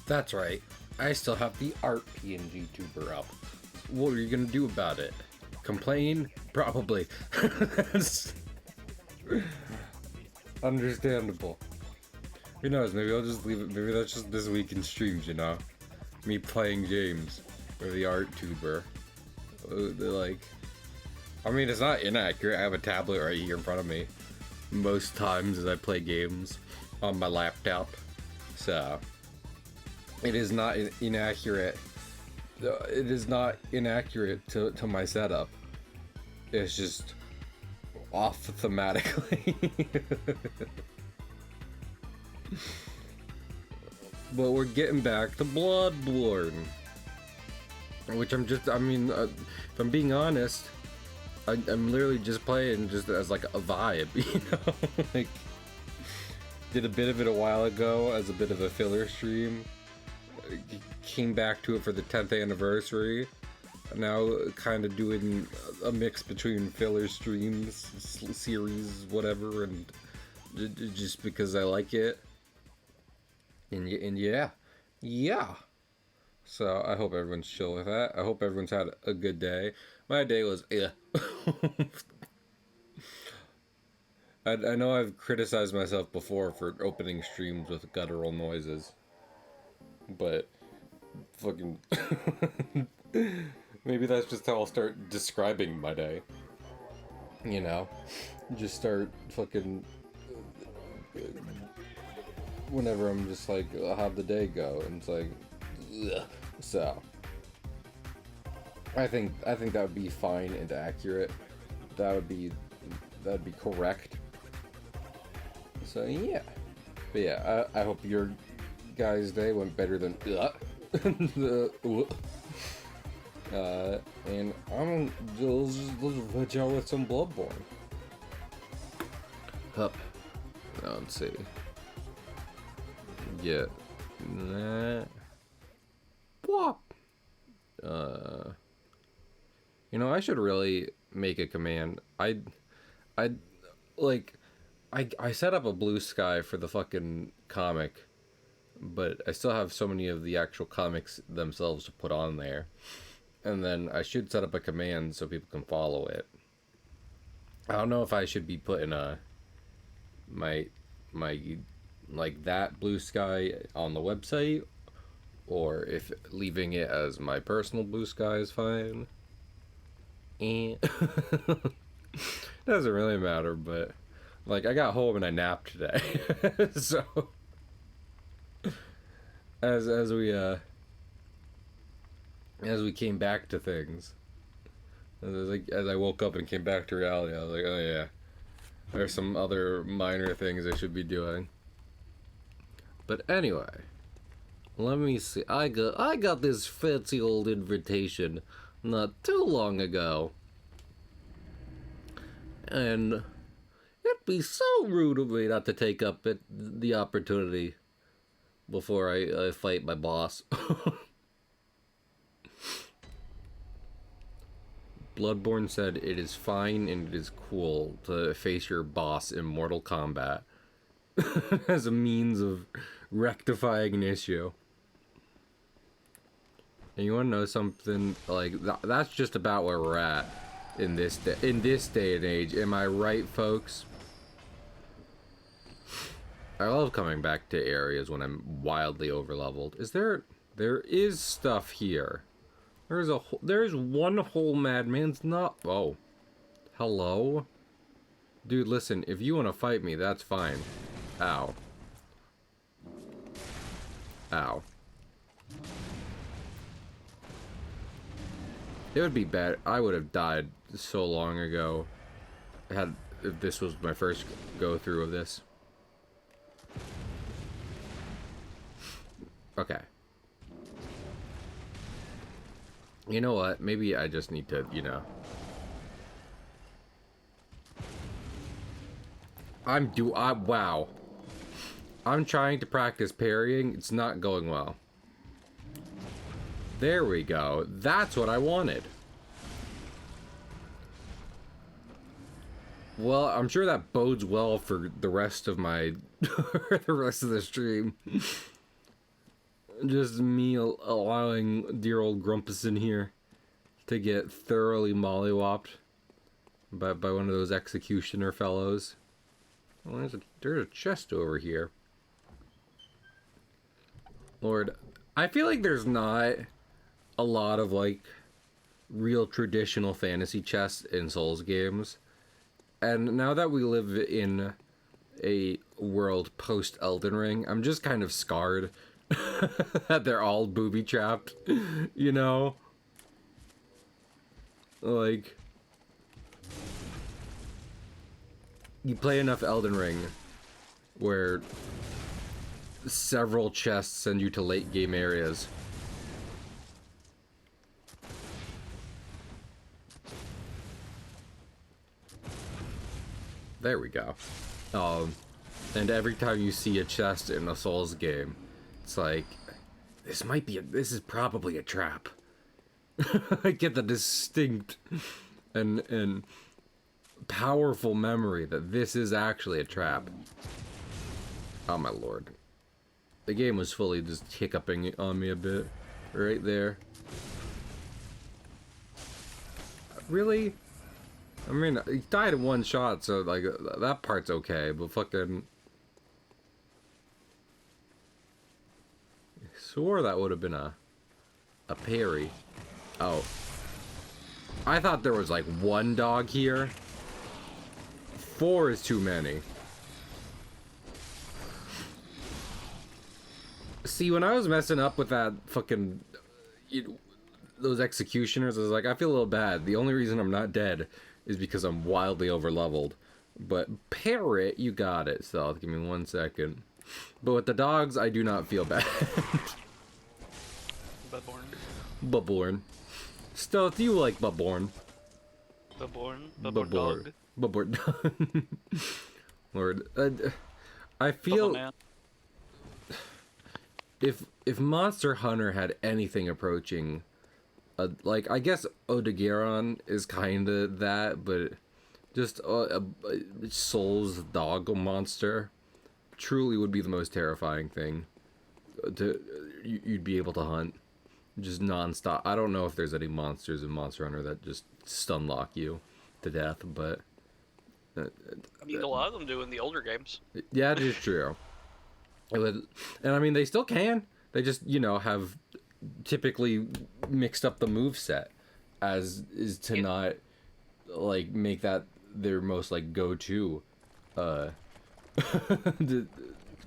That's right. I still have the art PNG tuber up. What are you gonna do about it? Complain? Probably. That's understandable. Who knows, maybe I'll just leave it, maybe that's just this week in streams, you know? Me playing games. Or the art tuber. They're like... I mean, it's not inaccurate, I have a tablet right here in front of me. Most times as I play games on my laptop. So... It is not inaccurate. It is not inaccurate to my setup. It's just off thematically. But we're getting back to Bloodborne. Which I mean, if I'm being honest, I'm literally just playing just as like a vibe, you know? Like, did a bit of it a while ago as a bit of a filler stream. Came back to it for the 10th anniversary. Now kind of doing a mix between filler streams, series, whatever, and just because I like it. And yeah. So I hope everyone's chill with that. I hope everyone's had a good day. My day was I know I've criticized myself before for opening streams with guttural noises. But fucking maybe that's just how I'll start describing my day. You know? Just start fucking whenever I'm just like, how'd the day go? And it's like, ugh. So I think that would be fine and accurate. That'd be correct. So yeah. But yeah, I hope your guys' day went better than and I'm just let y'all with some Bloodborne. Hup. Let's see. Yeah. Nah. Whop. You know, I should really make a command. I set up a blue sky for the fucking comic, but I still have so many of the actual comics themselves to put on there. And then I should set up a command so people can follow it. I don't know if I should be putting my like that blue sky on the website, or if leaving it as my personal blue sky is fine. And doesn't really matter, but like I got home and I napped today. So as we came back to things, as I woke up and came back to reality, I was like, oh yeah, there's some other minor things I should be doing. But anyway, let me see. I got this fancy old invitation not too long ago, and it'd be so rude of me not to take up the opportunity before I fight my boss. Bloodborne said it is fine and it is cool to face your boss in Mortal Kombat as a means of rectifying an issue. And you want to know something? Like that's just about where we're at in this day and age. Am I right, folks? I love coming back to areas when I'm wildly overleveled. There is stuff here. There's one whole madman's not. Oh, hello, dude. Listen, if you want to fight me, that's fine. Ow. Ow. It would be bad. I would have died so long ago. If this was my first go through of this. Okay. You know what? Maybe I just need to, you know. Wow. I'm trying to practice parrying. It's not going well. There we go. That's what I wanted. Well, I'm sure that bodes well for the rest of my the rest of the stream. Just me allowing dear old Grumpus in here to get thoroughly mollywopped by one of those executioner fellows. Oh, there's a chest over here. Lord, I feel like there's not a lot of like real traditional fantasy chests in Souls games. And now that we live in a world post Elden Ring, I'm just kind of scarred that they're all booby trapped, you know? Like, you play enough Elden Ring where several chests send you to late game areas. There we go. And every time you see a chest in a Souls game, it's like, this is probably a trap. I get the distinct and powerful memory that this is actually a trap. Oh my lord. The game was fully just hiccuping on me a bit. Right there. Really? I mean, he died in one shot, so, like, that part's okay, but fucking... I swore that would have been a parry. Oh. I thought there was, like, one dog here. 4 is too many. See, when I was messing up with that fucking... those executioners, I was like, I feel a little bad. The only reason I'm not dead is because I'm wildly overleveled. But parrot, you got it. So give me 1 second. But with the dogs, I do not feel bad. Bloodborne. Stealth, you like Bloodborne. Bloodborne dog. Bloodborne. Lord, I feel if Monster Hunter had anything approaching. Like, I guess Odegaron is kind of that, but just a Souls dog monster truly would be the most terrifying thing you'd be able to hunt. Just non-stop. I don't know if there's any monsters in Monster Hunter that just stun lock you to death, but... I mean, a lot of them do in the older games. Yeah, it is true. And I mean, they still can. They just, you know, have... typically mixed up the move set as is to not like make that their most like go-to the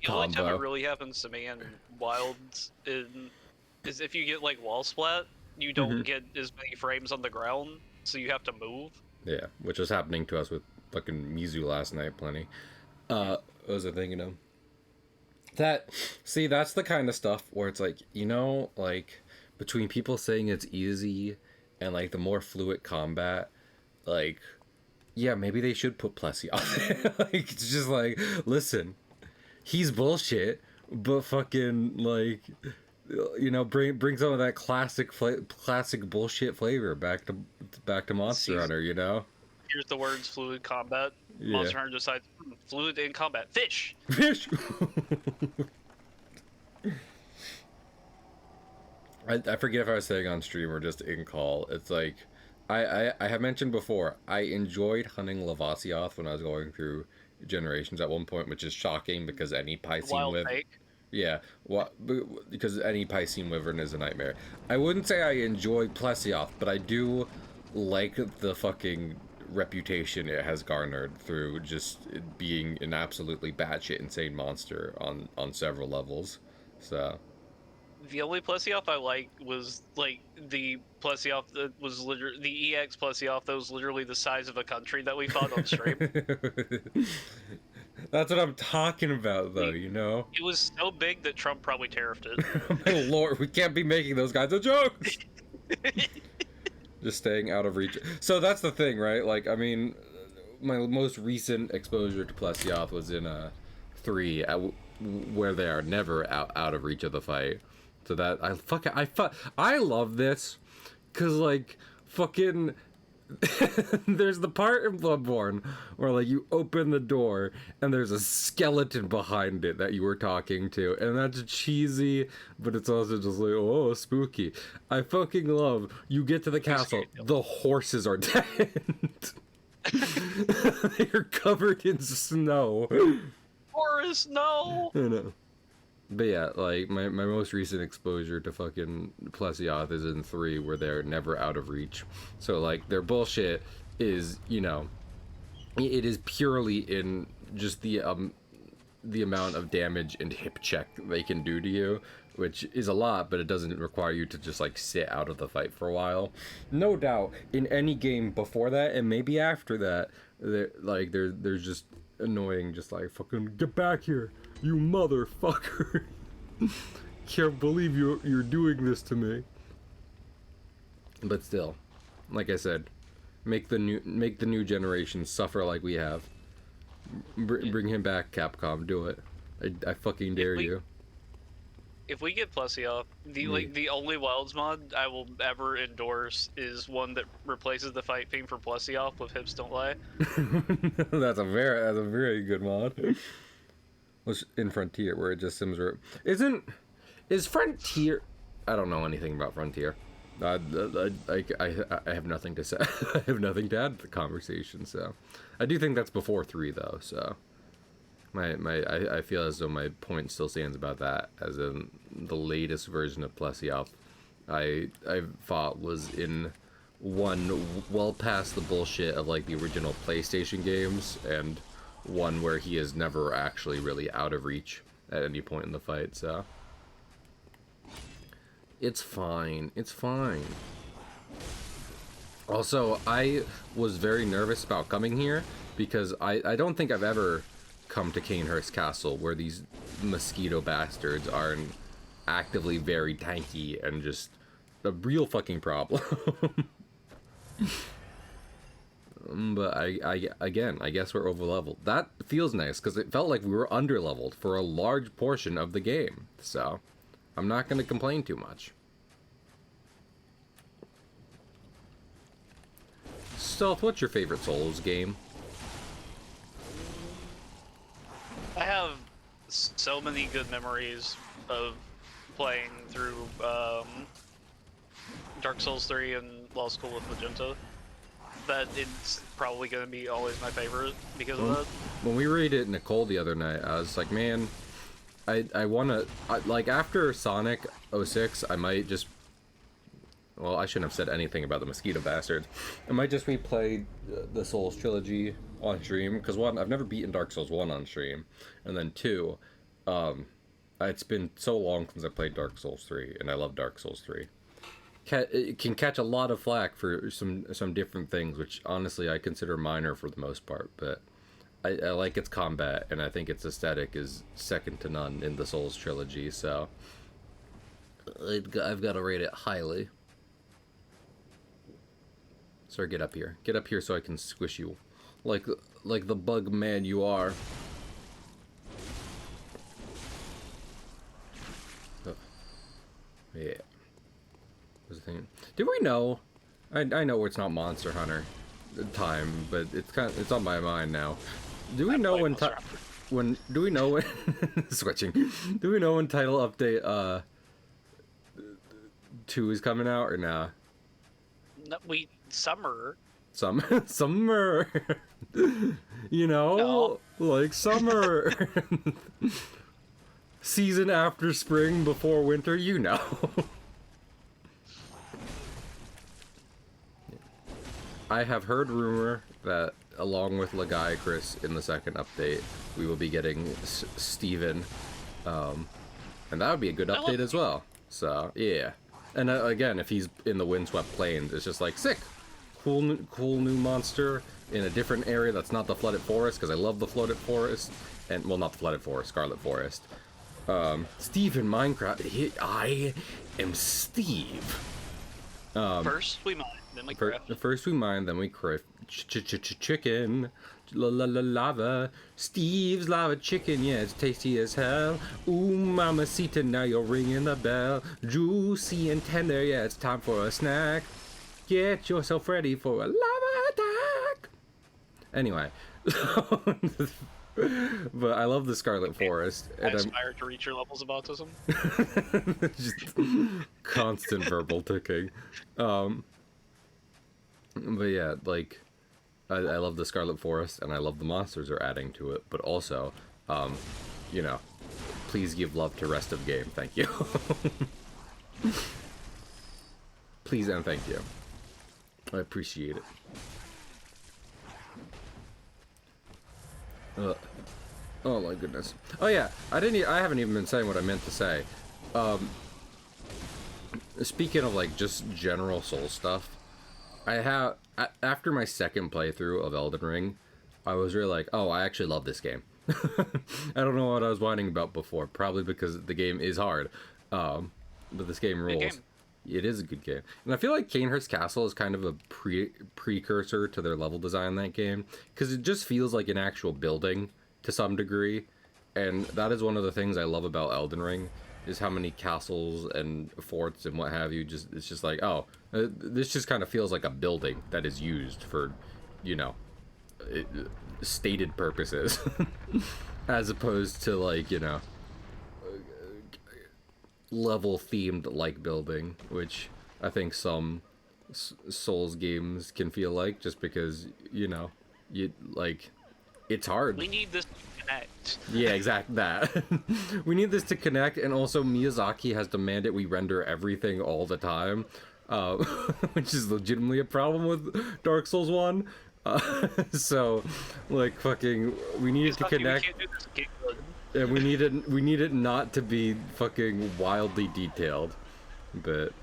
only time it really happens to me in Wilds is if you get like wall splat, you don't get as many frames on the ground, so you have to move. Yeah, which was happening to us with fucking Mizu last night plenty. What was I thinking of? That's the kind of stuff where it's like, you know, like, between people saying it's easy and, like, the more fluid combat, like, yeah, maybe they should put Plessy on it. Like, it's just like, listen, he's bullshit, but fucking, like, you know, bring some of that classic bullshit flavor back to Monster Hunter, you know? Here's the words fluid combat. Yeah. Monster Hunter decides fluid in combat. Fish! Fish! I forget if I was saying on stream or just in call. It's like, I have mentioned before, I enjoyed hunting Lavasioth when I was going through Generations at one point, which is shocking because any Piscine Wyvern... Yeah, because any Piscine Wyvern is a nightmare. I wouldn't say I enjoy Plesioth, but I do like the fucking reputation it has garnered through just it being an absolutely batshit insane monster on several levels. So the only Plesioth I liked was like the Plesioth that was literally the EX Plesioth that was literally the size of a country that we fought on stream. That's what I'm talking about, though, you know? It was so big that Trump probably tariffed it. My lord, we can't be making those kinds of jokes! Just staying out of reach. So that's the thing, right? Like, I mean, my most recent exposure to Plesioth was in 3, where they are never out of reach of the fight. So that, I love this, cause like, fucking, there's the part in Bloodborne where like you open the door and there's a skeleton behind it that you were talking to, and that's cheesy, but it's also just like, oh, spooky. I fucking love you get to the castle, the horses are dead. They're covered in snow. Forest, no. I know. But yeah, like my most recent exposure to fucking Plesioth is in 3, where they're never out of reach. So like their bullshit is, you know, it is purely in just the amount of damage and hip check they can do to you, which is a lot, but it doesn't require you to just like sit out of the fight for a while. No doubt, in any game before that and maybe after that, there's just annoying, just like, fucking get back here, you motherfucker. Can't believe you're doing this to me. But still, like I said, make the new generation suffer like we have. Bring him back, Capcom. Do it. I fucking dare you. If we get Plesioth, the only Wilds mod I will ever endorse is one that replaces the fight theme for Plesioth with Hips Don't Lie. That's a very good mod. In Frontier, where it just sims. Is Frontier? I don't know anything about Frontier. I have nothing to say. I have nothing to add to the conversation. So, I do think that's before 3 though. So, I feel as though my point still stands about that, as in the latest version of Plesioth. I thought was in 1 well past the bullshit of like the original PlayStation games, and 1 where he is never actually really out of reach at any point in the fight. So. It's fine. It's fine. Also, I was very nervous about coming here because I don't think I've ever come to Canehurst Castle, where these mosquito bastards are actively very tanky and just a real fucking problem. But I guess we're overleveled. That feels nice because it felt like we were underleveled for a large portion of the game. So I'm not going to complain too much. Stealth, what's your favorite Souls game? I have so many good memories of playing through Dark Souls 3 and Law School with Magenta that it's probably going to be always my favorite because of that. When we raided Nicole the other night, I was like, man, I want to, like, after Sonic 06, I might just, well, I shouldn't have said anything about the mosquito bastards. I might just replay the Souls trilogy on stream, because 1, I've never beaten Dark Souls 1 on stream, and then 2, it's been so long since I played Dark Souls 3, and I love Dark Souls 3. It can catch a lot of flack for some different things, which honestly I consider minor for the most part, but I like its combat, and I think its aesthetic is second to none in the Souls trilogy, so I've got to rate it highly. Sir, get up here. Get up here so I can squish you. Like the bug man you are. Oh. Yeah. What's the thing? Did we know? I know it's not Monster Hunter time, but it's on my mind now. Do we know when do we know when switching? Do we know when title update 2 is coming out or nah? No, summer. Summer. You know, no. Like summer. Season after spring, before winter, you know. I have heard rumor that along with Lagiacrus in the second update, we will be getting Steven. And that would be a good update as well. So, yeah. And again, if he's in the Windswept Plains, it's just like, sick. Cool new monster in a different area that's not the Flooded Forest, because I love the Flooded Forest. And, well, not the Flooded Forest, Scarlet Forest. Steve in Minecraft. I am Steve. First we mine, then we craft. First we mine, then we craft. Chicken. Lava. Steve's lava chicken, yeah, it's tasty as hell. Ooh, mamacita, now you're ringing the bell. Juicy and tender, yeah, it's time for a snack. Get yourself ready for a lava Anyway, but I love the Scarlet Forest, I and aspire to reach your levels of autism. I'm just constant verbal ticking. But yeah, like I love the Scarlet Forest, and I love the monsters are adding to it. But also, you know, please give love to rest of game. Thank you. Please and thank you. I appreciate it. Oh my goodness. Oh yeah, I haven't even been saying what I meant to say. Speaking of like just general soul stuff, after my second playthrough of Elden Ring, I was really like, oh, I actually love this game. I don't know what I was whining about before, probably because the game is hard. But this game rules. Game. It is a good game. And I feel like Cainhurst Castle is kind of a precursor to their level design in that game, because it just feels like an actual building to some degree. And that is one of the things I love about Elden Ring, is how many castles and forts and what have you, it's just like, oh, this just kind of feels like a building that is used for, you know, stated purposes. As opposed to, like, you know, level themed like building, which I think some Souls games can feel like, just because, you know, you like, it's hard. We need this to connect. Yeah, exactly that. We need this to connect, and also Miyazaki has demanded we render everything all the time, which is legitimately a problem with Dark Souls 1. So, like, fucking, we need it to connect. We can't do this game good. And we need it not to be fucking wildly detailed, but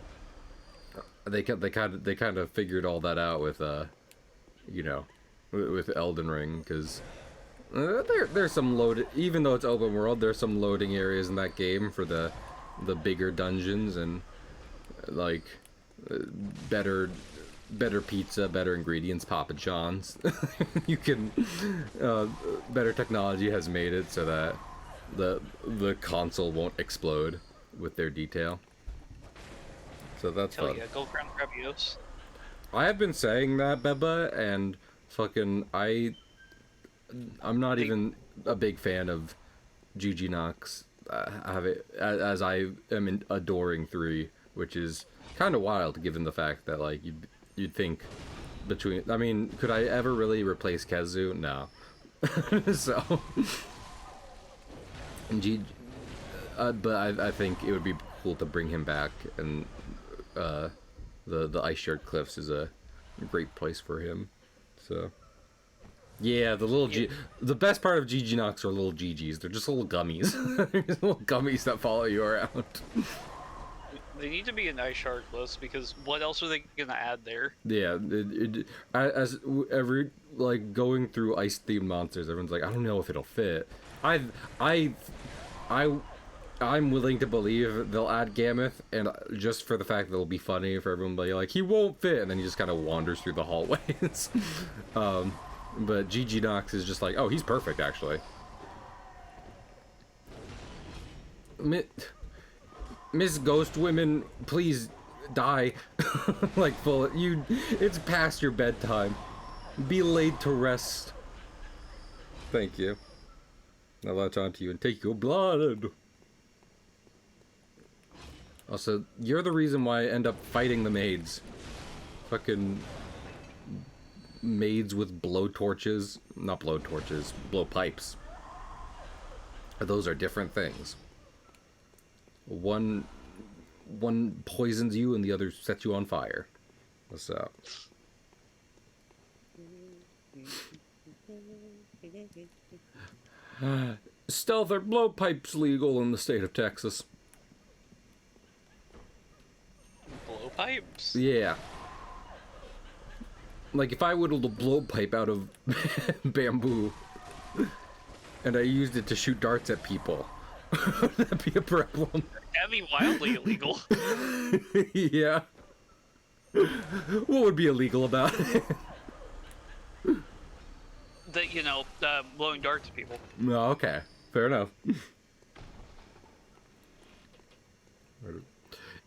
they kind of figured all that out with you know, with Elden Ring, because there's some even though it's open world, there's some loading areas in that game for the bigger dungeons, and like better pizza, better ingredients, Papa John's. You can better technology has made it so that the console won't explode with their detail. So that's Hell fun. yeah, go grab Gravios. I have been saying that, Beba, and fucking I'm not even a big fan of GG Nox. Have it as I am adoring 3, which is kind of wild given the fact that, like, you'd think between. I mean, could I ever really replace Kezu? No. So. But I think it would be cool to bring him back, and the Ice Shard Cliffs is a great place for him. So yeah, the best part of GG Nox are little GGs. They're just little gummies. They're just little gummies that follow you around. They need to be an Ice Shard list, because what else are they gonna add there? Yeah, as every, like, going through ice themed monsters, everyone's like, I don't know if it'll fit. I'm willing to believe they'll add Gammoth, and just for the fact that it'll be funny for everyone to be like, he won't fit, and then he just kind of wanders through the hallways. But GG Nox is just like, oh, he's perfect, actually. Miss Ghost Women, please die. Like, it's past your bedtime. Be laid to rest. Thank you. I'll latch onto you and take your blood. Also, you're the reason why I end up fighting the maids. Fucking maids with blow torches. Not blow torches, blow pipes. Those are different things. One poisons you and the other sets you on fire. What's up? Stealth or blowpipes legal in the state of Texas. Blowpipes? Yeah. Like, if I whittled a blowpipe out of bamboo and I used it to shoot darts at people, would that be a problem? That'd be wildly illegal. Yeah. What would be illegal about it? That, you know, blowing darts at people. No, okay. Fair enough.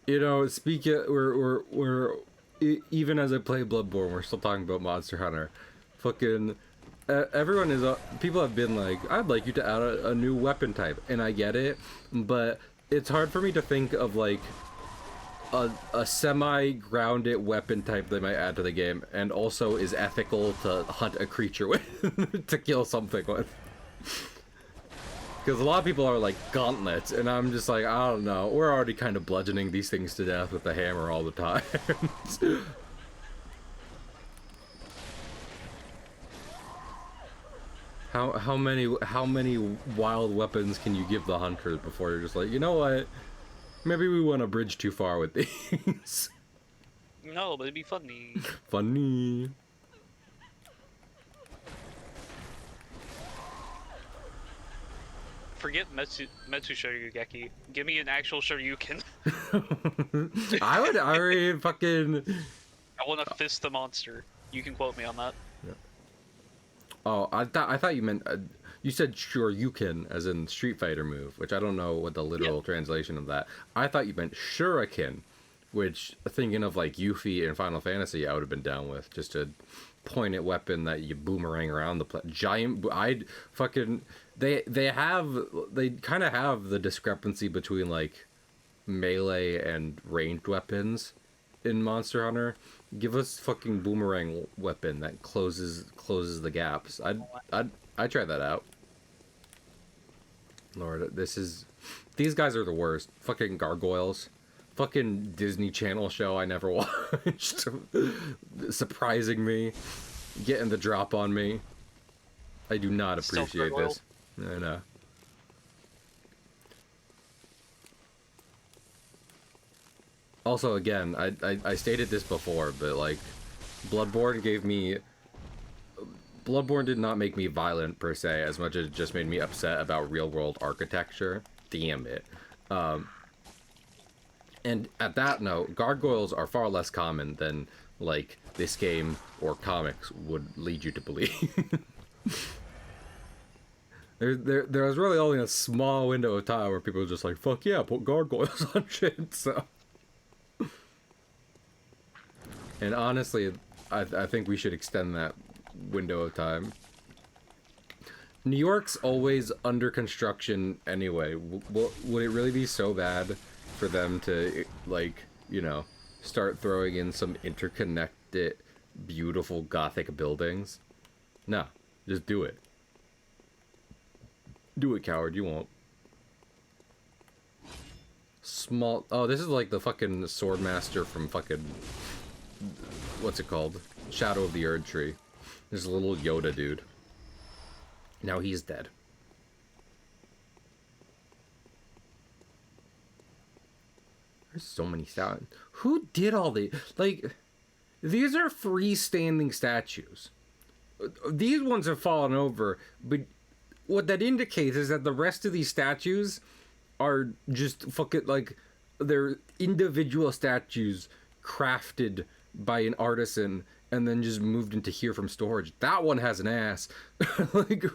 You know, we're even as I play Bloodborne, we're still talking about Monster Hunter. Fucking, everyone is people have been like, I'd like you to add a new weapon type, and I get it, but it's hard for me to think of like a semi-grounded weapon type they might add to the game, and also is ethical to hunt a creature with, to kill something with. Because a lot of people are like gauntlets, and I'm just like, I don't know. We're already kind of bludgeoning these things to death with the hammer all the time. How many wild weapons can you give the hunters before you're just like, you know what? Maybe we went a bridge too far with these. No, but it'd be funny. Funny. Forget Metsu Shoryugeki. Give me an actual Shoryuken. I already fucking. I want to fist the monster. You can quote me on that. Yeah. Oh, I thought you meant you said Shoryuken as in Street Fighter move, which I don't know what the literal translation of that. I thought you meant Shuriken, which thinking of like Yuffie in Final Fantasy, I would have been down with, just a pointed weapon that you boomerang around the giant. I'd fucking they kind of have the discrepancy between like melee and ranged weapons in Monster Hunter. Give us fucking boomerang weapon that closes the gaps. I'd try that out. Lord, these guys are the worst. Fucking gargoyles. Fucking Disney Channel show I never watched. Surprising me. Getting the drop on me. I do not appreciate this. I know. Also, again, I stated this before, but like, Bloodborne did not make me violent per se, as much as it just made me upset about real world architecture. Damn it. And at that note, gargoyles are far less common than like this game or comics would lead you to believe. There was really only a small window of time where people were just like, fuck yeah, put gargoyles on shit, so. And honestly, I think we should extend that window of time. New York's always under construction anyway. Would it really be so bad for them to, like, you know, start throwing in some interconnected, beautiful Gothic buildings? No, just do it. Do it, coward, you won't. Small... Oh, this is like the fucking Swordmaster from fucking... What's it called? Shadow of the Erd Tree. There's a little Yoda dude. Now he's dead. There's so many statues. Who did all the... Like, these are freestanding statues. These ones have fallen over, but what that indicates is that the rest of these statues are just fucking, like, they're individual statues crafted by an artisan and then just moved into here from storage. That one has an ass. Like,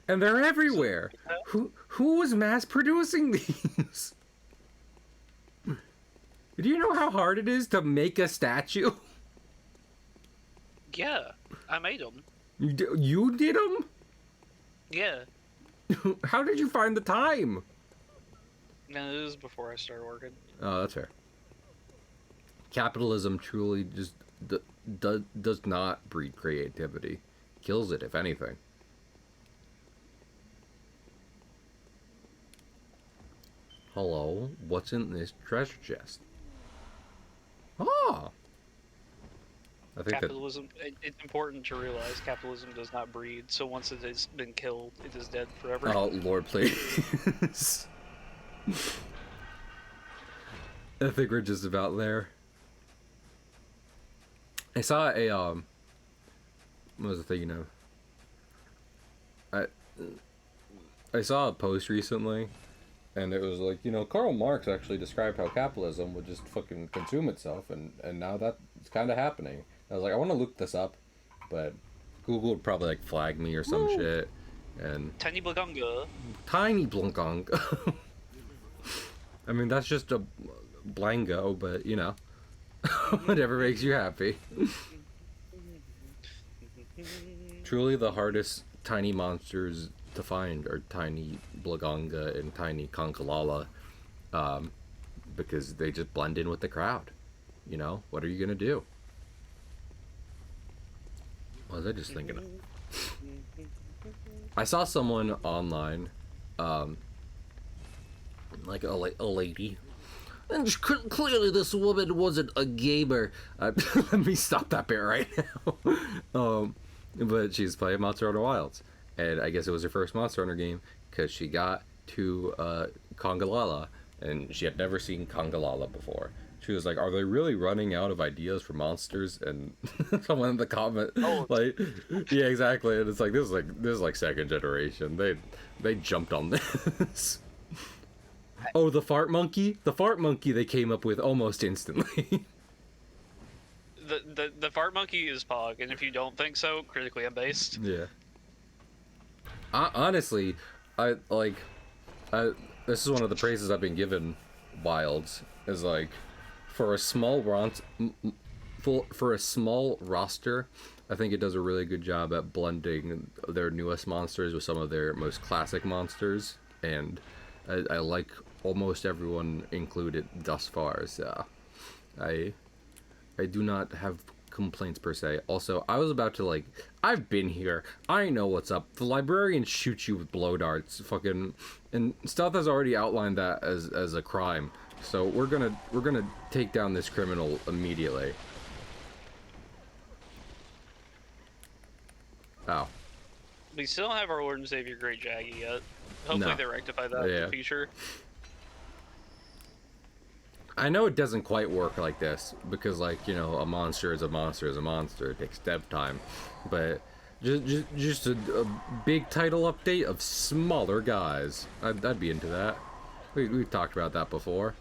and they're everywhere. Who was mass producing these? Do you know how hard it is to make a statue? Yeah, I made them. You did them? Yeah. How did you find the time? No, it was before I started working. Oh, that's fair. Capitalism truly just does not breed creativity. Kills it, if anything. Hello? What's in this treasure chest? Oh! I think capitalism, it's important to realize capitalism does not breed, so once it has been killed, it is dead forever. Oh, Lord, please. I think we're just about there. I saw a, what was the thing, you know? I saw a post recently, and it was like, you know, Karl Marx actually described how capitalism would just fucking consume itself, and now that's kind of happening. I was like, I want to look this up, but Google would probably, like, flag me or some shit, and... Tiny Blagunga. Tiny Blagunga. I mean, that's just a blango, but, you know, whatever makes you happy. Truly the hardest tiny monsters to find are tiny Blaganga and tiny Conkalala, because they just blend in with the crowd. You know, what are you gonna do? What was I just thinking of? I saw someone online, like a lady, and clearly this woman wasn't a gamer. Let me stop that bit right now. But she's playing Monster Hunter Wilds, and I guess it was her first Monster Hunter game because she got to Congalala, and she had never seen Congalala before. She was like, "Are they really running out of ideas for monsters?" And someone in the comment, like, "Yeah, exactly." And it's like this is like second generation. They jumped on this. Oh, the fart monkey! The fart monkey they came up with almost instantly. The fart monkey is Pog, and if you don't think so, critically unbased. Yeah. Honestly, this is one of the praises I've been given Wilds, is like, for a small roster, I think it does a really good job at blending their newest monsters with some of their most classic monsters, and I like almost everyone included thus far, so I do not have complaints per se. Also, I was about to, like, I've been here, I know what's up. The librarian shoots you with blow darts, fucking, and Stealth has already outlined that as a crime. So we're gonna take down this criminal immediately. Ow. We still don't have our Lord and Savior Great Jaggy yet. Hopefully they rectify that in the future. I know it doesn't quite work like this, because, like, you know, a monster is a monster is a monster. It takes dev time. But just a big title update of smaller guys. I'd be into that. We've talked about that before,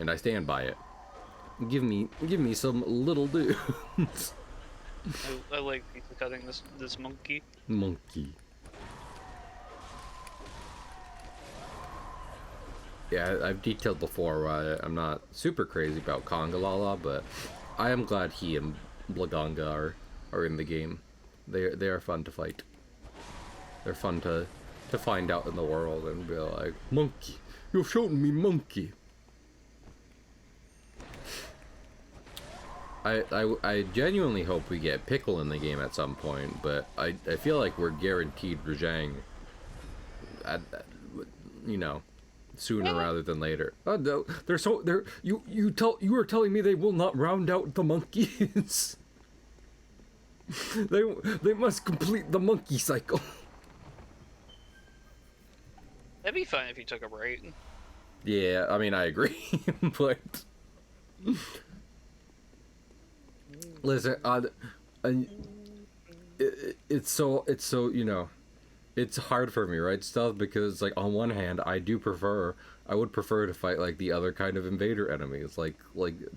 and I stand by it. Give me some little dudes. I like pizza cutting this monkey. Monkey. Yeah, I've detailed before why I'm not super crazy about Congalala, but I am glad he and Blaganga are in the game. They are fun to fight. They're fun to find out in the world and be like, "Monkey, you've shown me monkey." I genuinely hope we get Pickle in the game at some point, but I feel like we're guaranteed Rajang you know, sooner rather than later. Oh no, you are telling me they will not round out the monkeys. they must complete the monkey cycle. That'd be fun if you took a break. Yeah, I mean, I agree, but listen, it's so, you know, it's hard for me, right, Stealth, because, like, on one hand, I would prefer to fight, like, the other kind of invader enemies, like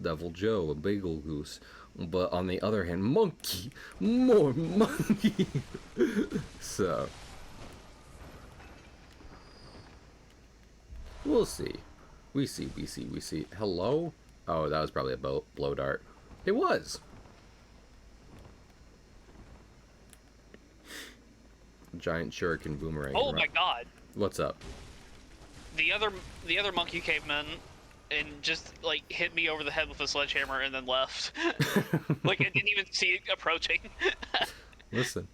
Devil Joe and Bagel Goose, but on the other hand, monkey, more monkey. So we'll see. We see. Hello? Oh, that was probably a blow dart. It was. Giant shuriken boomerang. Oh my god. What's up? The other monkey came in and just, like, hit me over the head with a sledgehammer and then left. Like, I didn't even see it approaching. Listen.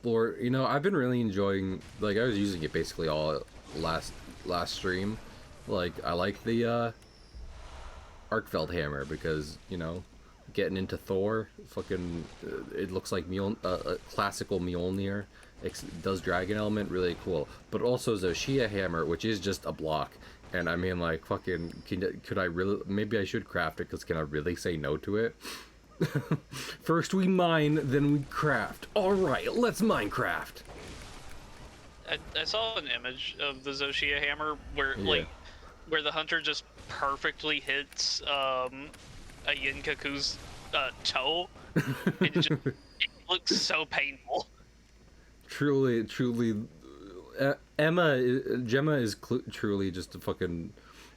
Or, you know, I've been really enjoying, like, I was using it basically all last stream. Like, I like the Arkfeld hammer because, you know, getting into Thor, fucking, it looks like a classical Mjolnir. It does dragon element, really cool. But also Zoshia hammer, which is just a block. And I mean, like, fucking, could I really, maybe I should craft it, because can I really say no to it? First we mine, then we craft. Alright, let's Minecraft. I saw an image of the Zoshia hammer where, like, where the hunter just perfectly hits a Yinkaku's toe. It looks so painful. Truly, Gemma is truly just a fucking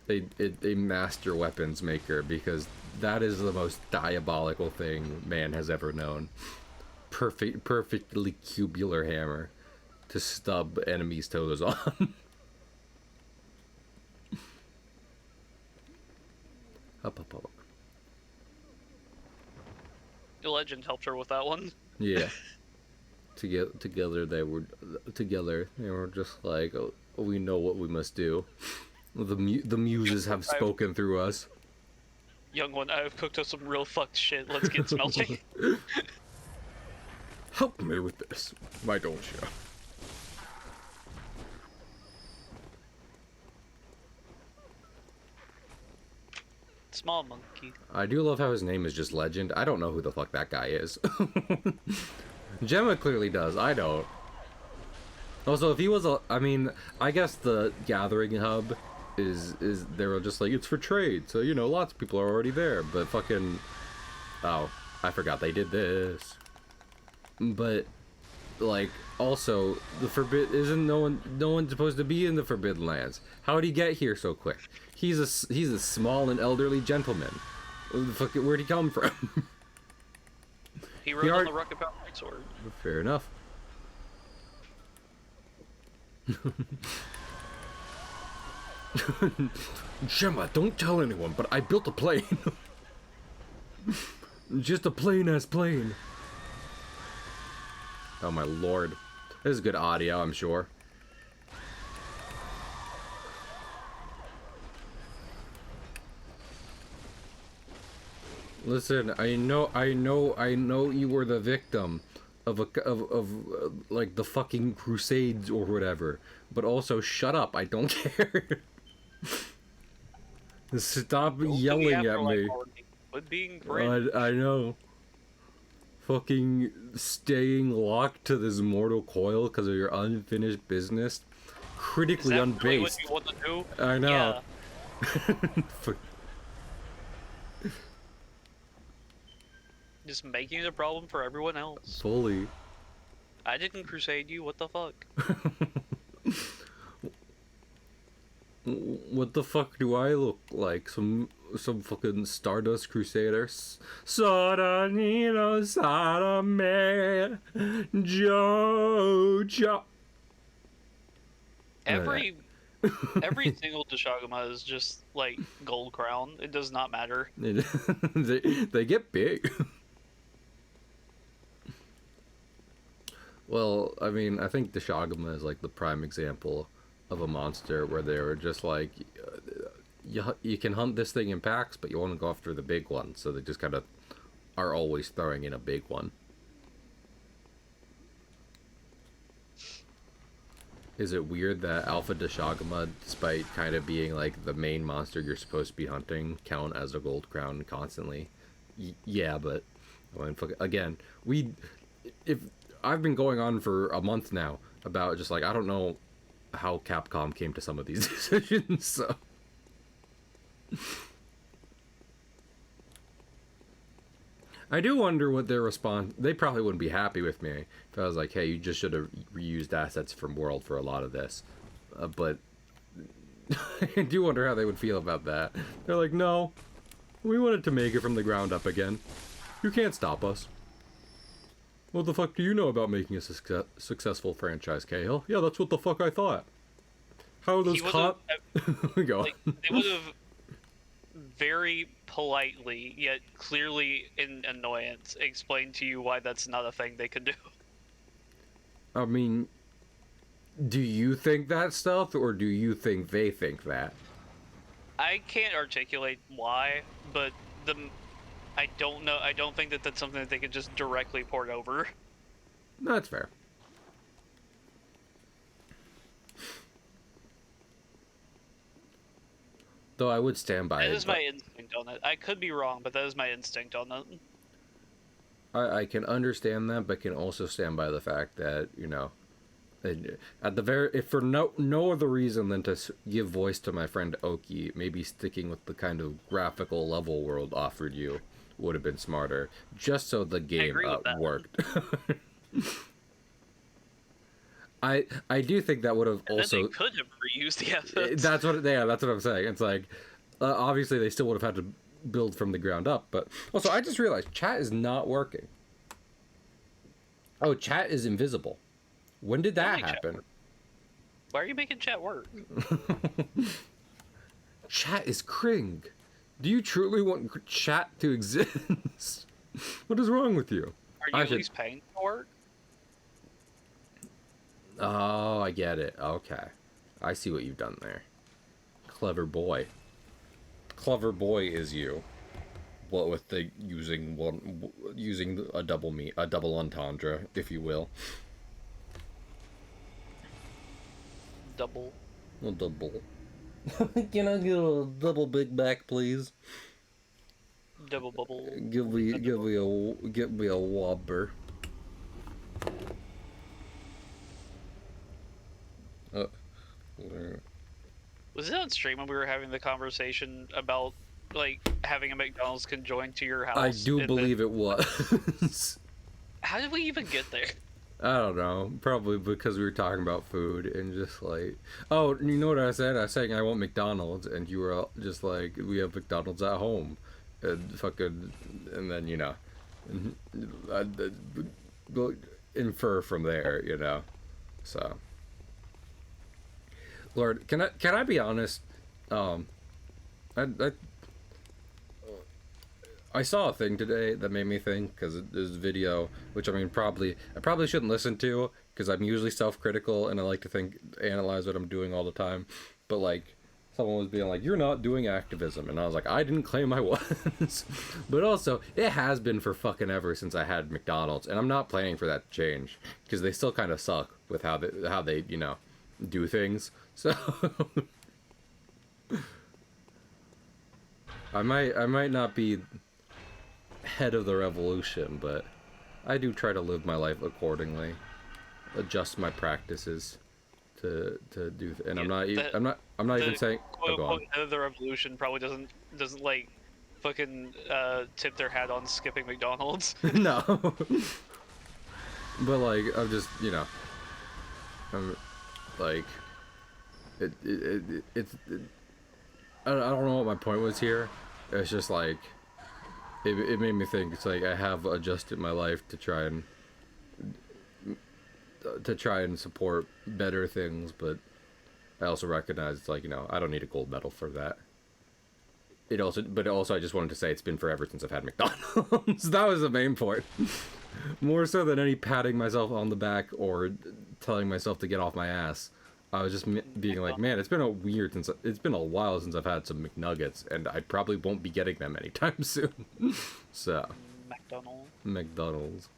a master weapons maker, because that is the most diabolical thing man has ever known. perfectly cubular hammer to stub enemies' toes on. Up. The legend helped her with that one. Yeah. Together they were just like, oh, we know what we must do. The muses have spoken through us. Young one, I have cooked us some real fucked shit. Let's get smelting. Help me with this. Why don't you? Small monkey. I do love how his name is just Legend. I don't know who the fuck that guy is. Gemma clearly does. I don't. Also, if he was I mean, I guess the gathering hub is they were just like, it's for trade, so you know, lots of people are already there. But fucking, oh, I forgot they did this. But like, also isn't no one supposed to be in the Forbidden Lands? How'd he get here so quick? He's a small and elderly gentleman. Where'd he come from? He rode on the Rocket Power Sword. Fair enough. Gemma, don't tell anyone, but I built a plane. Just a plain-ass plane. Oh my lord. This is good audio, I'm sure. Listen, I know you were the victim of like the fucking Crusades or whatever. But also, shut up, I don't care. Stop yelling at me. Quit being cringe. I know. Fucking staying locked to this mortal coil because of your unfinished business. Critically unbased. Really what you want to do? I know. Yeah. Just making it a problem for everyone else. Fully. I didn't crusade you, what the fuck? What the fuck do I look like? Some fucking Stardust Crusader? Sodanino Sadame Jojo. Every single Deshagama is just like gold crown. It does not matter. they get big. Well, I mean, I think Deshagama is like the prime example of a monster where they were just like, you can hunt this thing in packs, but you want to go after the big one, so they just kind of are always throwing in a big one. Is it weird that Alpha Deshagama, despite kind of being like the main monster you're supposed to be hunting, count as a gold crown constantly? Yeah, but I mean, again, if I've been going on for a month now about just like, I don't know how Capcom came to some of these decisions, so. I do wonder what their response. They probably wouldn't be happy with me if I was like, hey, you just should have reused assets from World for a lot of this. But I do wonder how they would feel about that. They're like, no, we wanted to make it from the ground up again. You can't stop us. What the fuck do you know about making a successful franchise, Cahill? Yeah, that's what the fuck I thought. How are those Go. Like, they would have very politely, yet clearly in annoyance, explained to you why that's not a thing they could do. I mean, do you think that stuff, or do you think they think that? I can't articulate why, but I don't know. I don't think that that's something that they could just directly port over. No, that's fair. Though I would stand by it. That is my instinct on it. I could be wrong, but that is my instinct on it. I can understand that, but can also stand by the fact that, you know, at the if for no other reason than to give voice to my friend Oki, maybe sticking with the kind of graphical level World offered you would have been smarter, just so the game worked. I do think that would have also. They could have reused the assets. That's what I'm saying. It's like, obviously they still would have had to build from the ground up, but also I just realized chat is not working. Oh, chat is invisible. When did that happen? Why are you making chat work? Chat is cring. Do you truly want chat to exist? What is wrong with you? Are you at least paying for it? Oh, I get it. Okay. I see what you've done there. Clever boy. Clever boy is you. What with the using a double entendre, if you will. Double. A double. Can I get a double Big Mac, please? Double bubble. Give me a Whopper. Was it on stream when we were having the conversation about like having a McDonald's conjoined to your house? I do believe it was. How did we even get there? I don't know. Probably because we were talking about food and just like, oh, you know what I said? I was saying I want McDonald's, and you were just like, we have McDonald's at home, and fucking, and then infer from there, So, Lord, can I be honest? I saw a thing today that made me think, because there's a video, which I probably shouldn't listen to, because I'm usually self-critical and I like to analyze what I'm doing all the time. But like, someone was being like, "You're not doing activism," and I was like, I didn't claim I was. But also, it has been for fucking ever since I had McDonald's, and I'm not planning for that to change, because they still kind of suck with how they do things. So. I might not be head of the revolution, but I do try to live my life accordingly, adjust my practices to do and I'm not even saying quote, the revolution probably doesn't like fucking tip their hat on skipping McDonald's. No. But like, I'm just I'm like it's I don't know what my point was here. It's just like it made me think. It's like I have adjusted my life to try and support better things, but I also recognize it's like I don't need a gold medal for that. But also I just wanted to say it's been forever since I've had McDonald's. That was the main point. More so than any patting myself on the back or telling myself to get off my ass. I was just being like, man, it's been a while since I've had some McNuggets, and I probably won't be getting them anytime soon. So, McDonald's.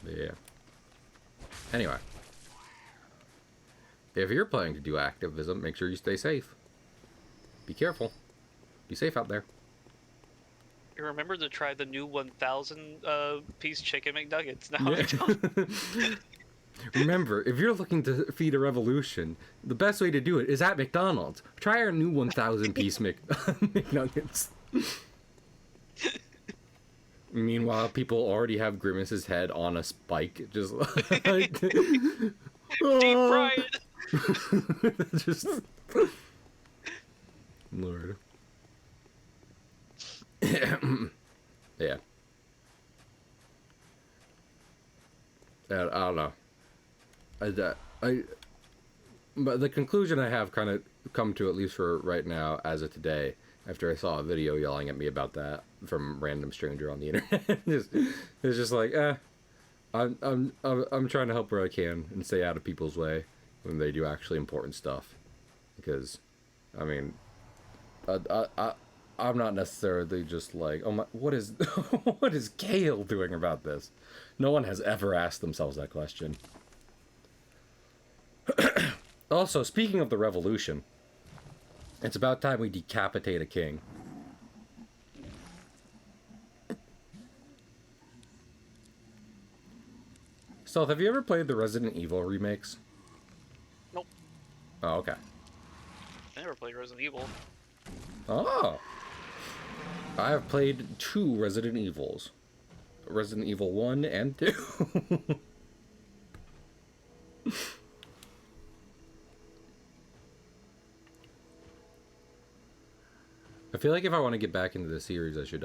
Yeah. Anyway, if you're planning to do activism, make sure you stay safe. Be careful. Be safe out there. Remember to try the new 1,000 piece chicken McNuggets now. Yeah. Remember, if you're looking to feed a revolution, the best way to do it is at McDonald's. Try our new 1,000 piece McNuggets. Meanwhile, people already have Grimace's head on a spike, just like deep fried. Just Lord. Yeah. I don't know. But the conclusion I have kind of come to, at least for right now, as of today, after I saw a video yelling at me about that from a random stranger on the internet, it's just like, I'm trying to help where I can and stay out of people's way when they do actually important stuff, because, I'm not necessarily just like, oh my, what is what is Gale doing about this? No one has ever asked themselves that question. Also, speaking of the revolution, it's about time we decapitate a king. Stealth, have you ever played the Resident Evil remakes? Nope. Oh, okay. I never played Resident Evil. Oh. I have played 2 Resident Evils. Resident Evil 1 and 2. I feel like if I want to get back into the series, I should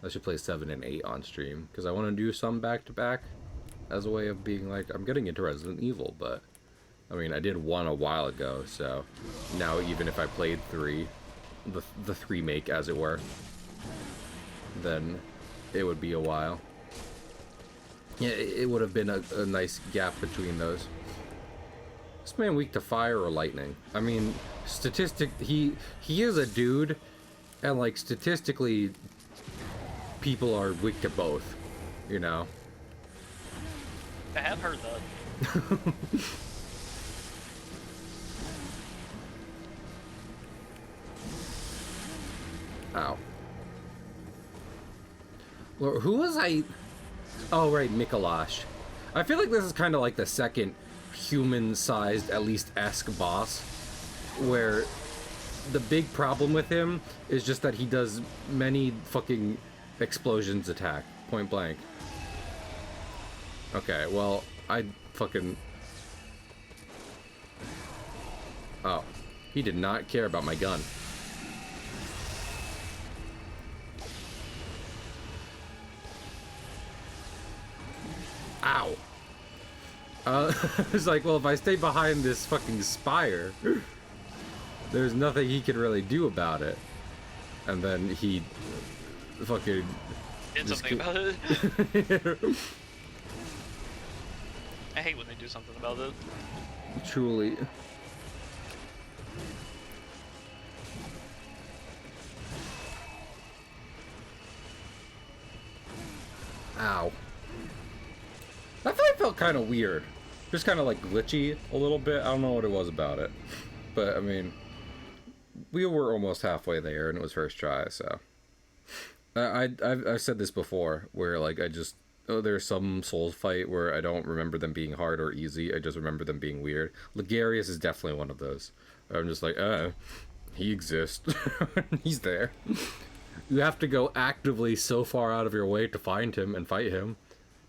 I should play 7 and 8 on stream, because I want to do some back-to-back as a way of being like, I'm getting into Resident Evil, but, I mean, I did 1 a while ago, so now even if I played 3, the 3 make, as it were, then it would be a while. Yeah, it would have been a nice gap between those. This man weak to fire or lightning? I mean, he is a dude, and like statistically, people are weak to both, you know? I have heard that. Ow. Well, who was I? Oh, right, Mikolash. I feel like this is kind of like the second human-sized, at least esque boss, where the big problem with him is just that he does many fucking explosions attack, point blank. Okay, well, I fucking... Oh, he did not care about my gun. Ow. It's like, well, if I stay behind this fucking spire, there's nothing he can really do about it. And then he fucking Did something about it. I hate when they do something about it. Truly. Ow. That fight felt kind of weird. Just kind of like glitchy a little bit. I don't know what it was about it. But, I mean, we were almost halfway there and it was first try, so. I've said this before, where like there's some Souls fight where I don't remember them being hard or easy. I just remember them being weird. Ligarius is definitely one of those. I'm just like, he exists. He's there. You have to go actively so far out of your way to find him and fight him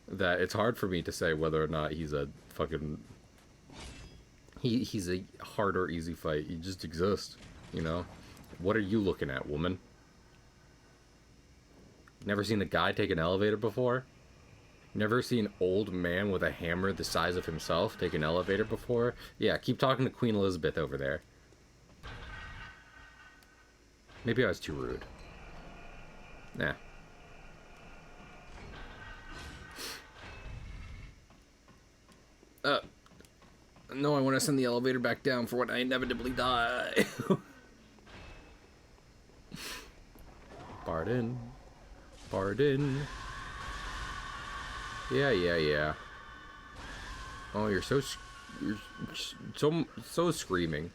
that it's hard for me to say whether or not he's a fucking... He's a hard or easy fight. He just exists, you know? What are you looking at, woman? Never seen a guy take an elevator before? Never seen an old man with a hammer the size of himself take an elevator before? Yeah, keep talking to Queen Elizabeth over there. Maybe I was too rude. Nah. No, I want to send the elevator back down for when I inevitably die. Pardon. Pardon. Yeah. Oh, you're so screaming.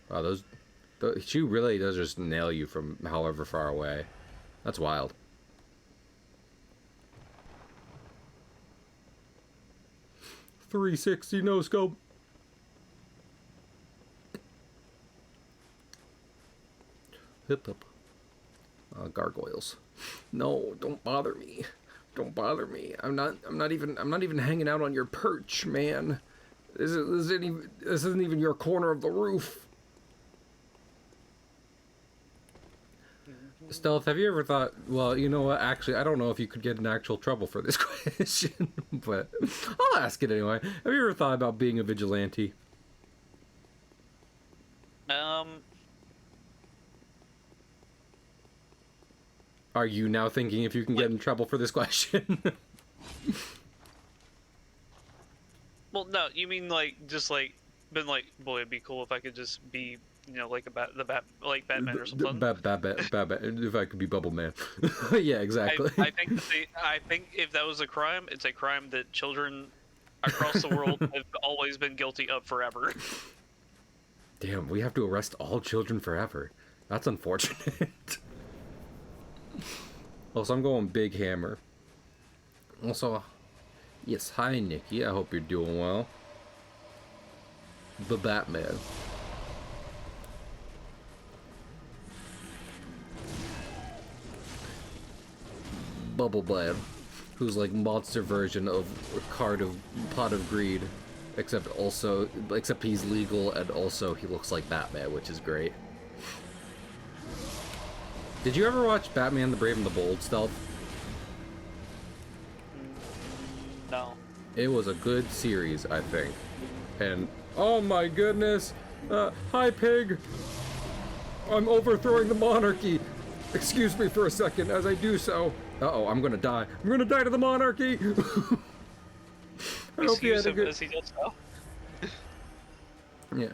Wow, she really does just nail you from however far away. That's wild. .360 no scope. Hip hip. Gargoyles. No, don't bother me. Don't bother me. I'm not even hanging out on your perch, man. This isn't even your corner of the roof. Stealth, have you ever thought, well, you know what, actually, I don't know if you could get in actual trouble for this question, but I'll ask it anyway. Have you ever thought about being a vigilante? Are you now thinking if you can get in trouble for this question? Well, no, you mean like, just like, been like, boy, it'd be cool if I could just be, you know, like like Batman or something. Batman, if I could be Bubble Man. Yeah, exactly. I think if that was a crime, it's a crime that children across the world have always been guilty of forever. Damn, we have to arrest all children forever. That's unfortunate. Also, I'm going Big Hammer. Also, yes, hi Nikki, I hope you're doing well. The Batman. Bubble Man, who's like monster version of Pot of Greed. except he's legal, and also he looks like Batman, which is great. Did you ever watch Batman the Brave and the Bold, Stealth? No. It was a good series, I think. And, oh my goodness! Hi, Pig! I'm overthrowing the monarchy! Excuse me for a second as I do so. Uh-oh, I'm gonna die. I'm gonna die to the monarchy! I hope you had a good... As he does so. Yeah.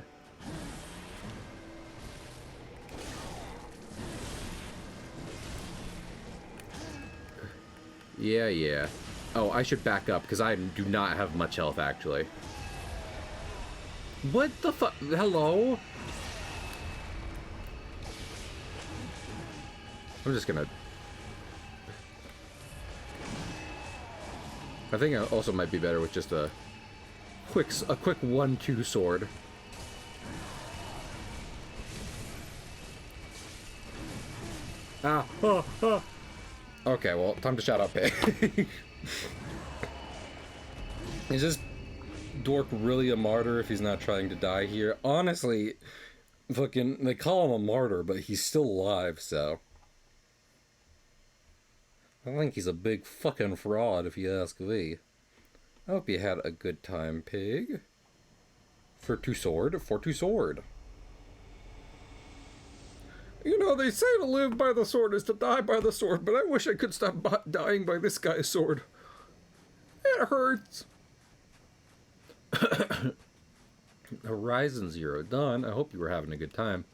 Yeah. Oh, I should back up, because I do not have much health, actually. What the fuck? Hello? I'm just gonna... I think I also might be better with just a quick 1-2 sword. Ah. Okay, well, time to shout out Pig. Is this dork really a martyr if he's not trying to die here? Honestly, fucking, they call him a martyr, but he's still alive, so... I think he's a big fucking fraud, if you ask me. I hope you had a good time, Pig. For two sword. You know, they say to live by the sword is to die by the sword, but I wish I could stop dying by this guy's sword. It hurts. Horizon Zero done. I hope you were having a good time.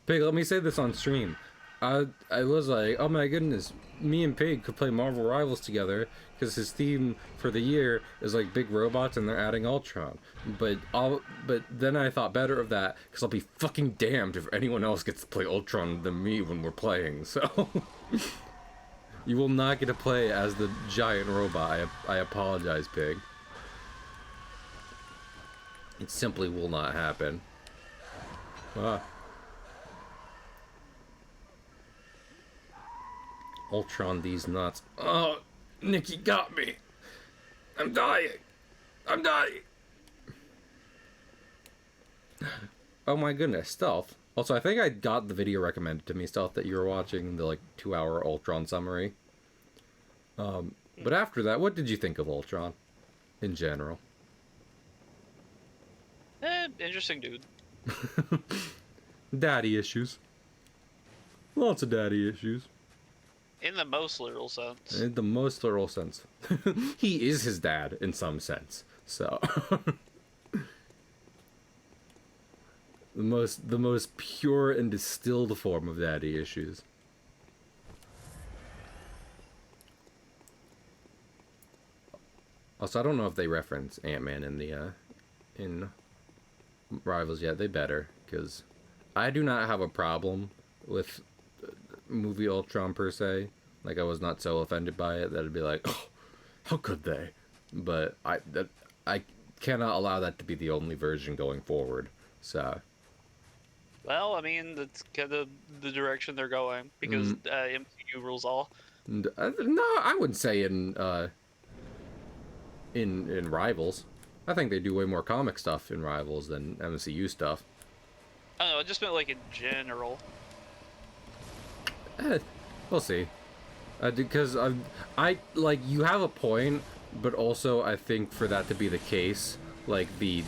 Pig, let me say this on stream. I was like, oh my goodness, me and Pig could play Marvel Rivals together, because his theme for the year is like big robots and they're adding Ultron. But then I thought better of that, because I'll be fucking damned if anyone else gets to play Ultron than me when we're playing, so... You will not get to play as the giant robot. I apologize, Pig. It simply will not happen. Ultron these nuts. Oh, Nikki got me. I'm dying. Oh my goodness, Stealth. Also, I think I got the video recommended to me, Stealth, that you were watching, the like 2-hour Ultron summary. But after that, what did you think of Ultron in general? Interesting dude. Daddy issues. Lots of daddy issues. In the most literal sense. In the most literal sense. He is his dad in some sense. So the most pure and distilled form of daddy issues. Also, I don't know if they reference Ant-Man in the in Rivals yet. They better, because I do not have a problem with movie Ultron per se. Like, I was not so offended by it that it'd be like, oh, how could they? But I cannot allow that to be the only version going forward. So, well, I mean, that's kind of the direction they're going, because MCU rules all. No, I wouldn't say in Rivals. I think they do way more comic stuff in Rivals than MCU stuff. I don't know, I just meant like in general. We'll see. Because I like, you have a point, but also I think for that to be the case, like, the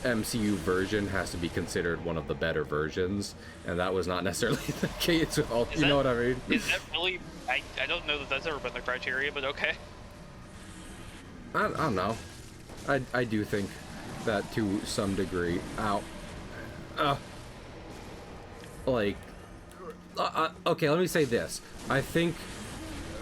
MCU version has to be considered one of the better versions, and that was not necessarily the case with all. You know what I mean? Is that really? I don't know that that's ever been the criteria, but okay. I don't know. I do think that to some degree. Ow. Like. Okay, let me say this. I think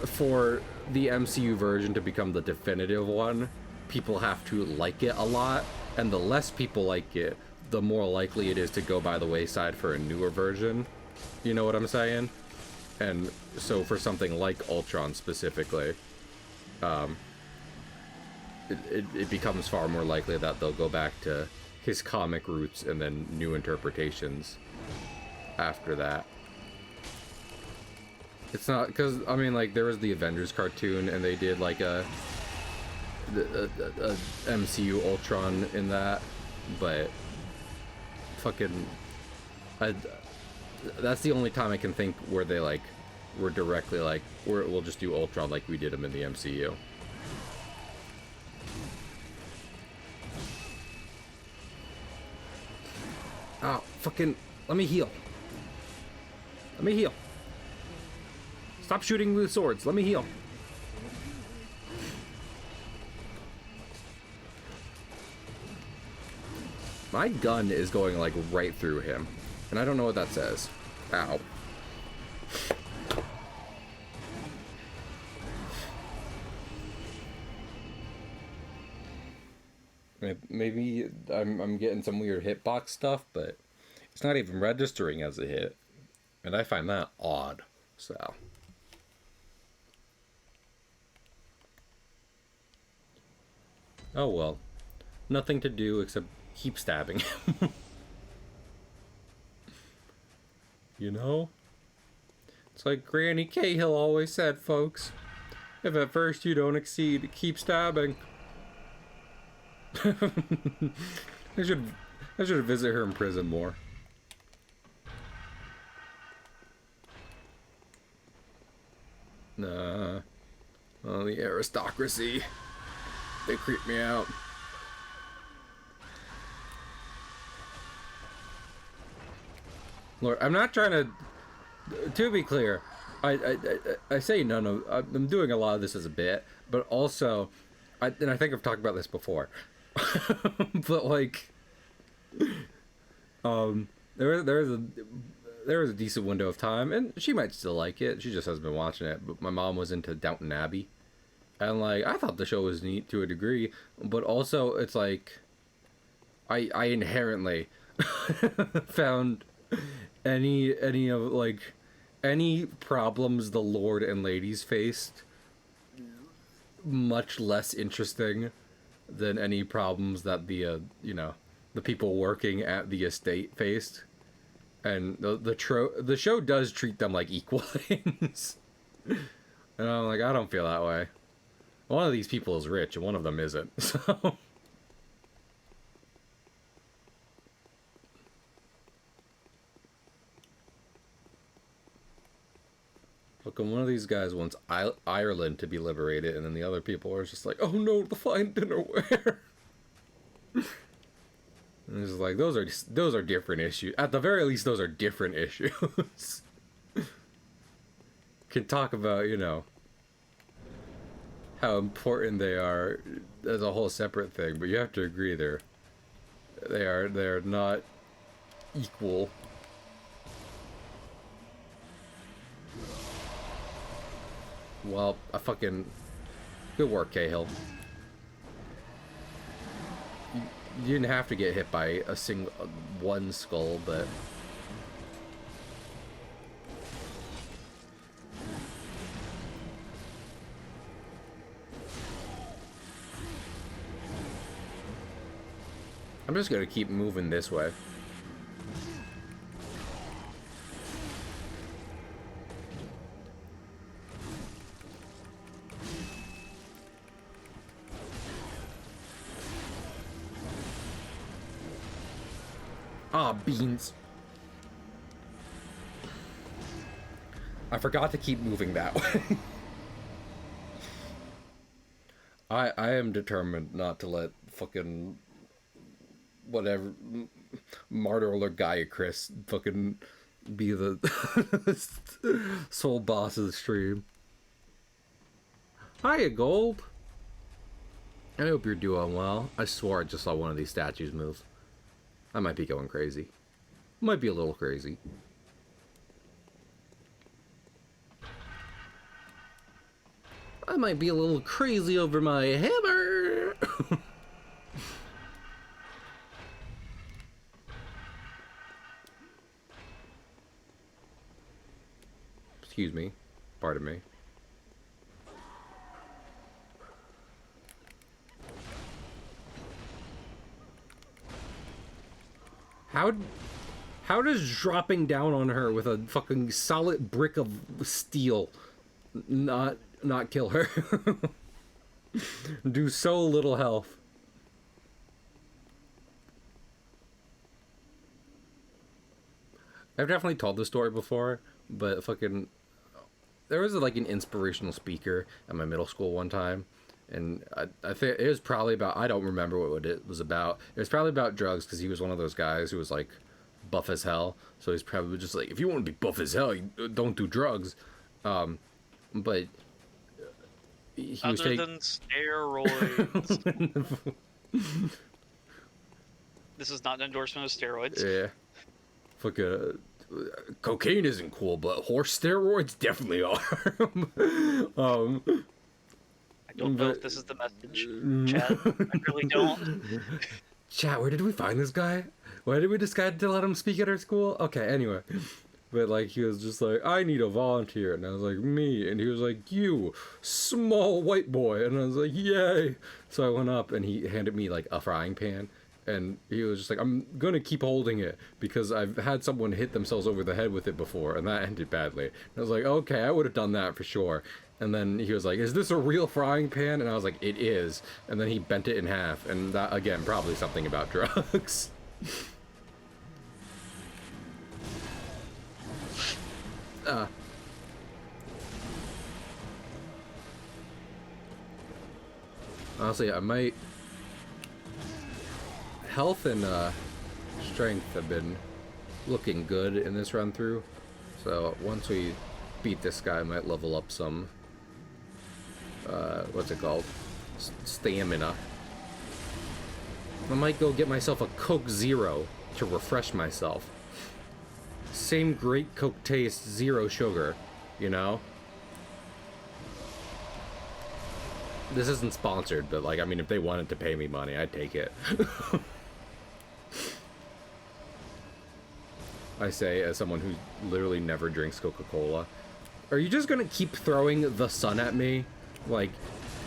for the MCU version to become the definitive one, people have to like it a lot, and the less people like it, the more likely it is to go by the wayside for a newer version. You know what I'm saying? And so for something like Ultron specifically, it becomes far more likely that they'll go back to his comic roots and then new interpretations after that. It's not, because, I mean, like, there was the Avengers cartoon, and they did, like, the MCU Ultron in that, but fucking, that's the only time I can think where they like were directly like, we'll just do Ultron like we did him in the MCU. Oh, fucking, let me heal. Let me heal. Stop shooting with swords. Let me heal. My gun is going like right through him, and I don't know what that says. Ow. Maybe I'm getting some weird hitbox stuff, but it's not even registering as a hit, and I find that odd. So. Oh well. Nothing to do except keep stabbing him. You know? It's like Granny Cahill always said, folks. If at first you don't exceed, keep stabbing. I should visit her in prison more. Nah. Oh, the aristocracy. They creep me out. Lord, I'm not trying to... To be clear, I say none of... I'm doing a lot of this as a bit, but also... and I think I've talked about this before. But, like... there was a decent window of time, and she might still like it. She just hasn't been watching it. But my mom was into Downton Abbey. And, like, I thought the show was neat to a degree, but also it's like... I inherently found any of, like, any problems the lord and ladies faced much less interesting than any problems that the you know, the people working at the estate faced. And the show does treat them like equal things. And I'm like, I don't feel that way. One of these people is rich and one of them isn't. So look, one of these guys wants Ireland to be liberated, and then the other people are just like, oh no, the fine dinnerware. And it's like, those are different issues. At the very least, those are different issues. Can talk about, you know, how important they are as a whole separate thing, but you have to agree they're not equal. Well, a fucking good work, Cahill. You didn't have to get hit by a one skull, but I'm just gonna keep moving this way. Ah, beans. I forgot to keep moving that way. I am determined not to let fucking whatever Martyr Gaia Chris fucking be the sole boss of the stream. Hiya, Gold. I hope you're doing well. I swore I just saw one of these statues move. I might be going crazy. Might be a little crazy. I might be a little crazy over my hammer. Excuse me. Pardon me. How does dropping down on her with a fucking solid brick of steel not kill her? Do so little health. I've definitely told this story before, but fucking there was like an inspirational speaker at my middle school one time, and I think it was probably about, I don't remember what it was about. It was probably about drugs, because he was one of those guys who was like buff as hell. So he's probably just like, if you want to be buff as hell, you don't do drugs. But he was Other than steroids. This is not an endorsement of steroids. Yeah. Fucking cocaine isn't cool, but horse steroids definitely are. I don't know if this is the message, Chad. I really don't. Chat, where did we find this guy? Why did we decide to let him speak at our school? Okay, anyway. But, like, he was just like, I need a volunteer. And I was like, me. And he was like, you, small white boy. And I was like, yay. So I went up and he handed me, like, a frying pan. And he was just like, I'm going to keep holding it because I've had someone hit themselves over the head with it before. And that ended badly. And I was like, okay, I would have done that for sure. And then he was like, is this a real frying pan? And I was like, it is. And then he bent it in half. And that, again, probably something about drugs. Honestly, I might... Health and strength have been looking good in this run through. So once we beat this guy, I might level up some... what's it called? Stamina. I might go get myself a Coke Zero to refresh myself. Same great Coke taste, zero sugar, you know? This isn't sponsored, but, like, I mean, if they wanted to pay me money, I'd take it. I say, as someone who literally never drinks Coca-Cola. Are you just gonna keep throwing the sun at me? Like,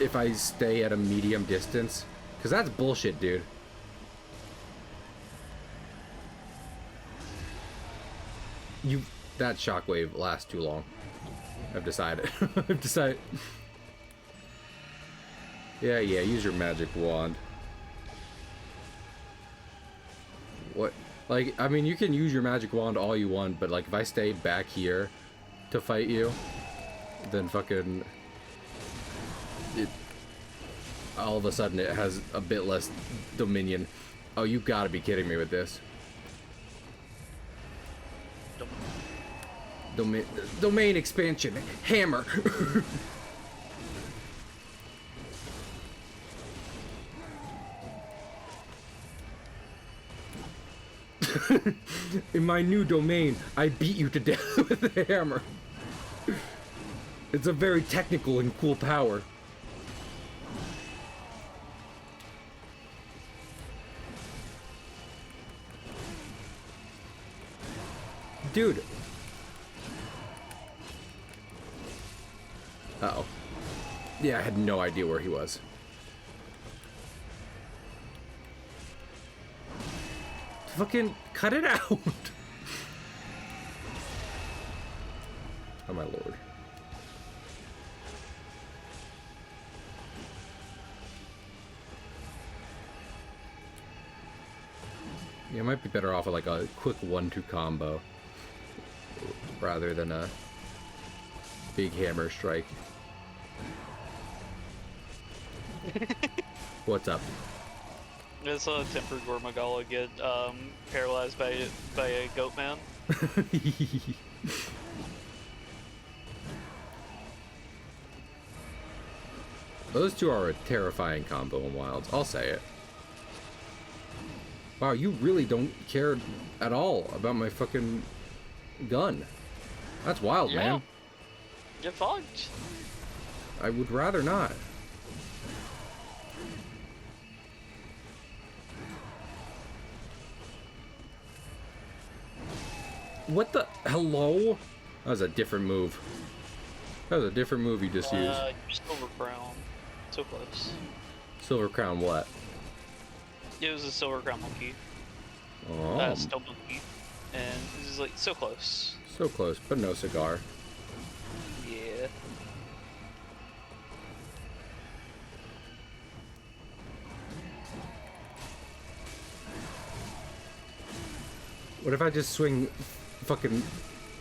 if I stay at a medium distance? Because that's bullshit, dude. That shockwave lasts too long. I've decided. I've decided. Yeah, use your magic wand. What? Like, I mean, you can use your magic wand all you want, but, like, if I stay back here to fight you, then fucking... all of a sudden it has a bit less dominion. Oh, you gotta be kidding me with this. Domain expansion. Hammer. In my new domain, I beat you to death with a hammer. It's a very technical and cool power. Dude. Uh-oh. Yeah, I had no idea where he was. Fucking cut it out. Oh my lord. Yeah, I might be better off with like a quick 1-2 combo rather than a big hammer strike. What's up? I saw a tempered Gormagala get paralyzed by a goat man. Those two are a terrifying combo in Wilds, I'll say it. Wow, you really don't care at all about my fucking gun. That's wild, man. Get fucked. I would rather not. What the? Hello? That was a different move. That was a different move you just used. Your silver crown. So close. Silver crown what? It was a silver crown monkey. Oh. Stone monkey. And this is like so close. So close, but no cigar. Yeah. What if I just swing fucking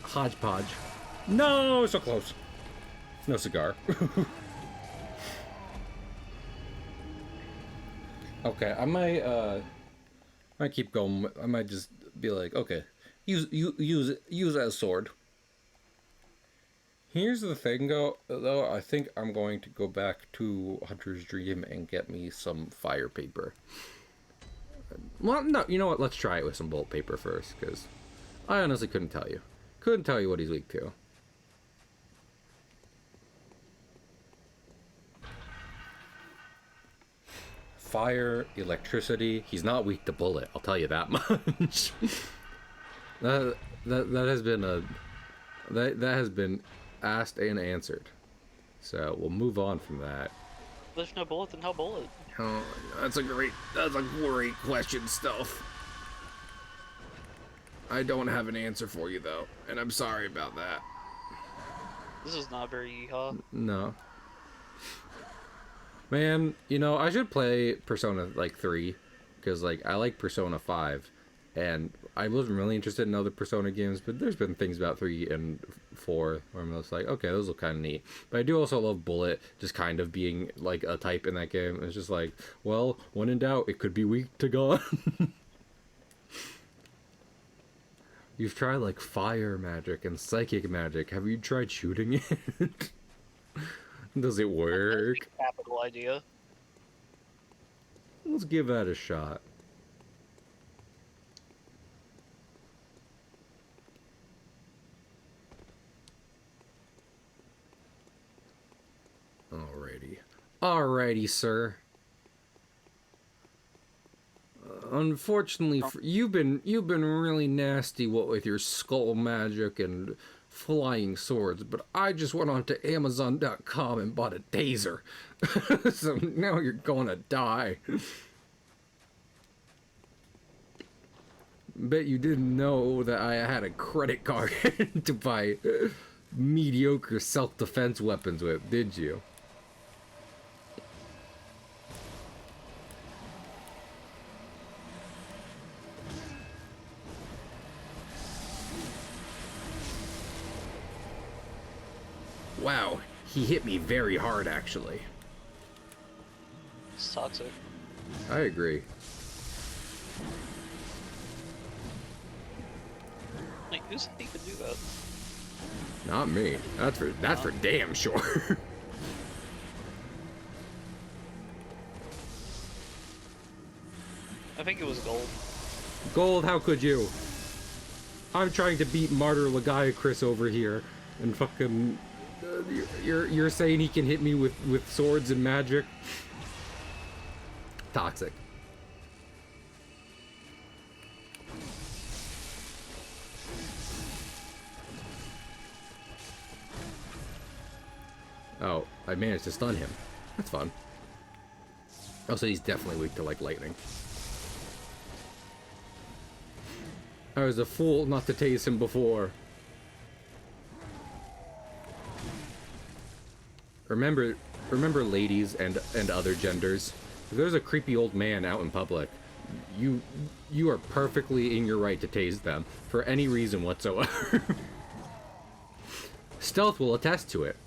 hodgepodge? No, so close. No cigar. Okay, I might keep going. I might just be like, okay, use as sword. Here's the thing, though. I think I'm going to go back to Hunter's Dream and get me some fire paper. Well, no, you know what? Let's try it with some bolt paper first, because I honestly couldn't tell you. Couldn't tell you what he's weak to. Fire, electricity. He's not weak to bullet. I'll tell you that much. that has been that has been asked and answered. So we'll move on from that. There's no bullet, then how bullet? Oh, that's a great question, Stealth. I don't have an answer for you though, and I'm sorry about that. This is not very yeehaw. No. Man, you know, I should play Persona, 3, because, I like Persona 5, and I wasn't really interested in other Persona games, but there's been things about 3 and 4 where I'm just like, okay, those look kind of neat. But I do also love Bullet just kind of being, a type in that game. It's just like, well, when in doubt, it could be weak to gun. You've tried, fire magic and psychic magic. Have you tried shooting it? Does it work? Capital idea. Let's give that a shot. Alrighty, sir. Unfortunately, you've been really nasty, what with your skull magic and flying swords, but I just went on to Amazon.com and bought a taser. So now you're gonna die. Bet you didn't know that I had a credit card to buy mediocre self-defense weapons with, did you? Wow, he hit me very hard, actually. It's toxic. I agree. Like, who said he could do that? Not me. That's for damn sure. I think it was gold. Gold, how could you? I'm trying to beat Martyr Lagiacris over here, and fucking... You're saying he can hit me with swords and magic? Toxic. Oh, I managed to stun him. That's fun. Also, he's definitely weak to, lightning. I was a fool not to tase him before. Remember, ladies and other genders, if there's a creepy old man out in public, you are perfectly in your right to tase them for any reason whatsoever. Stealth will attest to it.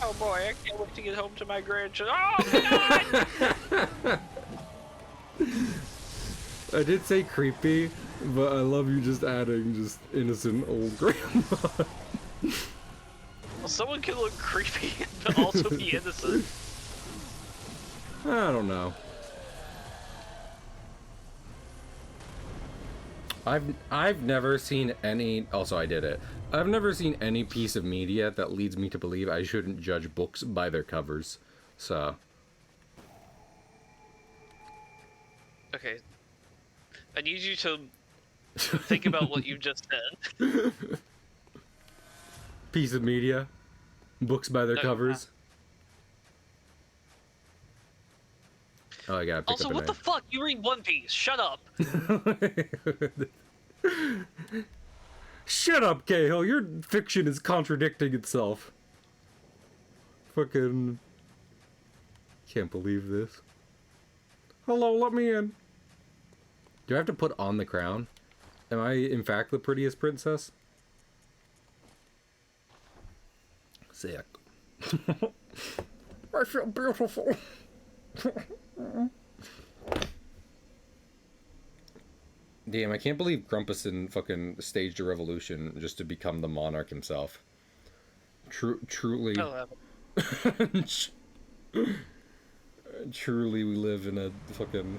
Oh boy, I can't wait to get home to my grandchildren. Oh god! I did say creepy, but I love you just adding just innocent old grandma. Well, someone can look creepy and also be innocent. I don't know. I've never seen any... Also, I did it. I've never seen any piece of media that leads me to believe I shouldn't judge books by their covers. So... Okay. I need you to think about what you just said. Piece of media? Books by their covers? Oh, I gotta pick also, up what the fuck? You read One Piece. Shut up. Shut up, Cahill. Your fiction is contradicting itself. Fucking... Can't believe this. Hello, let me in. Do I have to put on the crown? Am I, in fact, the prettiest princess? Sick. I feel beautiful. Damn, I can't believe Grumpusson fucking staged a revolution just to become the monarch himself. Truly. Truly, we live in a fucking...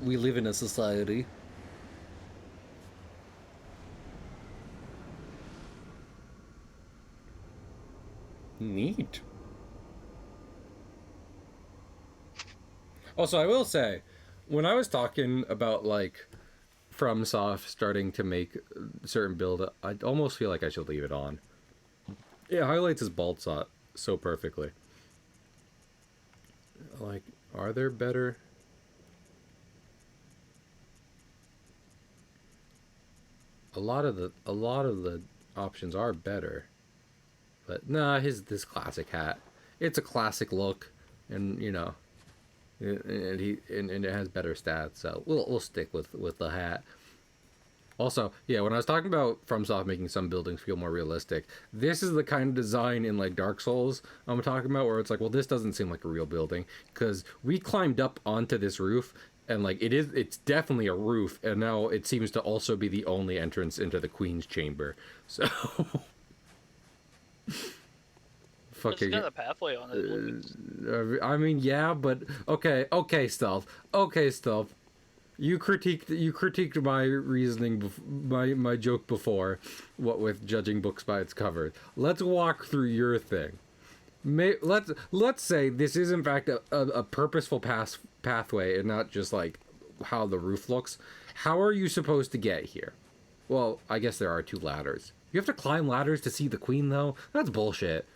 We live in a society. Neat. Also, I will say, when I was talking about, like, FromSoft starting to make certain build, I almost feel like I should leave it on. It highlights his bald spot so perfectly. Like, are there better... A lot of the options are better. But nah, this classic hat. It's a classic look, and you know, and it has better stats. So we'll stick with the hat. Also, yeah, when I was talking about FromSoft making some buildings feel more realistic, this is the kind of design in like Dark Souls I'm talking about, where it's like, well, this doesn't seem like a real building because we climbed up onto this roof. And like it's definitely a roof, and now it seems to also be the only entrance into the Queen's chamber. So, fucking. There's got a pathway on it. I mean, yeah, but okay, Stealth. Okay, Stealth. You critiqued my reasoning, my joke before, what with judging books by its cover. Let's walk through your thing. Let's say this is in fact a purposeful pathway and not just like how the roof looks. How are you supposed to get here? Well, I guess there are 2 ladders. You have to climb ladders to see the queen, though? That's bullshit.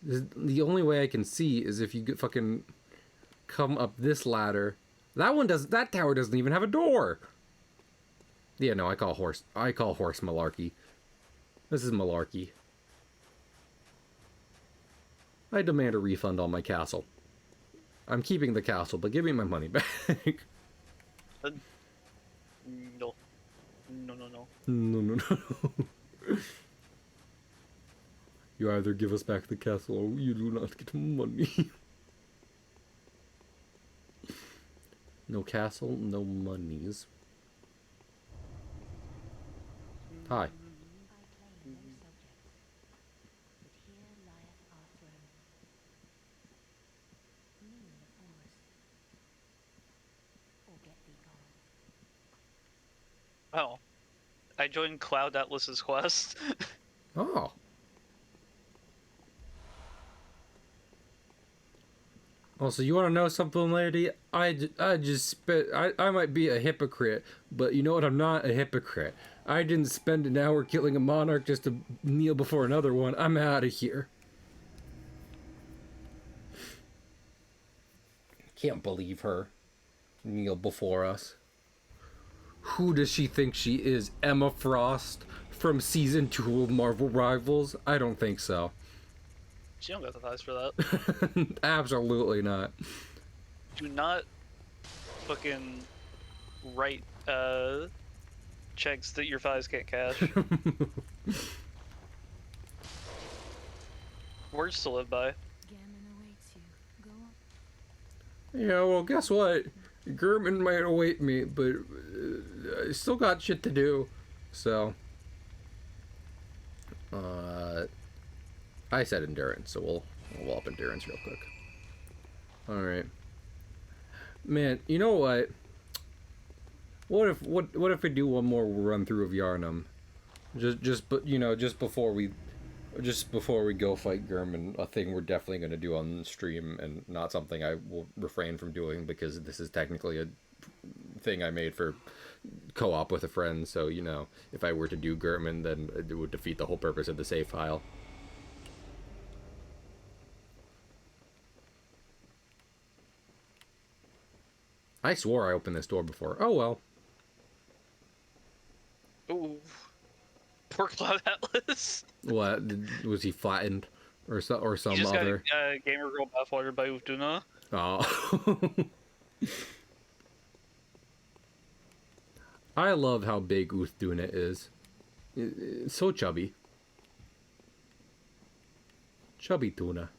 The only way I can see is if you fucking come up this ladder. That tower doesn't even have a door. Yeah, no, I call horse malarkey. This is malarkey. I demand a refund on my castle. I'm keeping the castle, but give me my money back. No. No. No. You either give us back the castle or you do not get money. No castle, no monies. Hi. Oh. I joined Cloud Atlas's quest. Oh. Also, you want to know something, lady? I might be a hypocrite, but you know what? I'm not a hypocrite. I didn't spend an hour killing a monarch just to kneel before another one. I'm out of here. Can't believe her. Kneel before us. Who does she think she is? Emma Frost from season 2 of Marvel Rivals? I don't think so. She don't got the thighs for that. Absolutely not. Do not fucking write checks that your thighs can't cash. Words to live by. Yeah, well, guess what? German might await me, but I still got shit to do. So, I said endurance, so we'll up endurance real quick. All right, man. You know what? What if we do one more run through of Yarnum? Just before we go fight German, a thing we're definitely going to do on stream, and not something I will refrain from doing because this is technically a thing I made for co-op with a friend. So if I were to do German, then it would defeat the whole purpose of the save file. I swore I opened this door before. Oh well. Ooh. Poor Cloud Atlas. What? Was he flattened? or You some just got other. Gamer Girl bathwater by Utuna. Oh. I love how big Uthduna is. It's so chubby. Chubby tuna.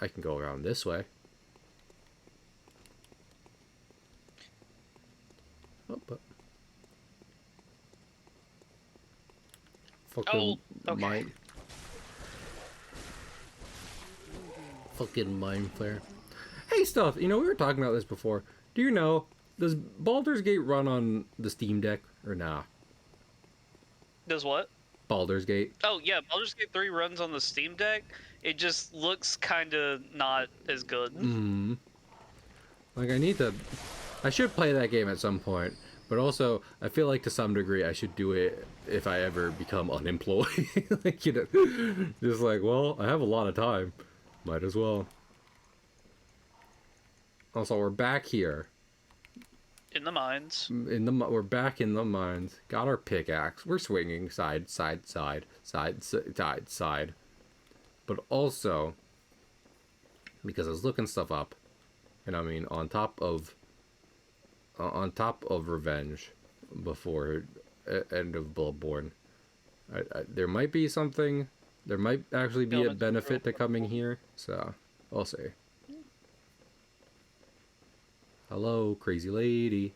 I can go around this way. Oh, but fucking okay. mine. Fucking mind flare. Hey, stuff. You know, we were talking about this before. Do you know, does Baldur's Gate run on the Steam Deck or nah? Does what? Baldur's Gate. Oh yeah, Baldur's Gate 3 runs on the Steam Deck. It just looks kind of not as good. Like I should play that game at some point, but also I feel like to some degree I should do it if I ever become unemployed. Like, you know, just like, well, I have a lot of time, might as well. Also, we're back here In the mines. we're back in the mines. Got our pickaxe. We're swinging side, side, side, side, side, side. But also, because I was looking stuff up, and I mean, on top of Revenge, before end of Bloodborne, there might be something. There might actually be a benefit to coming here. So, I'll see. Hello, crazy lady.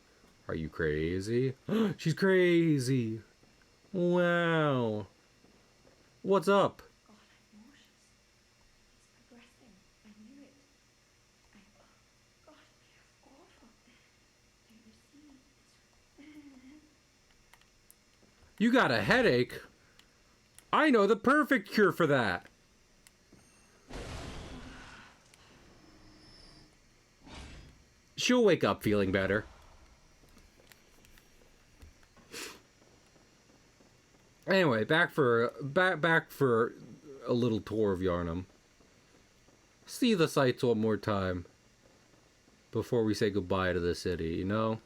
Are you crazy? She's crazy. Wow. What's up? God, I'm nauseous. It's progressing. I knew it. God, it's awful. Do you see? You got a headache? I know the perfect cure for that. She'll wake up feeling better. Anyway, back for a little tour of Yarnum. See the sights one more time before we say goodbye to the city, you know?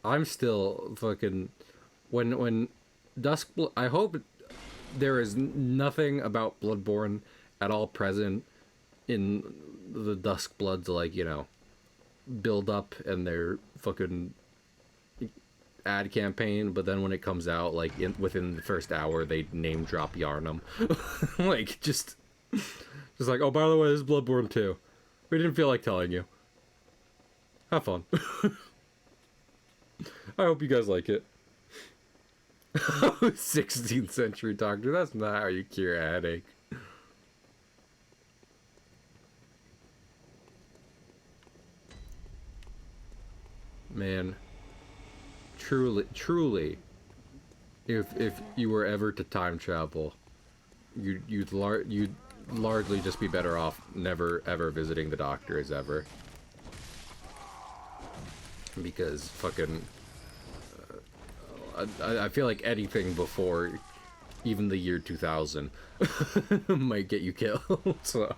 I'm still fucking when I hope there is nothing about Bloodborne at all present in the Duskbloods, like, you know, build up and their fucking ad campaign, but then when it comes out, like, within the first hour, they name drop Yarnum. Like, just like, oh, by the way, this is Bloodborne 2. We didn't feel like telling you. Have fun. I hope you guys like it. 16th century doctor, that's not how you cure a headache. Man, truly, if you were ever to time travel, you'd largely just be better off never ever visiting the doctors ever, because fucking I feel like anything before even the year 2000 might get you killed. So.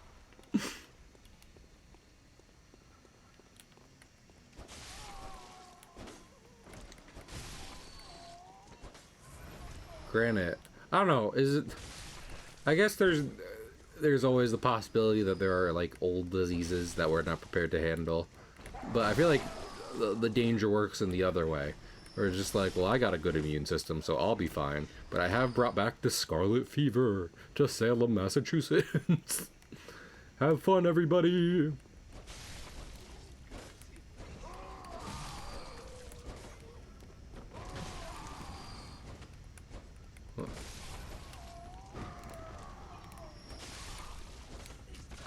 Granted, I don't know, is it, I guess there's always the possibility that there are, like, old diseases that we're not prepared to handle, but I feel like the danger works in the other way, where it's just like, well, I got a good immune system, so I'll be fine, but I have brought back the scarlet fever to Salem, Massachusetts. Have fun, everybody!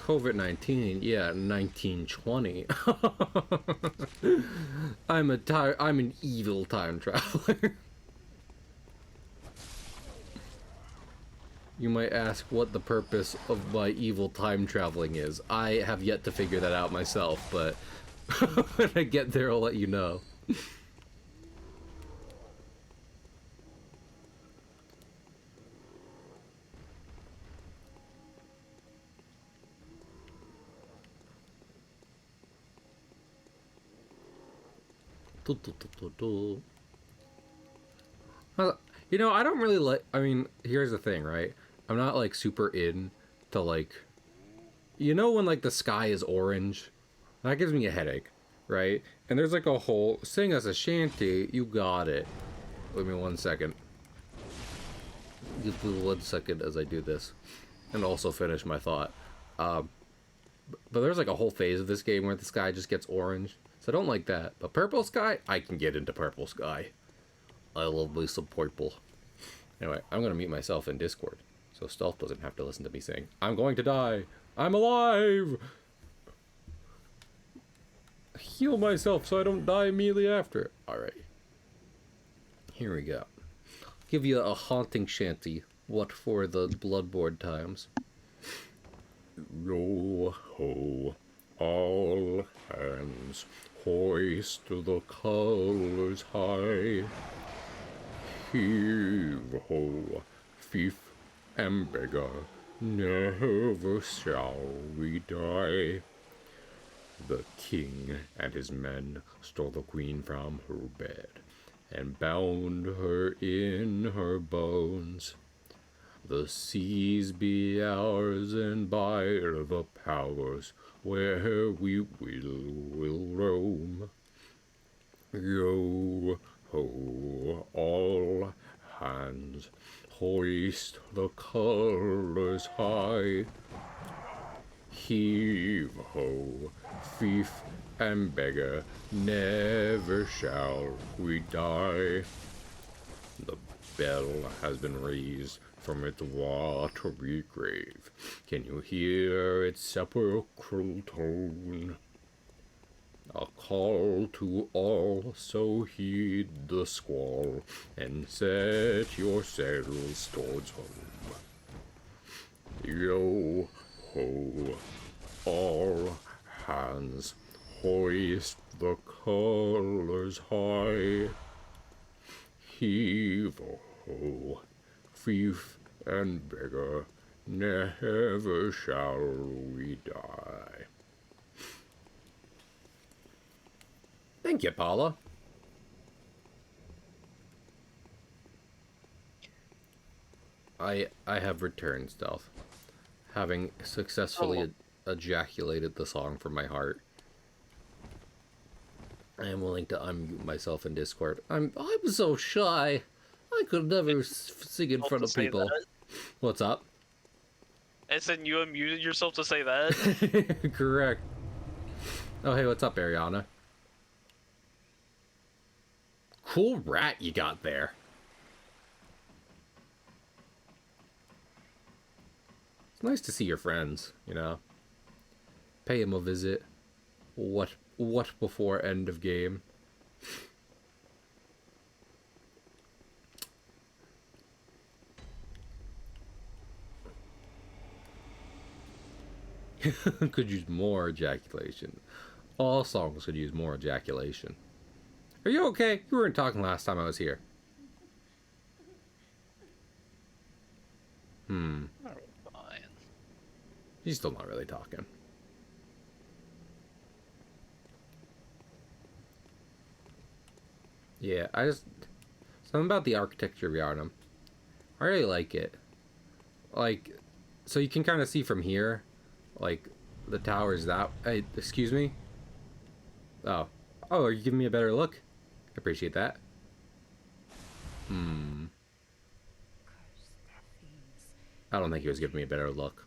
COVID-19, yeah, 1920. I'm an evil time traveler. You might ask what the purpose of my evil time traveling is. I have yet to figure that out myself, but when I get there, I'll let you know. You know, I don't really like, I mean, here's the thing, right? I'm not like super in to like, you know, when like the sky is orange, that gives me a headache, right? And there's like a whole sing us a shanty. You got it. Wait me 1 second. Just 1 second as I do this, and also finish my thought. But there's like a whole phase of this game where the sky just gets orange, so I don't like that. But purple sky, I can get into purple sky. I love me some purple. Anyway, I'm gonna mute myself in Discord, so Stealth doesn't have to listen to me saying, "I'm going to die. I'm alive." Heal myself so I don't die immediately after. All right. Here we go. Give you a haunting shanty. What for the Bloodborne times? Yo ho, all hands, hoist the colors high. Heave ho, thief and beggar, never shall we die. The king and his men stole the queen from her bed and bound her in her bones. The seas be ours, and by the powers where we will roam. Yo ho, all hands, hoist the colors high. Heave ho, thief and beggar, never shall we die. The bell has been raised from its watery grave. Can you hear its sepulchral tone? A call to all, so heed the squall, and set your sails towards home. Yo ho, all hands, hoist the colors high. Heave ho, thief and beggar, never shall we die. Thank you, Paula. I have returned, Stealth, having successfully ejaculated the song from my heart. I am willing to unmute myself in Discord. I'm so shy. I could never sing in front of people. What's up? I said you unmuted yourself to say that. Correct. Oh, hey, what's up, Ariana? Cool rat you got there. It's nice to see your friends, you know. Pay him a visit. What before end of game? Could use more ejaculation. All songs could use more ejaculation. Are you okay? You weren't talking last time I was here. Fine. She's still not really talking. Yeah, something about the architecture of Yarnum. I really like it. Like, so you can kind of see from here, like, the towers that... Hey, excuse me? Oh, are you giving me a better look? I appreciate that. I don't think he was giving me a better look.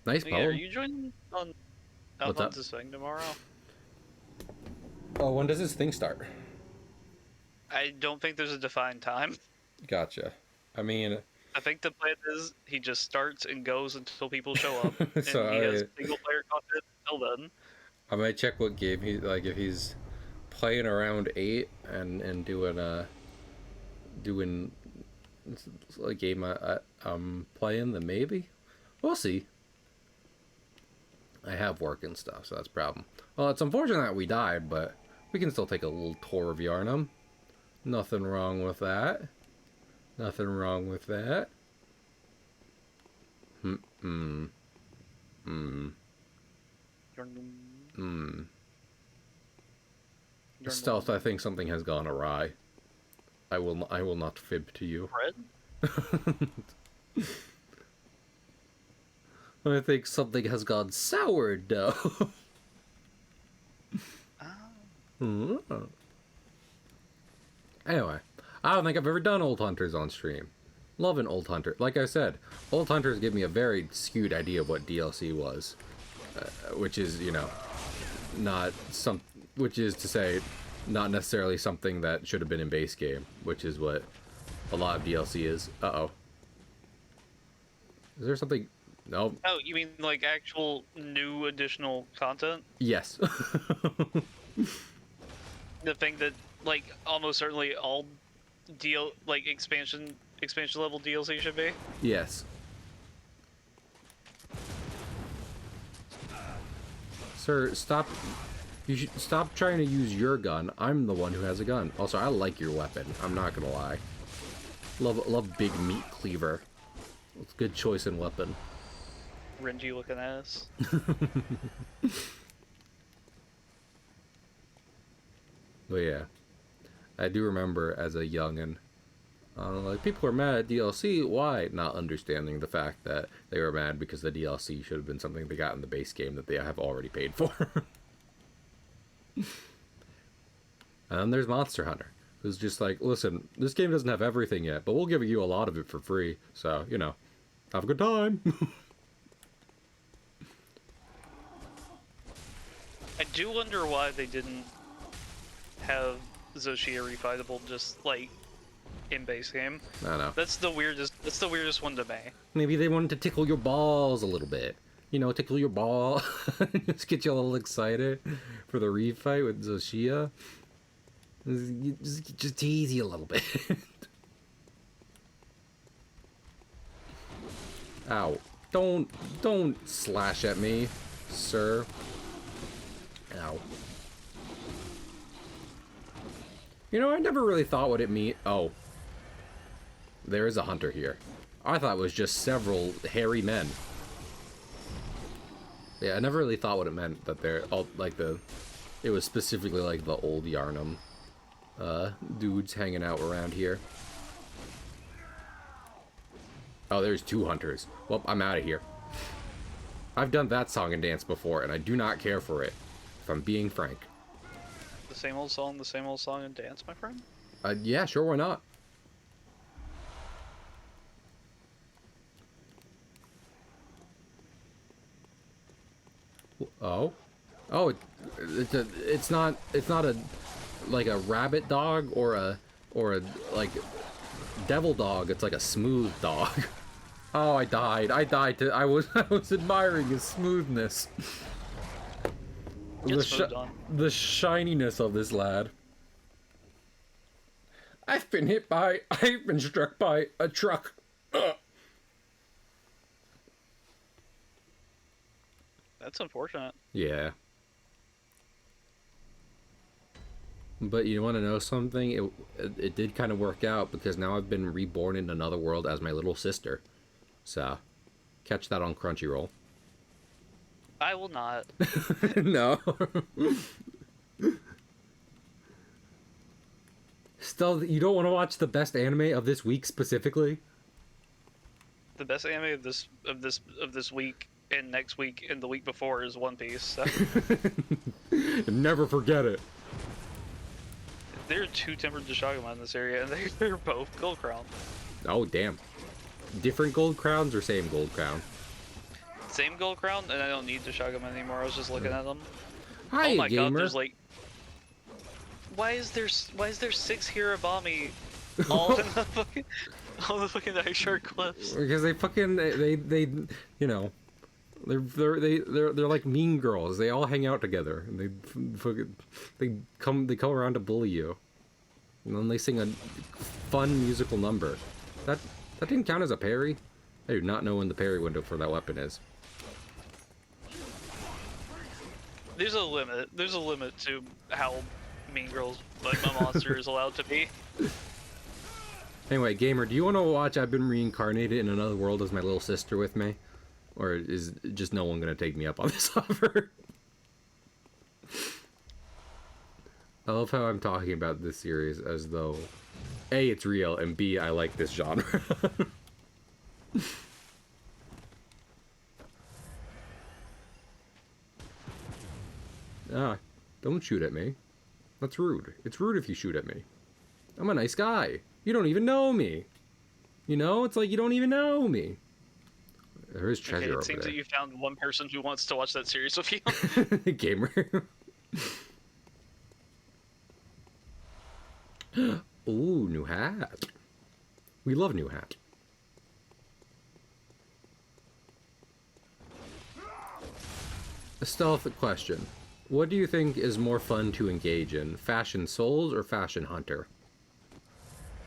Nice poem. Yeah, are you joining on Alphonse's thing tomorrow? Oh, when does this thing start? I don't think there's a defined time. Gotcha. I mean... I think the plan is he just starts and goes until people show up, and So he has single player content until then. I might check what game he like if he's playing around 8 and doing a game I'm playing, then maybe we'll see. I have work and stuff, so that's a problem. Well, it's unfortunate that we died, but we can still take a little tour of Yarnum. Nothing wrong with that. Nothing wrong with that. Stealth, I think something has gone awry. I will not fib to you. Bread? I think something has gone sourdough. Oh. Anyway, I don't think I've ever done Old Hunters on stream. Loving Old Hunter. Like I said, Old Hunters give me a very skewed idea of what DLC was. Which is, you know, which is to say, not necessarily something that should have been in base game, which is what a lot of DLC is. Uh-oh. Is there something? No. Oh, you mean like actual new additional content? Yes. The thing that, like, almost certainly all expansion level DLC should be? Yes. Sir, stop. You should stop trying to use your gun. I'm the one who has a gun. Also, I like your weapon. I'm not gonna lie. Love big meat cleaver. It's a good choice in weapon. Renji looking ass. But yeah, I do remember as a youngin', like, people were mad at DLC. Why? Not understanding the fact that they were mad because the DLC should have been something they got in the base game that they have already paid for. And then there's Monster Hunter, who's just like, listen, this game doesn't have everything yet, but we'll give you a lot of it for free. So, you know, have a good time. I do wonder why they didn't have Zoshia refightable just like in base game. I don't know. That's the weirdest one to me. Maybe they wanted to tickle your balls a little bit. You know, tickle your ball. Just get you a little excited for the refight with Zoshia. Just tease you a little bit. Ow. Don't slash at me, sir. Ow. You know, I never really thought what it mean. Oh. There is a hunter here. I thought it was just several hairy men. Yeah, I never really thought what it meant, that they're all, like, it was specifically, like, the old Yarnum, dudes hanging out around here. Oh, there's two hunters. Well, I'm out of here. I've done that song and dance before, and I do not care for it, if I'm being frank. The same old song and dance, my friend? Yeah, sure, why not? Oh, it's not a like a rabbit dog or a like devil dog. It's like a smooth dog. Oh, I died. I was admiring his smoothness. The shininess of this lad. I've been struck by a truck. Ugh. That's unfortunate. Yeah. But you want to know something? It did kind of work out, because now I've been reborn in another world as my little sister. So, catch that on Crunchyroll. I will not. No. Still, you don't want to watch the best anime of this week specifically? The best anime of this week and next week and the week before is One Piece. So. Never forget it. There are two Tempered Deshagama in this area, and they're both Gold Crown. Oh, damn. Different gold crowns or same gold crown? Same Gold Crown, and I don't need Deshagama anymore. I was just looking at them. Hi, oh my gamer. god, there's like... Why is there 6 Hirabami all in the fucking Ice Shark cliffs? Because they fucking they you know, they're like mean girls. They all hang out together, and they come around to bully you, and then they sing a fun musical number. That didn't count as a parry. I do not know when the parry window for that weapon is. There's a limit. There's a limit to how mean girls like my monster is allowed to be. Anyway, gamer, do you want to watch I've Been Reincarnated in Another World as my little sister with me? Or is just no one going to take me up on this offer? I love how I'm talking about this series as though A, it's real, and B, I like this genre. Ah, don't shoot at me. That's rude. It's rude if you shoot at me. I'm a nice guy. You don't even know me. You know? It's like you don't even know me. There is treasure over it seems there. that you found one person who wants to watch that series with you. Gamer. Ooh, new hat. We love new hat. A stealth question. What do you think is more fun to engage in? Fashion Souls or Fashion Hunter?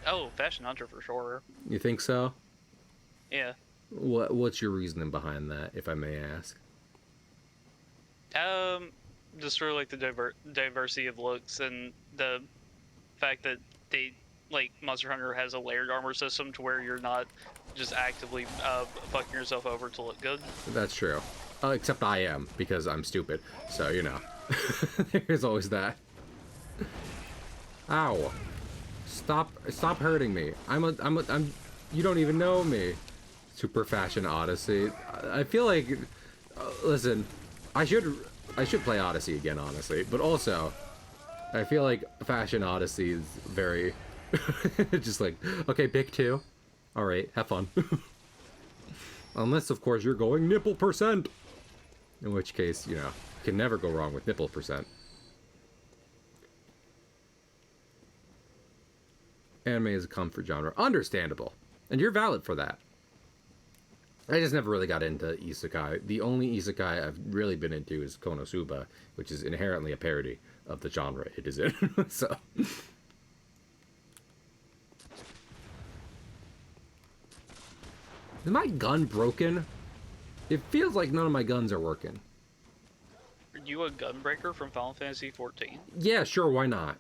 Oh, Fashion Hunter for sure. You think so? Yeah. What's your reasoning behind that, if I may ask? Just sort of like the diversity of looks and the fact that they like Monster Hunter has a layered armor system to where you're not just actively fucking yourself over to look good. That's true. Except I am, because I'm stupid. So, you know. There's always that. Ow. Stop hurting me. You don't even know me. Super Fashion Odyssey. I feel like, listen, I should play Odyssey again, honestly. But also, I feel like Fashion Odyssey is very, just like, okay, pick two. All right, have fun. Unless, of course, you're going nipple %. In which case, you know, can never go wrong with nipple %. Anime is a comfort genre. Understandable. And you're valid for that. I just never really got into isekai. The only isekai I've really been into is Konosuba, which is inherently a parody of the genre it is in. So... Is my gun broken? It feels like none of my guns are working. Are you a gunbreaker from Final Fantasy 14? Yeah, sure, why not?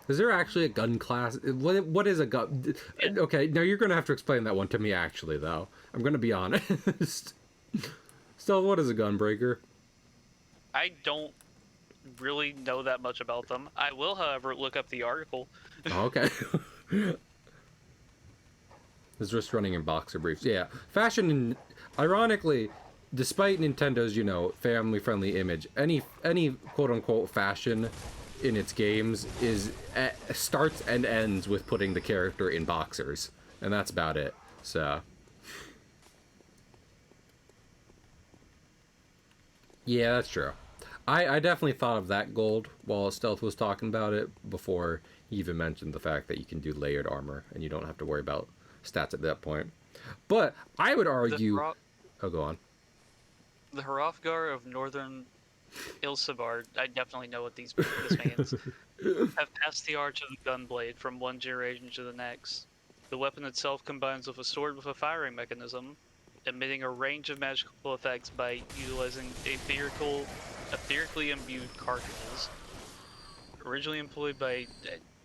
Is there actually a gun class? What is a gun? Yeah. Okay, now you're going to have to explain that one to me, actually, though. I'm going to be honest. Stealth, what is a gunbreaker? I don't really know that much about them. I will, however, look up the article. Oh, okay. It's just running in boxer briefs. Yeah, fashion, ironically, despite Nintendo's, you know, family-friendly image, any quote-unquote fashion in its games starts and ends with putting the character in boxers, and that's about it. So, yeah, that's true. I definitely thought of that gold while Stealth was talking about it before he even mentioned the fact that you can do layered armor and you don't have to worry about stats at that point. But I would argue... Oh, go on. The Hrothgar of Northern Ilsabard, I definitely know what this means, have passed the arch of the gunblade from one generation to the next. The weapon itself combines with a sword with a firing mechanism, emitting a range of magical effects by utilizing etherically imbued cartridges. Originally employed by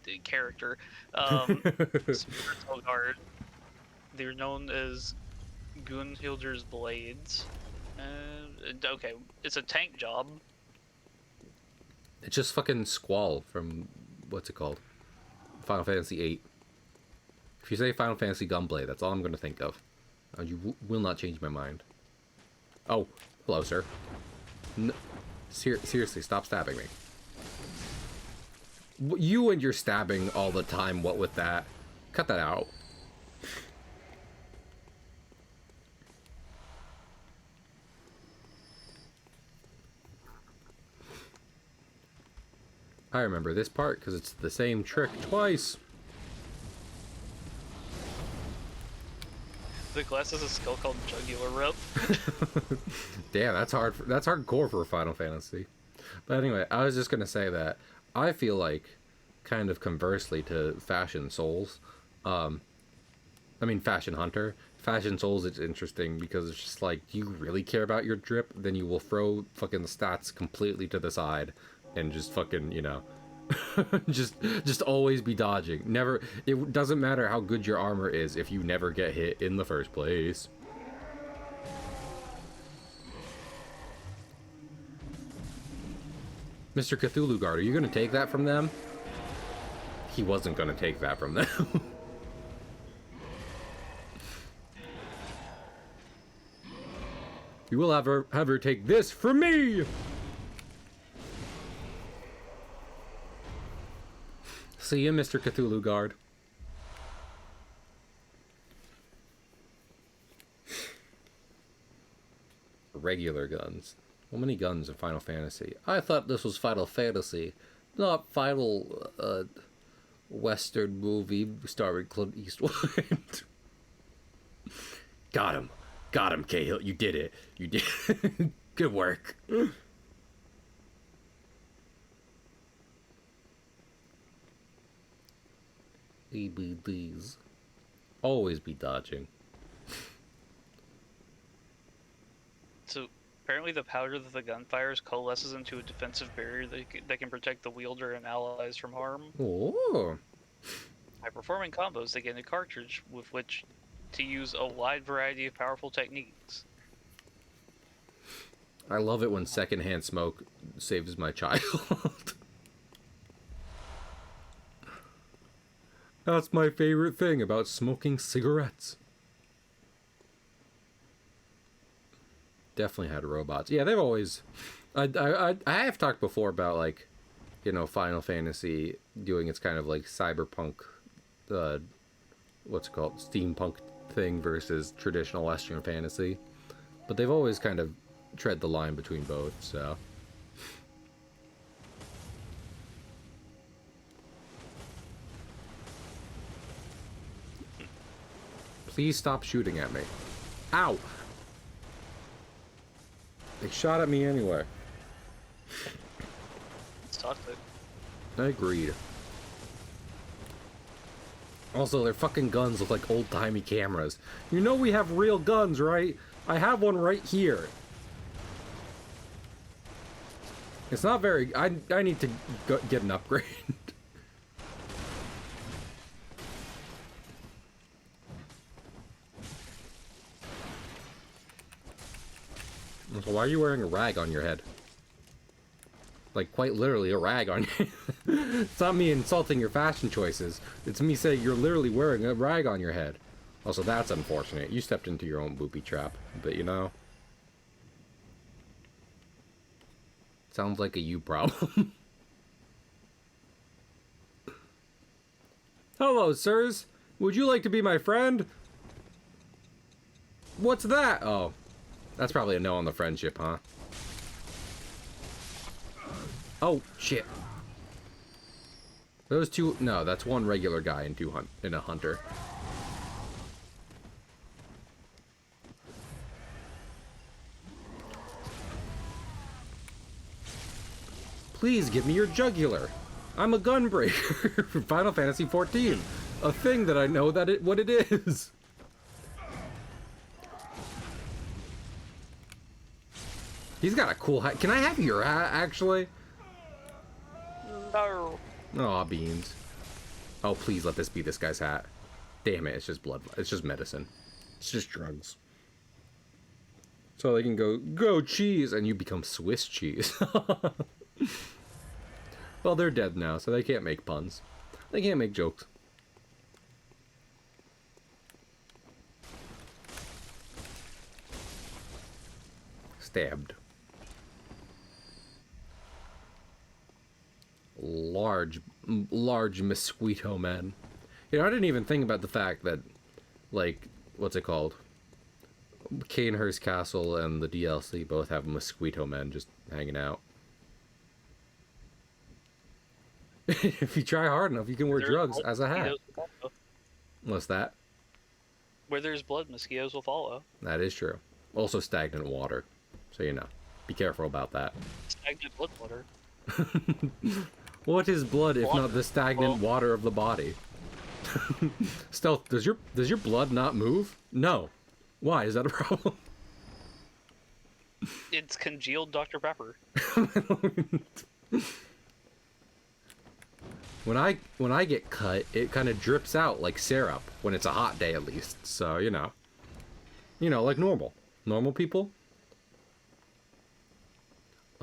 a character, Guard. They're known as Gunhilder's Blades. Okay, it's a tank job. It's just fucking Squall from, what's it called? Final Fantasy VIII. If you say Final Fantasy Gunblade, that's all I'm going to think of. You will not change my mind. Oh, hello, sir. Seriously, stop stabbing me. You and your stabbing all the time, what with that? Cut that out. I remember this part because it's the same trick twice. The class has a skill called Jugular Rip. Damn, that's hard. That's hardcore for a Final Fantasy. But anyway, I was just gonna say that I feel like, kind of conversely to Fashion Souls, Fashion Hunter. Fashion Souls, it's interesting because it's just like, do you really care about your drip? Then you will throw fucking stats completely to the side and just fucking, you know, just always be dodging. Never, it doesn't matter how good your armor is if you never get hit in the first place. Mr. Cthulhu Guard, are you gonna take that from them? He wasn't gonna take that from them. You will have her take this from me! See you, Mr. Cthulhu Guard. Regular guns. How many guns in Final Fantasy? I thought this was Final Fantasy, not Final, Western movie starring Clint Eastwood. Got him. Got him, Cahill. You did it. You did. Good work. EBDs. Always be dodging. So apparently the powder that the gun fires coalesces into a defensive barrier that can protect the wielder and allies from harm. Oh. By performing combos, they gain a cartridge with which to use a wide variety of powerful techniques. I love it when secondhand smoke saves my child. That's my favorite thing about smoking cigarettes. Definitely had robots. Yeah, they've always... I have talked before about, like, you know, Final Fantasy doing its kind of, like, cyberpunk, what's it called? Steampunk thing versus traditional Western fantasy. But they've always kind of tread the line between both, so... Please stop shooting at me. Ow! They shot at me anyway. It's toxic. I agreed. Also, their fucking guns look like old-timey cameras. You know we have real guns, right? I have one right here. It's not very... I need to get an upgrade. So why are you wearing a rag on your head? Like, quite literally a rag on you. It's not me insulting your fashion choices. It's me saying you're literally wearing a rag on your head. Also, that's unfortunate. You stepped into your own booby trap. But, you know... Sounds like a you problem. Hello, sirs. Would you like to be my friend? What's that? Oh. That's probably a no on the friendship, huh? Oh, shit. Those two... No, that's one regular guy and a hunter. Please give me your jugular. I'm a gunbreaker from Final Fantasy XIV. A thing that I know what it is. He's got a cool hat. Can I have your hat, actually? No. Aw, beans. Oh, please let this be this guy's hat. Damn it, it's just blood. It's just medicine. It's just drugs. So they can go cheese, and you become Swiss cheese. Well, they're dead now, so they can't make puns. They can't make jokes. Stabbed. Large mosquito men. You know, I didn't even think about the fact that, like, what's it called? Cainhurst Castle and the DLC both have mosquito men just hanging out. If you try hard enough, you can wear drugs as a hat. What's that? Where there's blood, mosquitoes will follow. That is true. Also stagnant water. So, you know, be careful about that. Stagnant blood water. What is blood if not the stagnant water of the body? Stealth, does your blood not move? No. Why? Is that a problem? It's congealed Dr. Pepper. When I get cut, it kind of drips out like syrup when it's a hot day at least. So, you know, like normal people.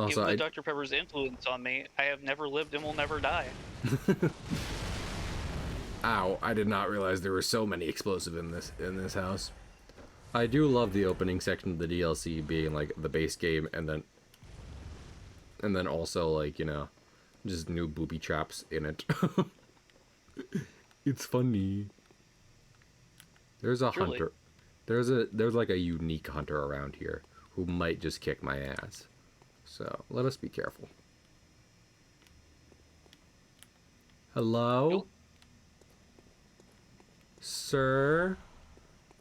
Also, Even though Dr. Pepper's influence on me, I have never lived and will never die. Ow, I did not realize there were so many explosives in this house. I do love the opening section of the DLC being like the base game and then also like, you know, just new booby traps in it. It's funny. There's a Truly. hunter. There's like a unique hunter around here who might just kick my ass. So, let us be careful. Hello? Nope. Sir?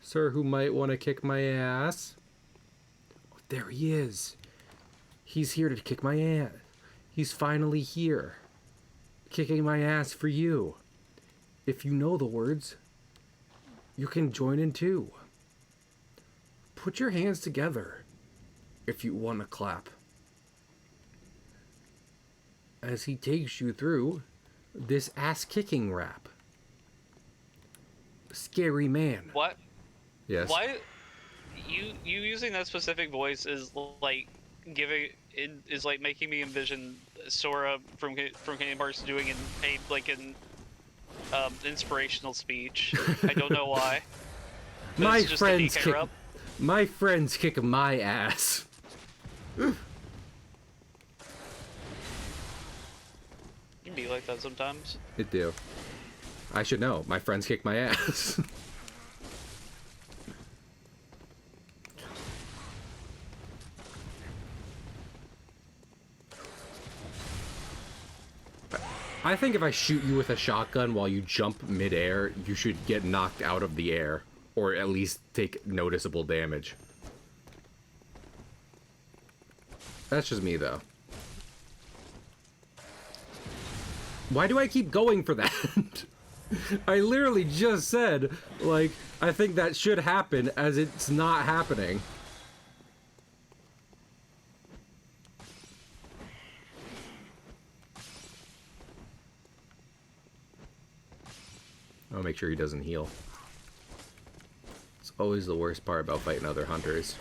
Sir who might want to kick my ass? Oh, there he is. He's here to kick my ass. He's finally here. Kicking my ass for you. If you know the words, you can join in too. Put your hands together if you want to clap. As he takes you through this ass-kicking rap. Scary man. What? Yes. Why? You using that specific voice is like is like making me envision Sora from Kingdom Hearts doing an inspirational speech. I don't know why. My friends kick my ass. You can be like that sometimes. It do. I should know. My friends kick my ass. I think if I shoot you with a shotgun while you jump midair, you should get knocked out of the air, or at least take noticeable damage. That's just me, though. Why do I keep going for that? I literally just said, like, I think that should happen, as it's not happening. I'll make sure he doesn't heal. It's always the worst part about fighting other hunters.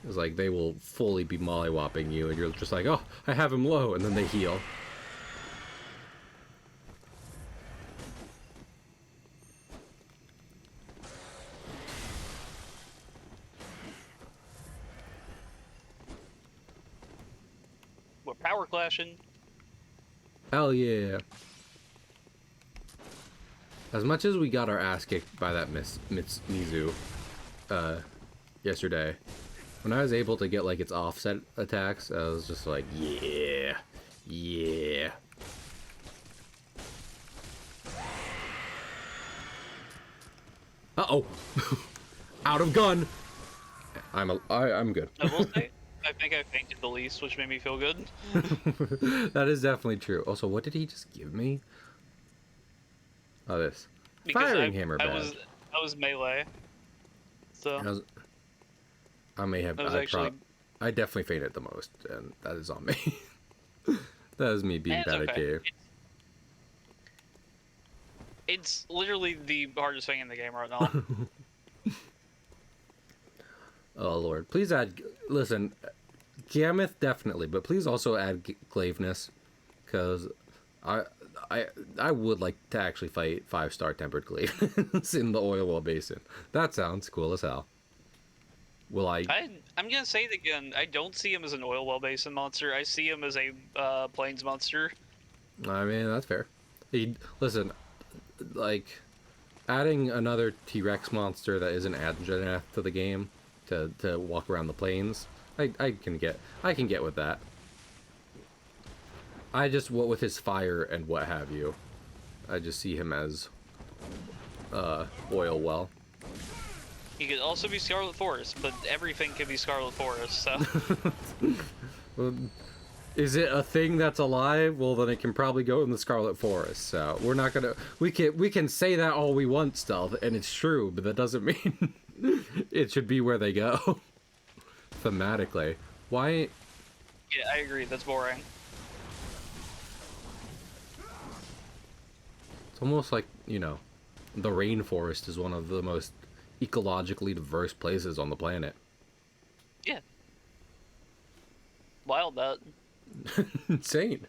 It's like, they will fully be mollywopping you, and you're just like, oh, I have him low, and then they heal. We're power clashing. Hell yeah. As much as we got our ass kicked by that Mizu yesterday, when I was able to get like its offset attacks, I was just like, yeah, yeah. Uh-oh. Out of gun. I'm good. I will say, I think I fainted the least, which made me feel good. That is definitely true. Also, what did he just give me? Oh, this. Because Firing hammer badge. I was melee. So I may have. I definitely fainted the most, and that is on me. That is me being bad at game. It's literally the hardest thing in the game right now. Oh Lord, please add. Listen, Gameth definitely, but please also add Glaveness, because I would like to actually fight 5-star tempered Glavens in the oil well basin. That sounds cool as hell. Will I? I'm gonna say it again. I don't see him as an oil well basin monster. I see him as a plains monster. I mean, that's fair. Listen, like, adding another T-Rex monster that isn't Adreneth to the game to walk around the plains, I can get with that. What with his fire and what have you, I just see him as oil well. He could also be Scarlet Forest, but everything can be Scarlet Forest, so. Is it a thing that's alive? Well, then it can probably go in the Scarlet Forest. So we're not gonna. We can say that all we want, Stealth, and it's true, but that doesn't mean it should be where they go. Thematically, why? Yeah, I agree. That's boring. It's almost like, you know, the rainforest is one of the most ecologically diverse places on the planet. Yeah. Wild that. Insane.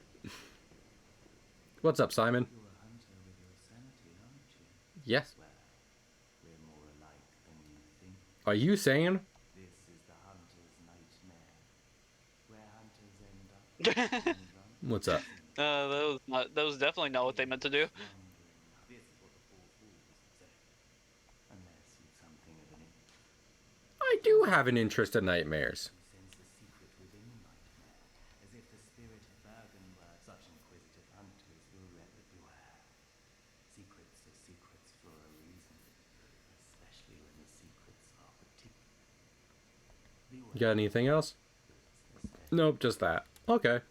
What's up, Simon? You're a hunter with your sanity, aren't you? Yes. Well, we're more alike than you think. Are you saying? This is the hunter's nightmare, where hunters end up being drunk, What's up? That was definitely not what they meant to do. wandering. This is what the four fools would say. Unless you're something of an imp. I do have an interest in nightmares. You sense the secret within the nightmare, as if the spirit of Bergen were such inquisitive hunters who let it beware. Secrets are secrets for a reason, especially when the secrets are particular. Beware. Got anything else? Nope, just that. Okay.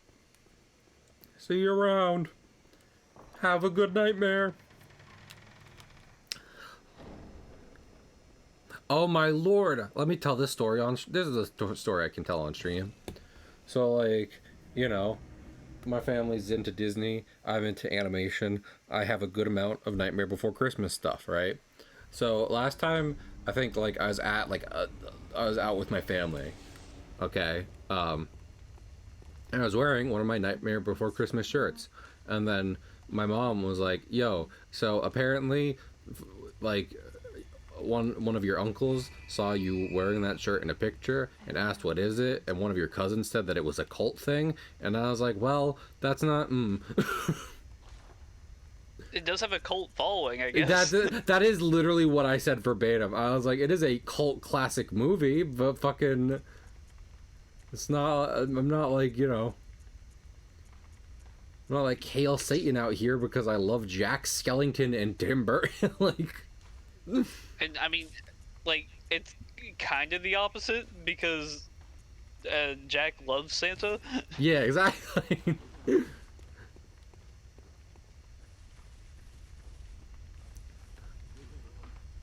See you around. Have a good nightmare. Oh my lord. Let me tell this story on... This is a story I can tell on stream. So, like, you know, my family's into Disney. I'm into animation. I have a good amount of Nightmare Before Christmas stuff, right? So, last time, I think, like, I was at, like, I was out with my family. Okay? And I was wearing one of my Nightmare Before Christmas shirts. And then my mom was like, yo, so apparently, like, one of your uncles saw you wearing that shirt in a picture and asked what is it, and one of your cousins said that it was a cult thing. And I was like, well, that's not... It does have a cult following, I guess. that is literally what I said verbatim. I was like, it is a cult classic movie, but fucking... It's not, I'm not like, you know, I'm not like Hail Satan out here because I love Jack Skellington and Tim Burton. Like, And I mean, like, it's kind of the opposite because Jack loves Santa. yeah, exactly.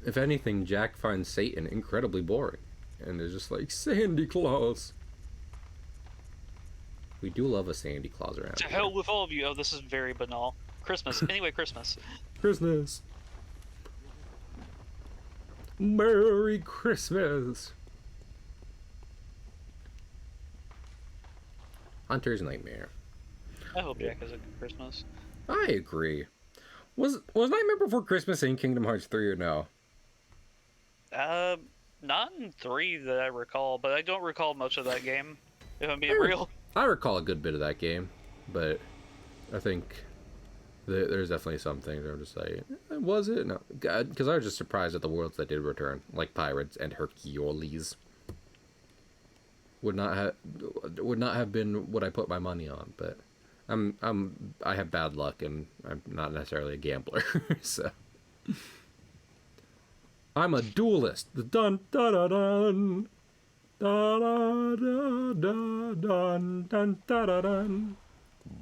If anything, Jack finds Satan incredibly boring and is just like, Sandy Claus. We do love a Sandy Claus around To here. hell with all of you. Oh, this is very banal. Christmas. Anyway, Christmas. Christmas. Merry Christmas. Hunter's Nightmare. I hope Jack has a good Christmas. I agree. Was Nightmare Before Christmas in Kingdom Hearts 3 or no? Not in 3 that I recall, but I don't recall much of that game, if I'm being I re- real. I recall a good bit of that game, but I think there's definitely some things where I'm just like, was it? No. Because I was just surprised at the worlds that did return, like Pirates and Hercules. Would not have been what I put my money on, but I have bad luck and I'm not necessarily a gambler, so I'm a duelist. Dun dun dun dun. Da da da da dun dun da da dun.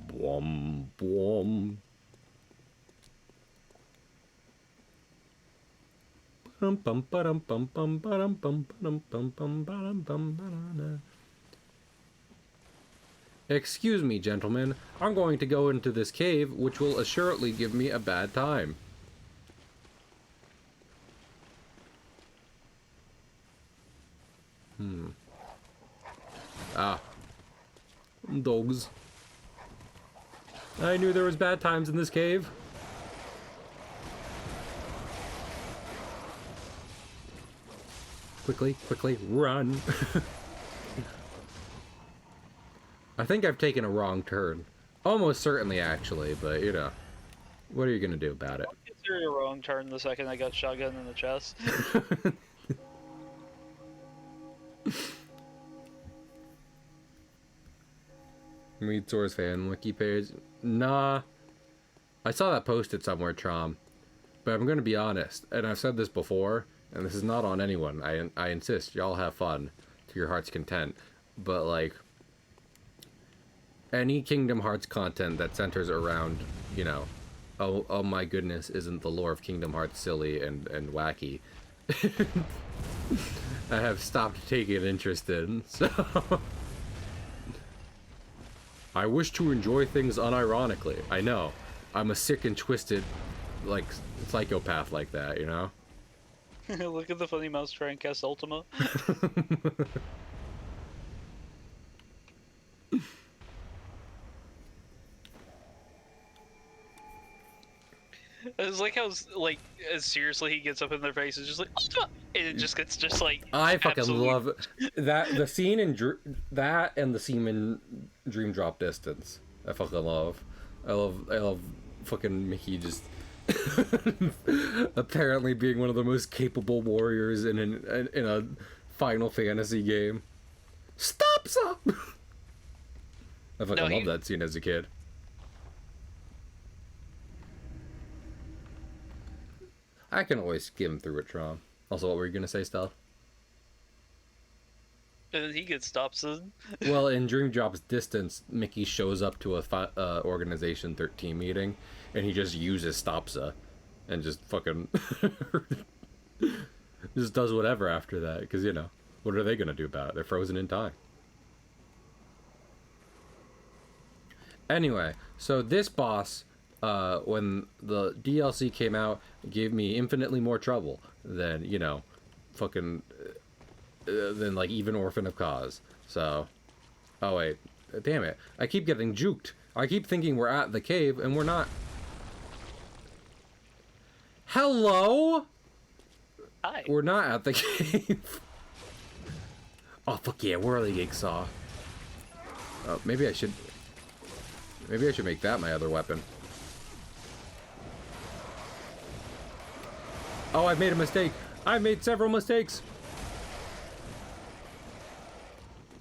Boom boom. Bum bum bum bum bum bum bum bum bum bum bum. Excuse me, gentlemen. I'm going to go into this cave, which will assuredly give me a bad time. Ah. Dogs. I knew there was bad times in this cave. Quickly, quickly, run. I think I've taken a wrong turn. Almost certainly, actually, but, you know. What are you gonna do about it? I considered a wrong turn the second I got shotgun in the chest. Read Source fan wiki page. Nah. I saw that posted somewhere, Trom. But I'm gonna be honest, and I've said this before, and this is not on anyone. I insist, y'all have fun to your heart's content. But, like, any Kingdom Hearts content that centers around, you know, oh my goodness, isn't the lore of Kingdom Hearts silly and wacky? I have stopped taking an interest in, so... I wish to enjoy things unironically. I know. I'm a sick and twisted, like, psychopath like that, you know? Look at the funny mouse try and cast Ultima. just like how like as seriously he gets up in their face, it's just like, "Ah!" and it just gets just like. I fucking absolute- love that the scene in that and the scene in Dream Drop Distance. I fucking love. I love fucking Mickey just apparently being one of the most capable warriors in a Final Fantasy game. Stop, stop. I fucking love that scene as a kid. I can always skim through it, Tron. Also, what were you gonna say, Stella? And then he gets stopped. So... Well, in Dream Drop's Distance, Mickey shows up to a Organization 13 meeting, and he just uses Stopsa, and just fucking just does whatever after that. Because you know, what are they gonna do about it? They're frozen in time. Anyway, so this boss, when the DLC came out, gave me infinitely more trouble than, you know, fucking, than like even Orphan of Cause. So, oh wait, damn it. I keep getting juked. I keep thinking we're at the cave and we're not. Hello? Hi. We're not at the cave. Oh, fuck yeah, Whirligig-Saw. Oh, maybe I should make that my other weapon. Oh, I've made a mistake. I made several mistakes.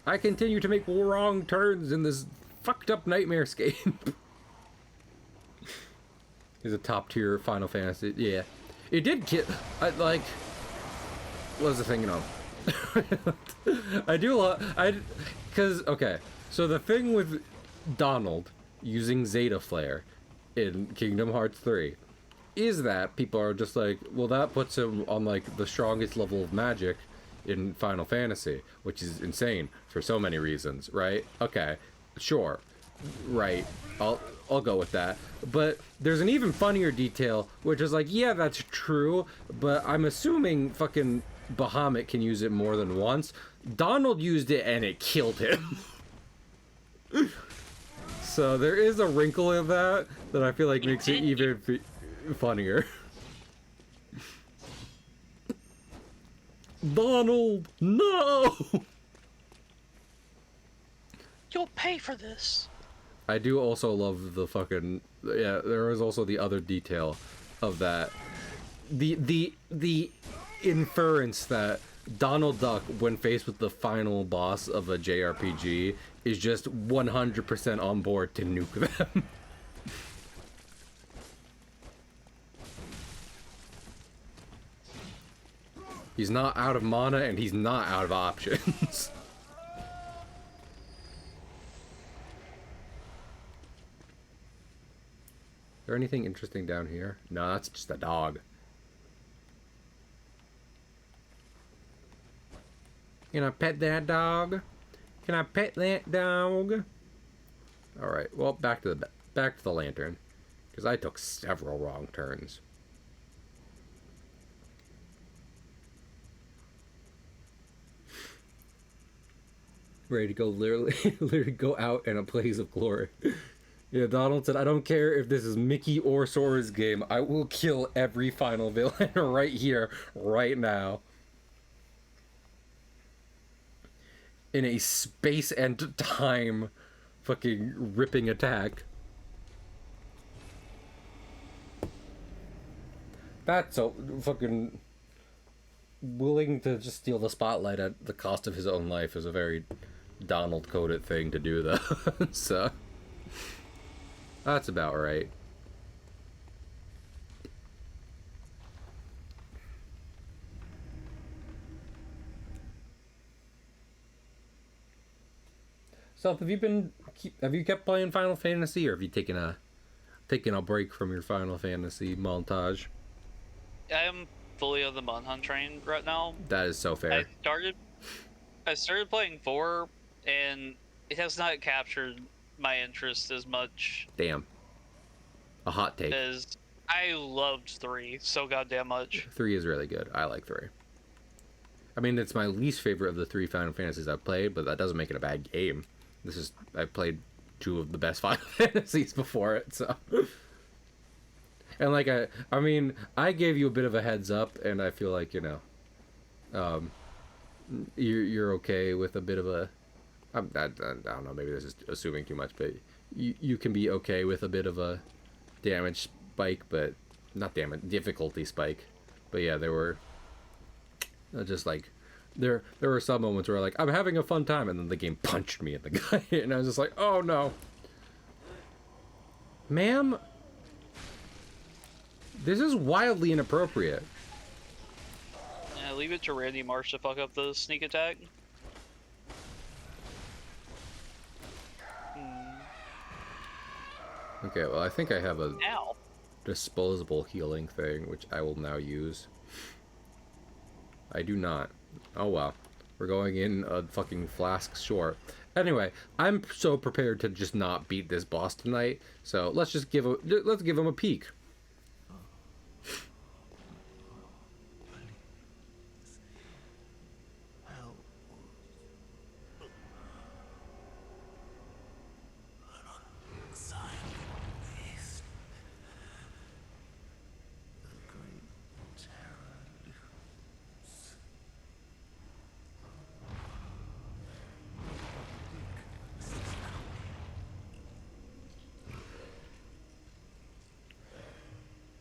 I continue to make wrong turns in this fucked up nightmarescape. He's a top tier Final Fantasy. Yeah. It did get... what was the thing, you know? I do a lot... Because, okay. So the thing with Donald using Zeta Flare in Kingdom Hearts 3 is that people are just like, well, that puts him on like the strongest level of magic in Final Fantasy, which is insane for so many reasons, right? Okay, sure, right, I'll go with that. But there's an even funnier detail, which is like, yeah, that's true, but I'm assuming fucking Bahamut can use it more than once. Donald used it and it killed him. So there is a wrinkle of that I feel like makes it even funnier. Donald, no! You'll pay for this. I do also love the fucking... Yeah, there is also the other detail of that. The inference that Donald Duck, when faced with the final boss of a JRPG, is just 100% on board to nuke them. He's not out of mana, and he's not out of options. Is there anything interesting down here? No, that's just a dog. Can I pet that dog? Can I pet that dog? Alright, well, back to the lantern. Because I took several wrong turns. Ready to go literally go out in a blaze of glory. Yeah, Donald said, I don't care if this is Mickey or Sora's game. I will kill every final villain right here, right now. In a space and time fucking ripping attack. That's so fucking willing to just steal the spotlight at the cost of his own life is a very Donald coded thing to do, though. So that's about right. So have you kept playing Final Fantasy, or have you taken a break from your Final Fantasy montage? I am fully on the Manhunt train right now. That is so fair. I started playing 4, and it has not captured my interest as much. Damn. A hot take. As I loved 3 so goddamn much. 3 is really good. I like 3. I mean, it's my least favorite of the 3 Final Fantasies I've played, but that doesn't make it a bad game. I played 2 of the best Final Fantasies before it, so. And like I mean, I gave you a bit of a heads up, and I feel like you're okay with a bit of a. I don't know. Maybe this is assuming too much, but you can be okay with a bit of a damage spike, but not damage difficulty spike. But yeah, there were just like there were some moments where like I'm having a fun time, and then the game punched me in the gut, and I was just like, oh no, ma'am. This is wildly inappropriate. Yeah, leave it to Randy Marsh to fuck up the sneak attack. Okay, well, I think I have a Ow. disposable healing thing, which I will now use. I do not. Oh, well. We're going in a fucking flask short. Anyway, I'm so prepared to just not beat this boss tonight, so let's give him a peek.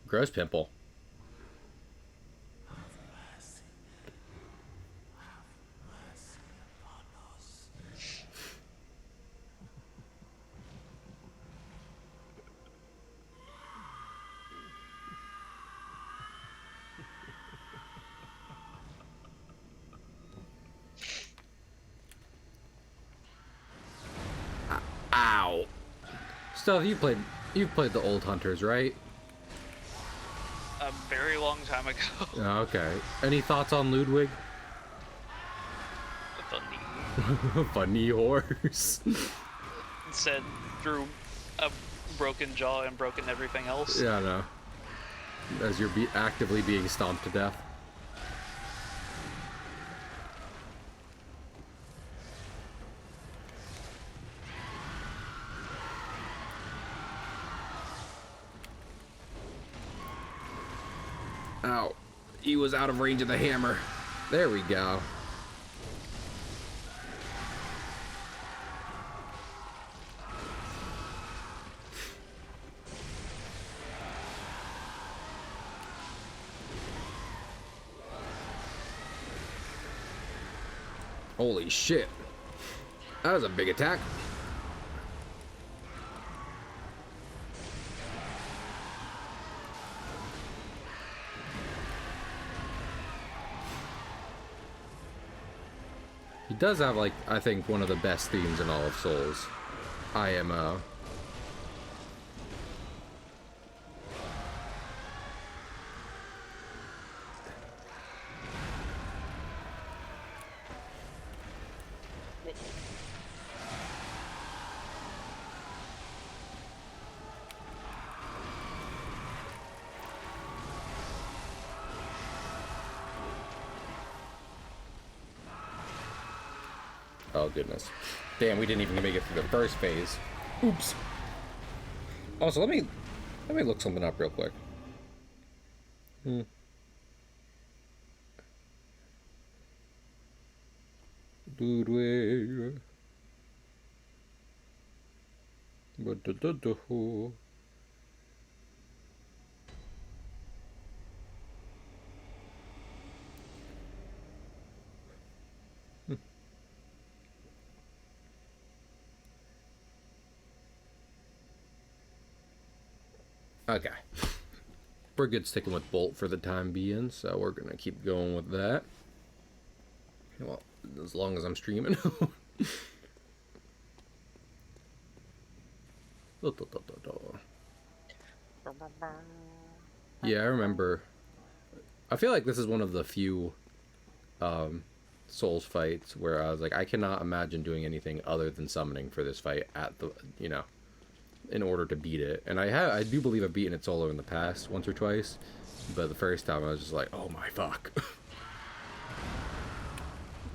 Gross pimple. Ow. Stuff, you've played the old Hunters, right? A very long time ago. Okay. Any thoughts on Ludwig? Funny. Funny horse. Said through a broken jaw and broken everything else. Yeah, I know. As you're actively being stomped to death. Ow. He was out of range of the hammer. There we go. Holy shit. That was a big attack. He does have, like, I think one of the best themes in all of Souls. IMO. Oh, goodness. Damn, we didn't even make it through the first phase. Oops. Also, let me look something up real quick. Ludwig. Okay. We're good sticking with Bolt for the time being, so we're gonna keep going with that. Well, as long as I'm streaming. Yeah, I remember. I feel like this is one of the few Souls fights where I was like, I cannot imagine doing anything other than summoning for this fight at the, in order to beat it. And I do believe I've beaten it solo in the past once or twice, but the first time I was just like, oh my fuck.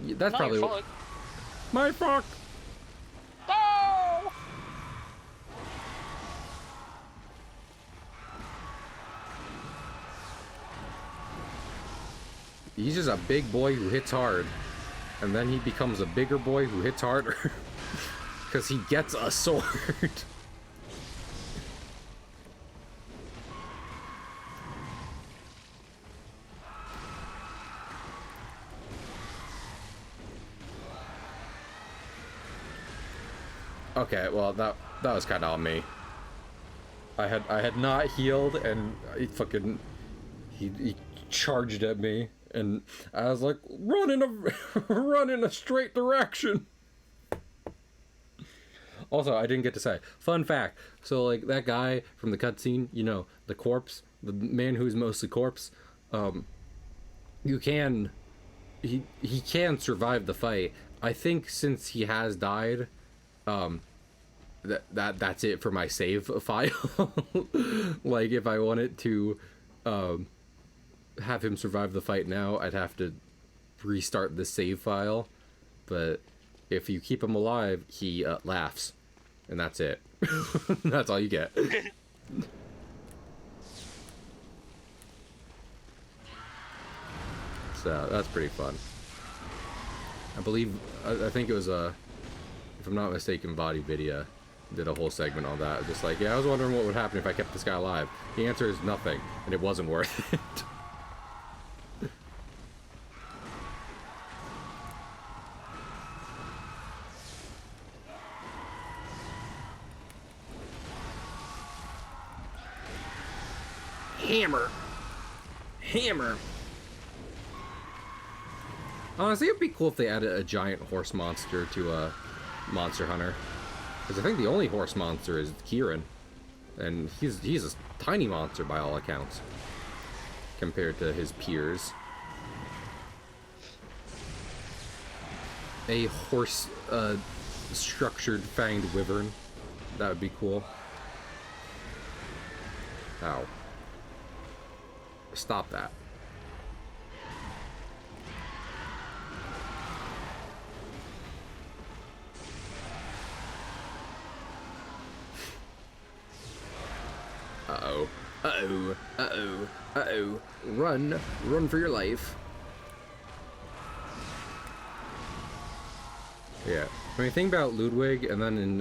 That's Not probably your fault. my fuck. Oh! he's just a big boy who hits hard. And then he becomes a bigger boy who hits harder. Because he gets a sword. Okay, well that was kind of on me. I had not healed, and he charged at me, and I was like, run in a straight direction. Also, I didn't get to say, fun fact. So like that guy from the cutscene, you know, the corpse, the man who's mostly corpse, he can survive the fight. I think since he has died, that's it for my save file. Like if I wanted to have him survive the fight now, I'd have to restart the save file. But if you keep him alive, he laughs, and that's it. That's all you get. So that's pretty fun. I think it was if I'm not mistaken, Body Video did a whole segment on that. Just like, yeah, I was wondering what would happen if I kept this guy alive. The answer is nothing, and it wasn't worth it. Hammer. Honestly, it'd be cool if they added a giant horse monster to Monster Hunter. Because I think the only horse monster is Kieran. And he's a tiny monster by all accounts. Compared to his peers. A horse, structured fanged wyvern. That would be cool. Ow. Stop that. Uh-oh. Uh-oh. Uh-oh. Uh-oh. Run. Run for your life. Yeah. When you think about Ludwig, and then in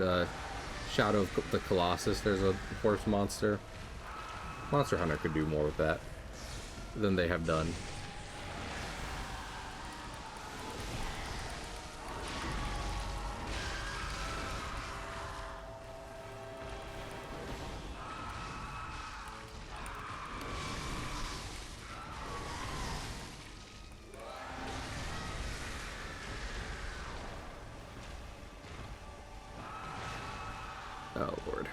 Shadow of the Colossus, there's a horse monster. Monster Hunter could do more with that than they have done. Oh, Lord.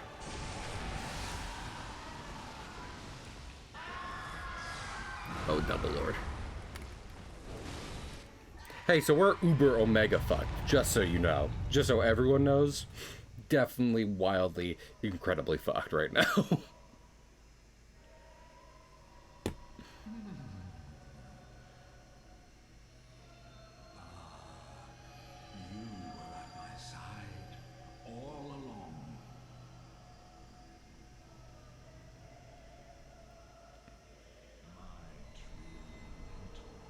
Oh, double Lord. Hey, so we're uber omega fucked, just so you know. Just so everyone knows. Definitely wildly, incredibly fucked right now. You were at my side all along. My true mentor,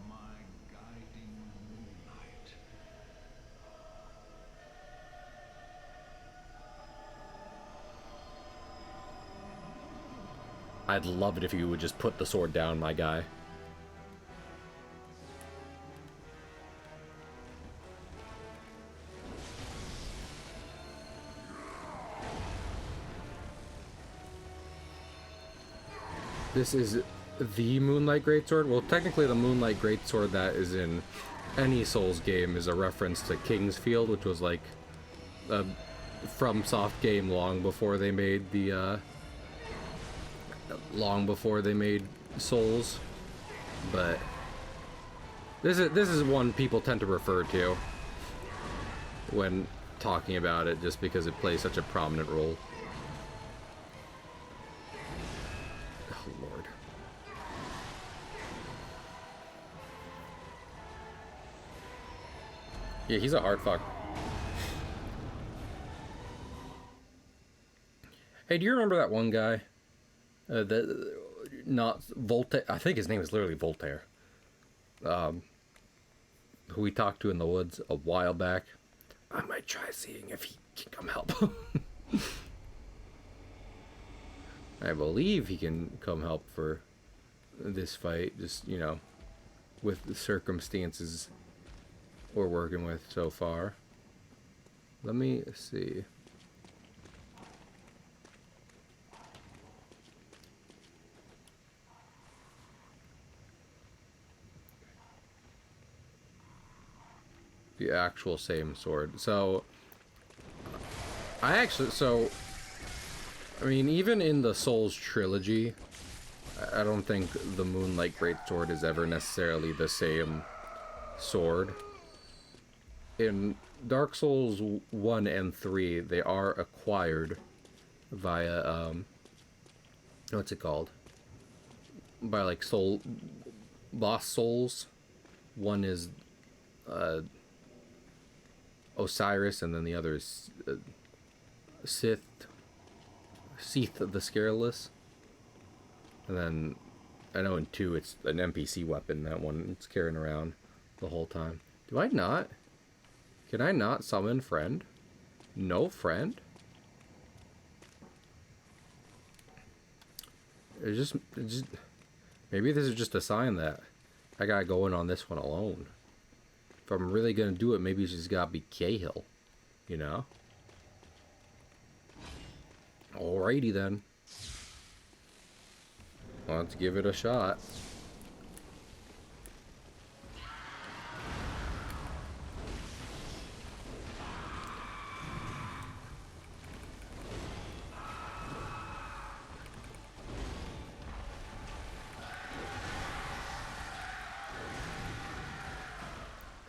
my guiding moonlight. I'd love it if you would just put the sword down, my guy. This is the Moonlight Greatsword? Well, technically the Moonlight Greatsword that is in any Souls game is a reference to Kingsfield, which was like a FromSoft game long before they made the Souls. But this is one people tend to refer to when talking about it, just because it plays such a prominent role. Oh, Lord. Yeah, he's a hard fuck. Hey, do you remember that one guy that not Voltaire. I think his name is literally Voltaire. Who we talked to in the woods a while back. I might try seeing if he can come help. I believe he can come help for this fight. Just, you know, with the circumstances we're working with so far. Let me see. The actual same sword. So, I mean, even in the Souls trilogy, I don't think the Moonlight Greatsword is ever necessarily the same sword. In Dark Souls 1 and 3, they are acquired via, what's it called? By, like, boss souls. One is, Osiris, and then the other is Seath the Scareless. And then I know in 2 it's an NPC weapon, that one it's carrying around the whole time. Do I not? Can I not summon friend? No friend? It's just maybe this is just a sign that I gotta go in on this one alone. If I'm really gonna do it, maybe it's just gotta be Cahill, you know? Alrighty then. Let's give it a shot.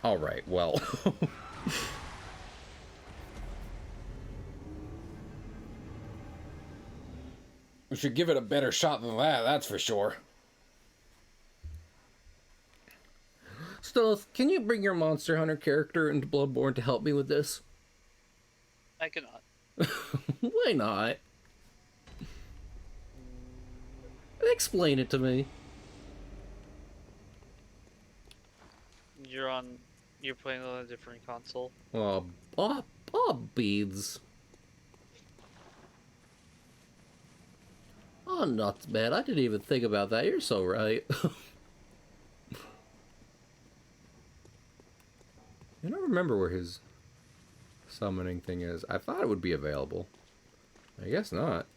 Alright, well. We should give it a better shot than that, that's for sure. Stealth, can you bring your Monster Hunter character into Bloodborne to help me with this? I cannot. Why not? Explain it to me. You're playing on a different console. Beads. Oh, nuts, man. I didn't even think about that. You're so right. I don't remember where his summoning thing is. I thought it would be available. I guess not.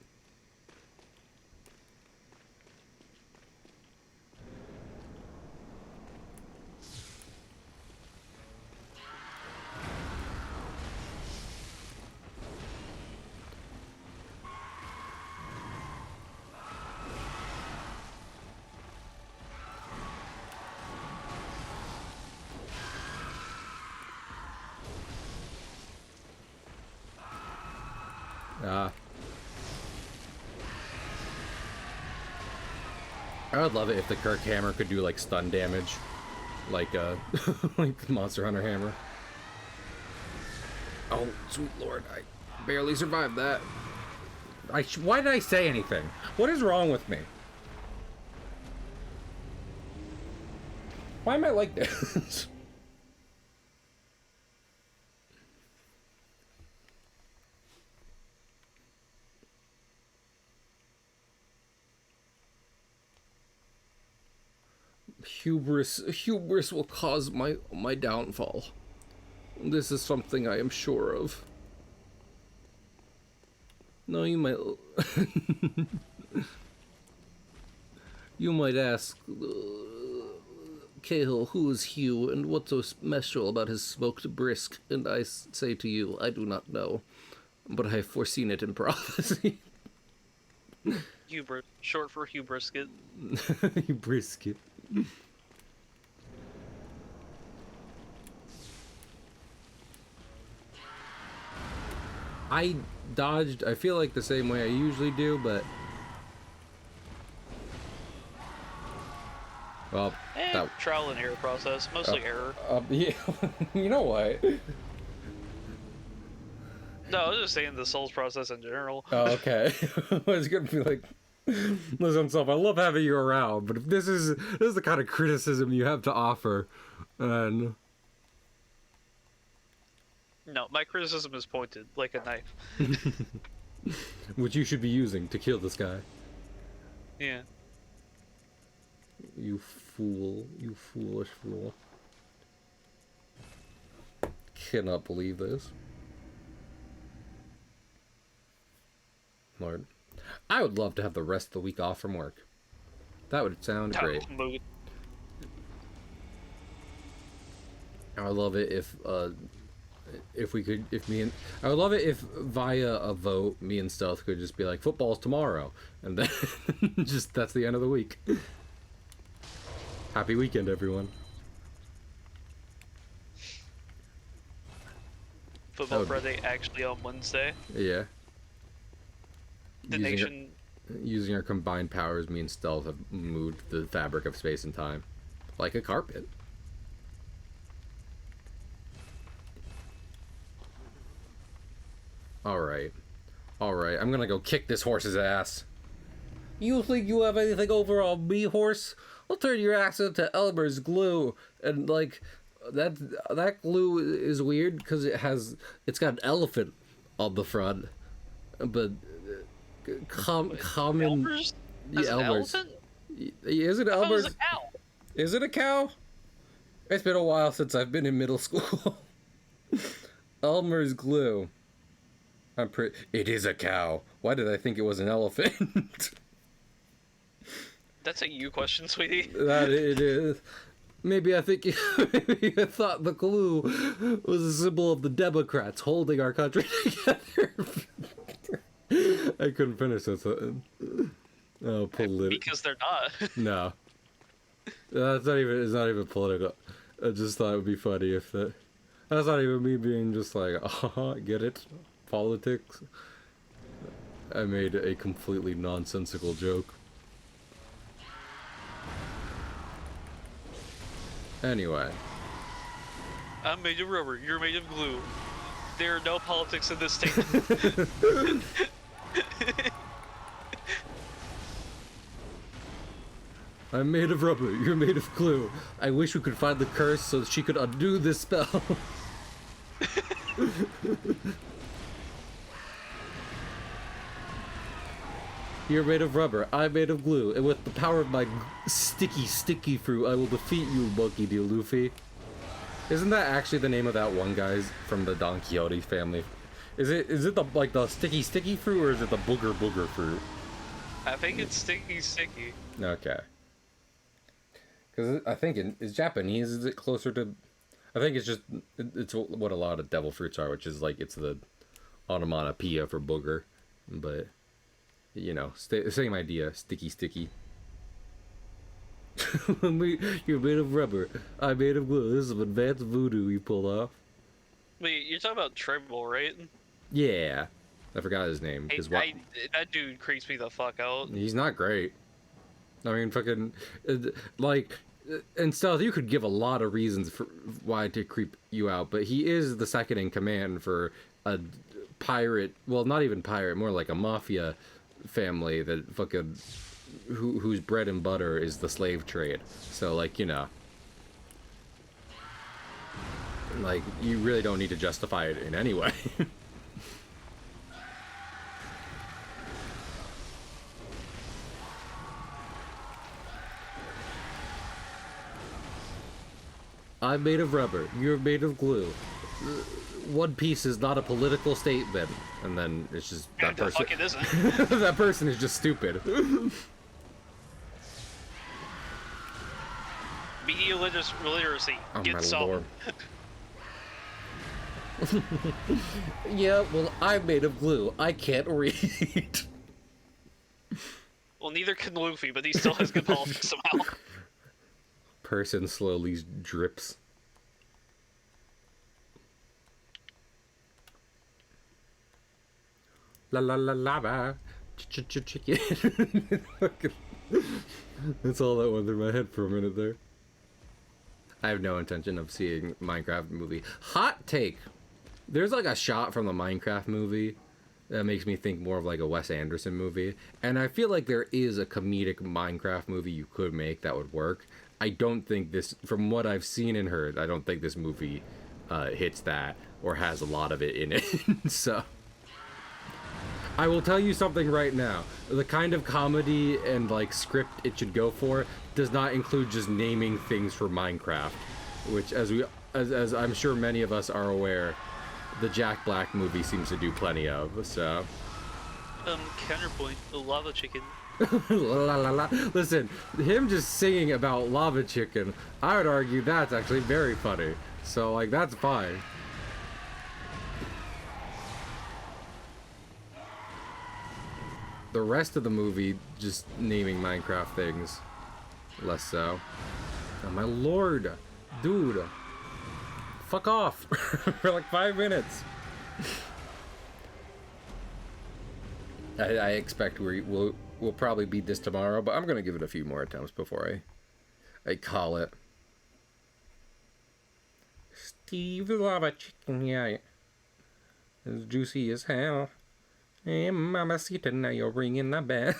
I would love it if the Kirk hammer could do like stun damage, like like the Monster Hunter hammer. Oh, sweet lord, I barely survived that. Why did I say anything? What is wrong with me? Why am I like this? Hubris will cause my downfall. This is something I am sure of. No, you might you might ask, Cahill, who is Hugh, and what's so special about his smoked brisk? And I say to you, I do not know, but I have foreseen it in prophecy. Hubris, short for Hubrisket. Brisket. I dodged, I feel like the same way I usually do, but... Well, trial and error process, mostly error. Yeah, you know what? No, I was just saying the Souls process in general. Oh, okay. I was gonna be like, Listen, self, I love having you around, but if this is the kind of criticism you have to offer, then No, my criticism is pointed like a knife. which you should be using to kill this guy. Yeah. You fool. You foolish fool. Cannot believe this. Lord. I would love to have the rest of the week off from work. That would sound great. I would love it if we could, I would love it if via a vote, me and Stealth could just be like, football's tomorrow, and then just that's the end of the week. Happy weekend, everyone. Football Friday actually on Wednesday. Yeah. The nation. Using our combined powers, me and Stealth have moved the fabric of space and time like a carpet. Alright. Alright, I'm gonna go kick this horse's ass. You think you have anything over on me, horse? I'll turn your ass into Elmer's glue. And, like, that glue is weird because it's got an elephant on the front. But, common... Elmer's? Yeah, As an Elmer's. elephant? Is it I thought it Elmer's? was a cow. Is it a cow? It's been a while since I've been in middle school. Elmer's glue. It is a cow. Why did I think it was an elephant? That's a you question, sweetie. That it is. Maybe I think maybe I thought the glue was a symbol of the Democrats holding our country together. I couldn't finish that sentence. Oh, political. Because they're not. No. That's not even. It's not even political. I just thought it would be funny if that. That's not even me being just like, get it? Politics. I made a completely nonsensical joke. Anyway. I'm made of rubber. You're made of glue. There are no politics in this statement. I'm made of rubber. You're made of glue. I wish we could find the curse so she could undo this spell. You're made of rubber, I'm made of glue, and with the power of my sticky fruit, I will defeat you, Monkey D. Luffy. Isn't that actually the name of that one guy's from the Don Quixote family? Is it the sticky fruit, or is it the booger fruit? I think it's sticky. Okay. Because I think it's Japanese, is it closer to... I think it's what a lot of devil fruits are, which is like, it's the onomatopoeia for booger, but... You know, same idea. Sticky. You're made of rubber. I'm made of glue. This is some advanced voodoo you pulled off. Wait, you're talking about Tribble, right? Yeah. I forgot his name. That dude creeps me the fuck out. He's not great. I mean, fucking... Like... And Stealth, you could give a lot of reasons for why to creep you out, but he is the second in command for a pirate... Well, not even pirate, more like a mafia... family that fucking whose bread and butter is the slave trade. So, like, you know, like, you really don't need to justify it in any way. I'm made of rubber, you're made of glue. One Piece is not a political statement, and then it's just that person. Fuck it isn't. That person is just stupid. Media literacy. Oh, Get my some. lord. Yeah, well, I'm made of glue. I can't read. Well, neither can Luffy, but he still has good politics somehow. Person slowly drips. La la la lava. Chicken. That's all that went through my head for a minute there. I have no intention of seeing Minecraft movie. Hot take. There's like a shot from the Minecraft movie that makes me think more of like a Wes Anderson movie. And I feel like there is a comedic Minecraft movie you could make that would work. I don't think this, from what I've seen and heard, I don't think this movie hits that or has a lot of it in it. So I will tell you something right now. The kind of comedy and like script it should go for does not include just naming things for Minecraft, which as I'm sure many of us are aware, the Jack Black movie seems to do plenty of. So Counterpoint, the lava chicken. la, la, la. Listen, him just singing about lava chicken, I would argue that's actually very funny. So like that's fine. The rest of the movie, just naming Minecraft things, less so. Oh my lord, dude, fuck off for like 5 minutes. I expect we'll probably beat this tomorrow, but I'm gonna give it a few more attempts before I call it. Steve the lava chicken, yeah, it's juicy as hell. Hey, mamacita, now you're ringing the bell.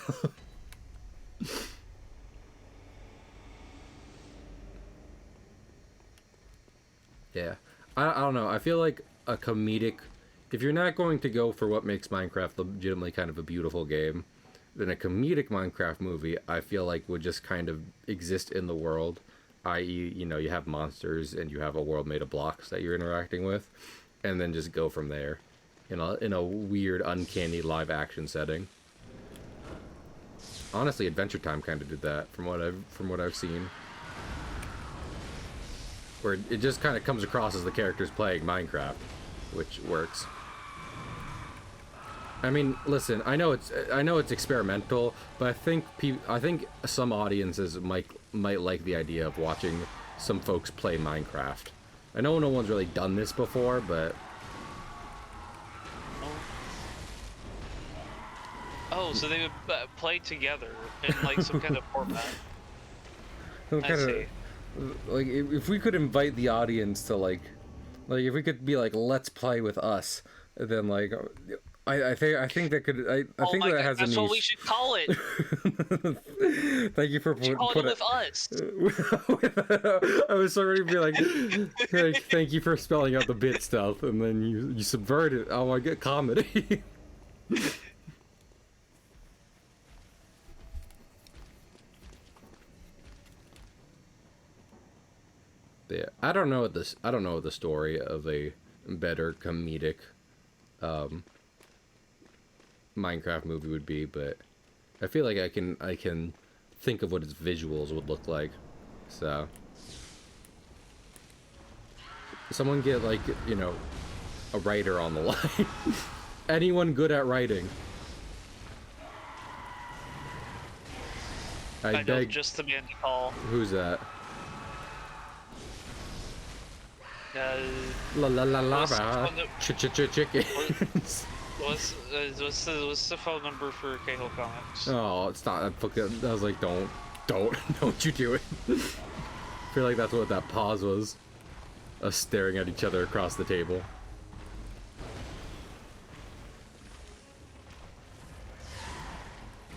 Yeah, I don't know. I feel like a comedic, if you're not going to go for what makes Minecraft legitimately kind of a beautiful game, then a comedic Minecraft movie, I feel like would just kind of exist in the world, i.e., you know, you have monsters and you have a world made of blocks that you're interacting with, and then just go from there. In a weird, uncanny live action setting. Honestly, Adventure Time kind of did that from what I've seen. Where it just kind of comes across as the characters playing Minecraft, which works. I mean, listen, I know it's experimental, but I think some audiences might like the idea of watching some folks play Minecraft. I know no one's really done this before, but Oh, so they would play together in like some kind of format. some kind of, like if we could invite the audience to like if we could be like, let's play with us, then like I think that could I think that has a niche. That's what we should call it. Thank you for putting it with us. I was so ready to be like, thank you for spelling out the bit stuff, and then you subvert it. Oh, I get comedy. Yeah, I don't know what the story of a better comedic Minecraft movie would be, but I feel like I can think of what its visuals would look like. So someone get, like, you know, a writer on the line. Anyone good at writing. I know just the man to call. Who's that? La la la lava. Chickens. What's the phone number for K-Hole Comics? Oh, it's not. I was like, don't you do it. I feel like that's what that pause was. Us staring at each other across the table.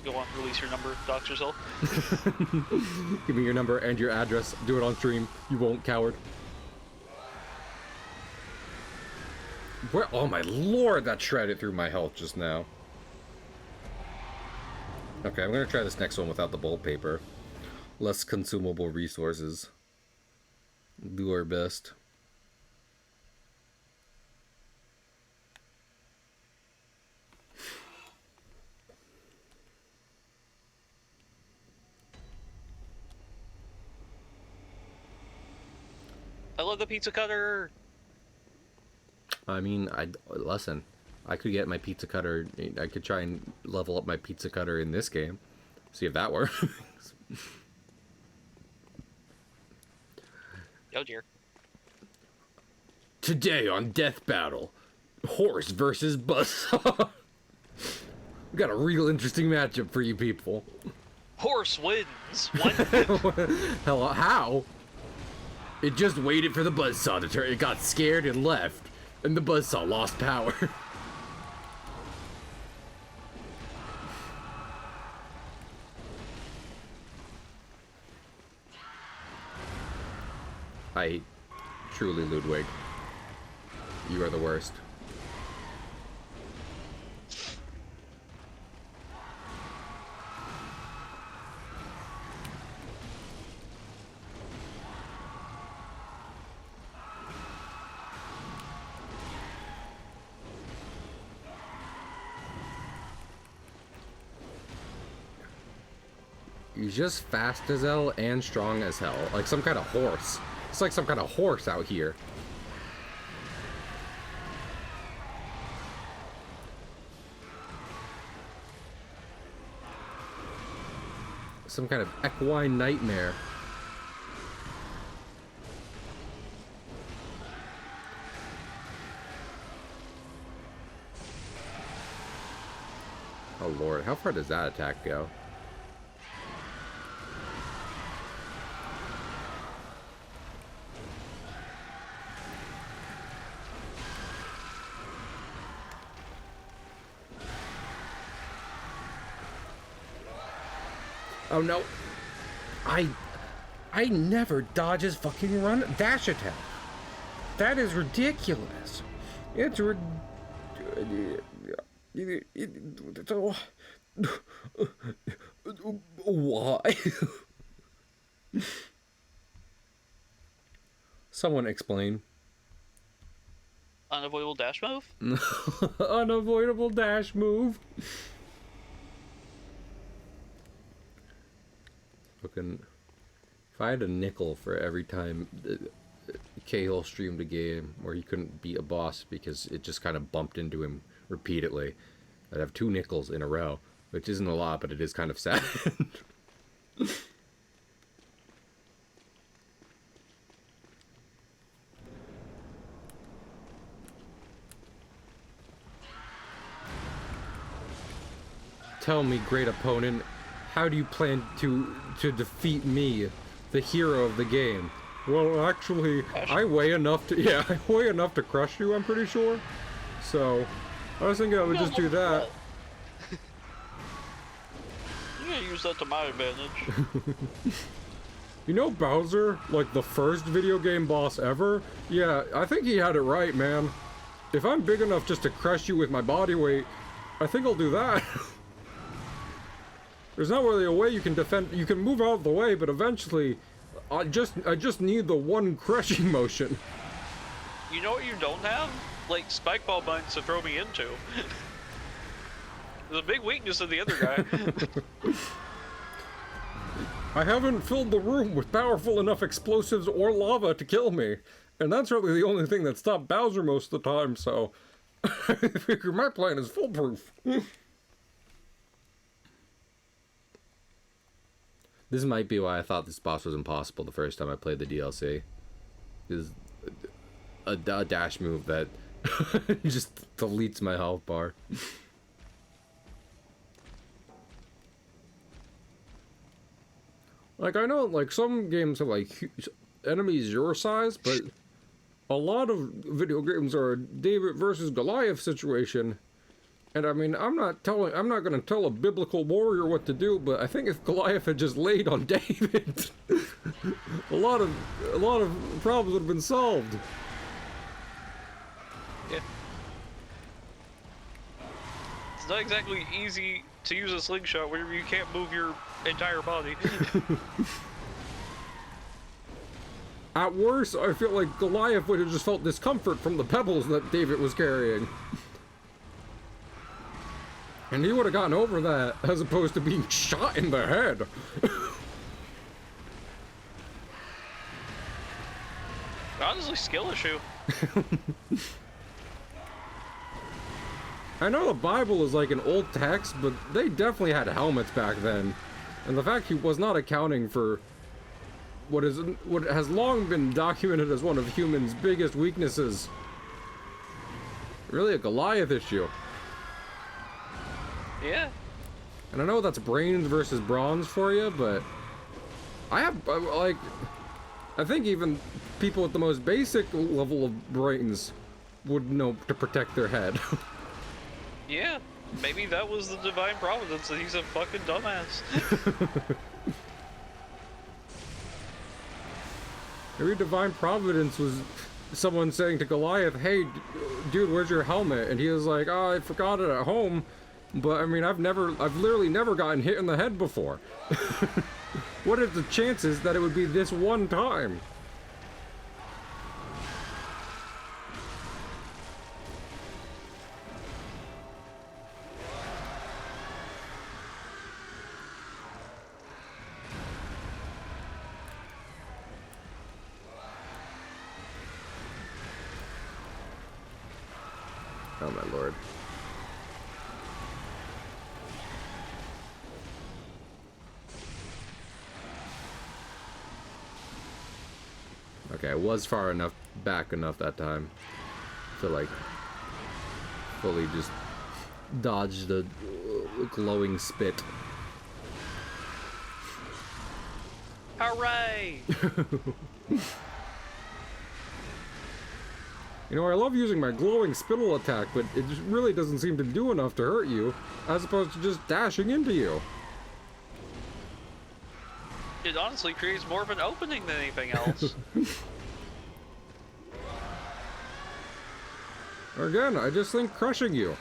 Go on, release your number, dox yourself. Give me your number and your address. Do it on stream. You won't, coward. Where? Oh my lord, that shredded through my health just now. Okay, I'm gonna try this next one without the bolt paper. Less consumable resources. Do our best. I love the pizza cutter. I mean, listen. I could get my pizza cutter. I could try and level up my pizza cutter in this game. See if that works. Oh dear. Today on Death Battle, horse versus buzzsaw. We got a real interesting matchup for you people. Horse wins. What? Hello, how? It just waited for the buzzsaw to turn. It got scared and left, and the buzzsaw lost power. I truly, Ludwig, you are the worst. He's just fast as hell and strong as hell. Like some kind of horse. It's like some kind of horse out here. Some kind of equine nightmare. Oh lord, how far does that attack go? Oh no. I never dodge his fucking run dash attack. That is ridiculous. It's why? Someone explain. Unavoidable dash move? Unavoidable dash move. Fucking, if I had a nickel for every time Cahill streamed a game where he couldn't beat a boss because it just kind of bumped into him repeatedly, I'd have 2 nickels in a row, which isn't a lot, but it is kind of sad. Tell me, great opponent, how do you plan to defeat me, the hero of the game? Well, actually, I weigh enough to, yeah, I weigh enough to crush you, I'm pretty sure. So, I was thinking I would just do that. You gotta use that to my advantage. You know Bowser, like the first video game boss ever? Yeah, I think he had it right, man. If I'm big enough just to crush you with my body weight, I think I'll do that. There's not really a way you can defend. You can move out of the way, but eventually, I just need the one crushing motion. You know what you don't have? Like spike ball bites to throw me into. There's a big weakness of the other guy. I haven't filled the room with powerful enough explosives or lava to kill me, and that's really the only thing that stopped Bowser most of the time. So, I figure my plan is foolproof. This might be why I thought this boss was impossible the first time I played the DLC. Is a dash move that just deletes my health bar. Like, I know, like, some games have, like, enemies your size, but a lot of video games are a David versus Goliath situation. And I mean, I'm not gonna tell a biblical warrior what to do, but I think if Goliath had just laid on David, a lot of problems would have been solved. Yeah. It's not exactly easy to use a slingshot where you can't move your entire body. At worst, I feel like Goliath would have just felt discomfort from the pebbles that David was carrying. And he would have gotten over that, as opposed to being shot in the head. Honestly, skill issue. I know the Bible is like an old text, but they definitely had helmets back then. And the fact he was not accounting for what has long been documented as one of humans' biggest weaknesses. Really a Goliath issue. Yeah. And I know that's brains versus bronze for you, but I think even people with the most basic level of brains would know to protect their head. Yeah. Maybe that was the divine providence that he's a fucking dumbass. Maybe divine providence was someone saying to Goliath, "Hey, dude, where's your helmet?" And he was like, "Oh, I forgot it at home." But I mean, I've literally never gotten hit in the head before. What are the chances that it would be this one time? Oh my lord. Okay, I was far enough back enough that time to like fully just dodge the glowing spit. Hooray! You know, I love using my glowing spittle attack, but it just really doesn't seem to do enough to hurt you, as opposed to just dashing into you. It honestly creates more of an opening than anything else. Again, I just think crushing you.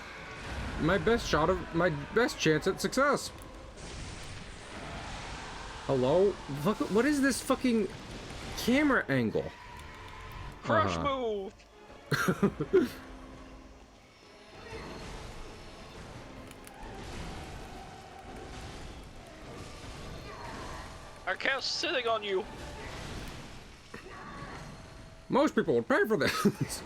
My best chance at success. Hello? What is this fucking camera angle? Crush move! Our cow's sitting on you. Most people would pay for this.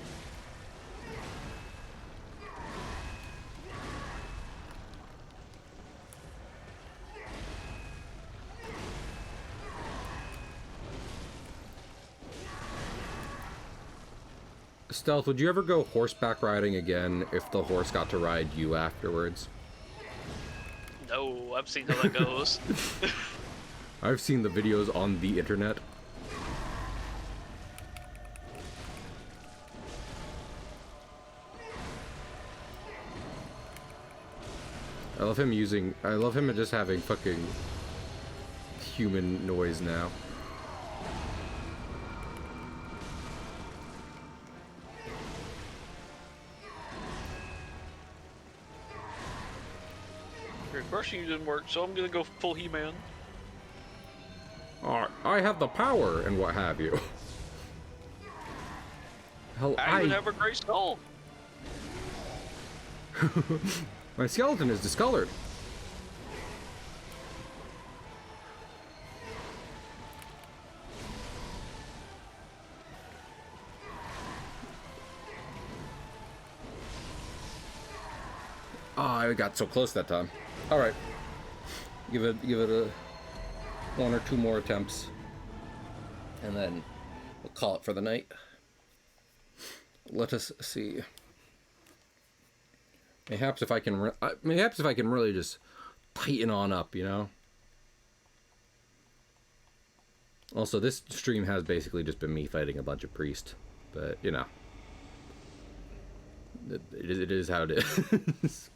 Stealth, would you ever go horseback riding again if the horse got to ride you afterwards? No, I've seen how that goes. I've seen the videos on the internet. I love him just having fucking human noise now. Your crushing you didn't work, so I'm gonna go full He-Man. I have the power and what have you. Hell, I even have a gray skull. My skeleton is discolored. Oh, I got so close that time. All right, give it a one or two more attempts, and then we'll call it for the night. Let us see. Mayhaps if I can really just tighten on up, you know. Also, this stream has basically just been me fighting a bunch of priests, but you know, it is how it is.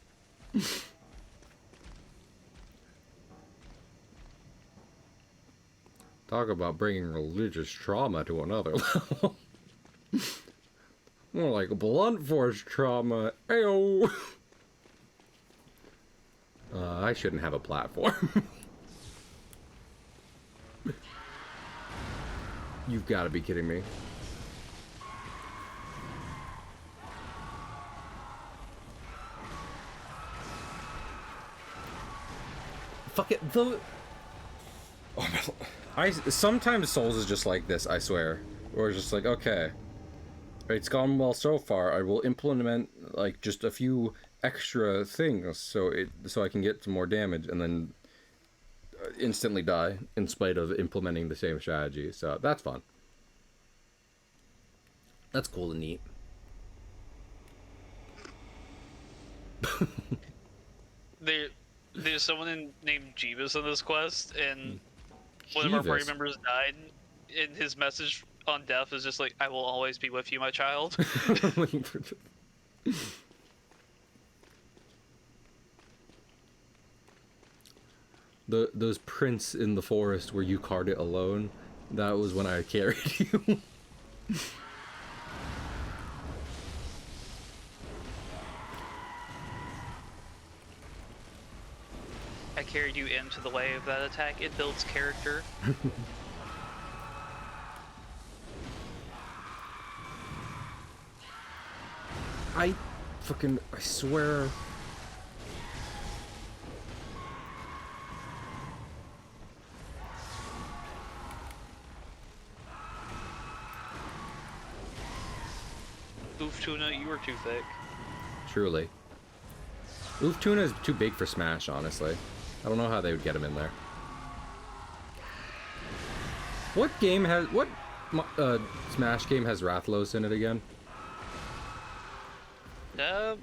Talk about bringing religious trauma to another level. More like blunt force trauma. Ayo. I shouldn't have a platform. You've got to be kidding me. Fuck it. Sometimes Souls is just like this, I swear. Or it's just like, okay, it's gone well so far. I will implement like just a few extra things so I can get some more damage, and then instantly die in spite of implementing the same strategy. So that's fun. That's cool and neat. There's someone named Jeebus in this quest, and one of our party members died, and his message on death is just like, "I will always be with you, my child." Those prints in the forest where you card it alone, That was when I carried you. I carried you into the way of that attack. It builds character. I swear. Oof, Tuna, you were too thick. Truly. Oof Tuna is too big for Smash, honestly. I don't know how they would get him in there. What game has... What Smash game has Rathlos in it again? That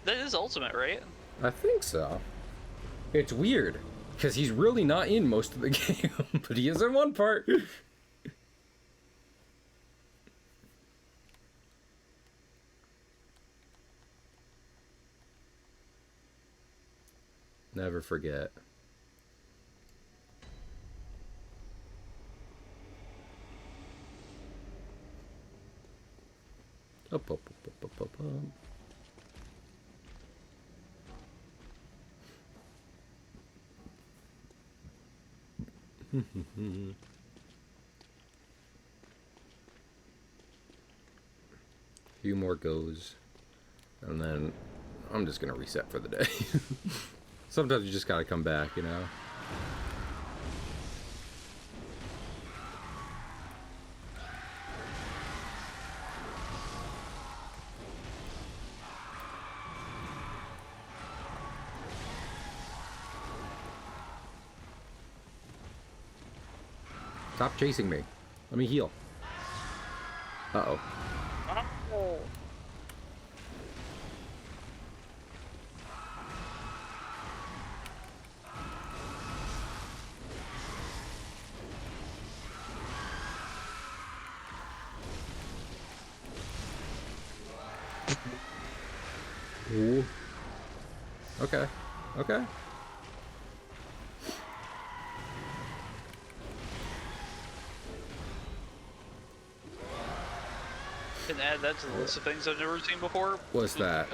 is Ultimate, right? I think so. It's weird, because he's really not in most of the game, but he is in one part. Never forget. Up, up, up, up, up, up, up. Few more goes, and then I'm just gonna reset for the day. Sometimes you just gotta come back, you know? Stop chasing me. Let me heal. Uh-oh. Oh. Ooh. Okay. Okay. Can add that to the list of things I've never seen before. What's that?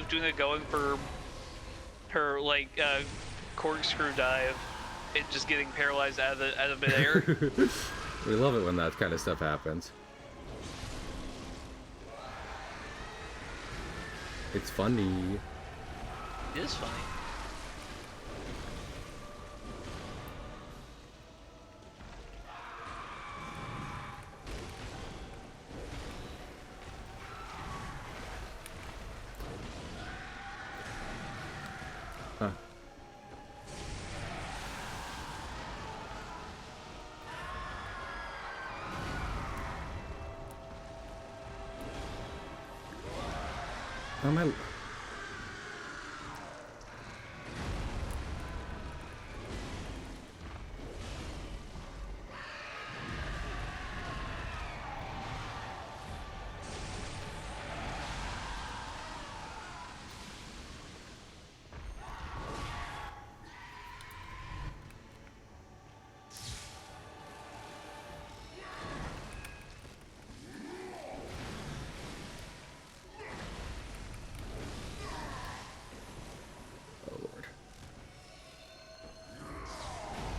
Tuna going for her corkscrew dive and just getting paralyzed out of midair. We love it when that kind of stuff happens. It's funny. It is funny. Huh. Oh my.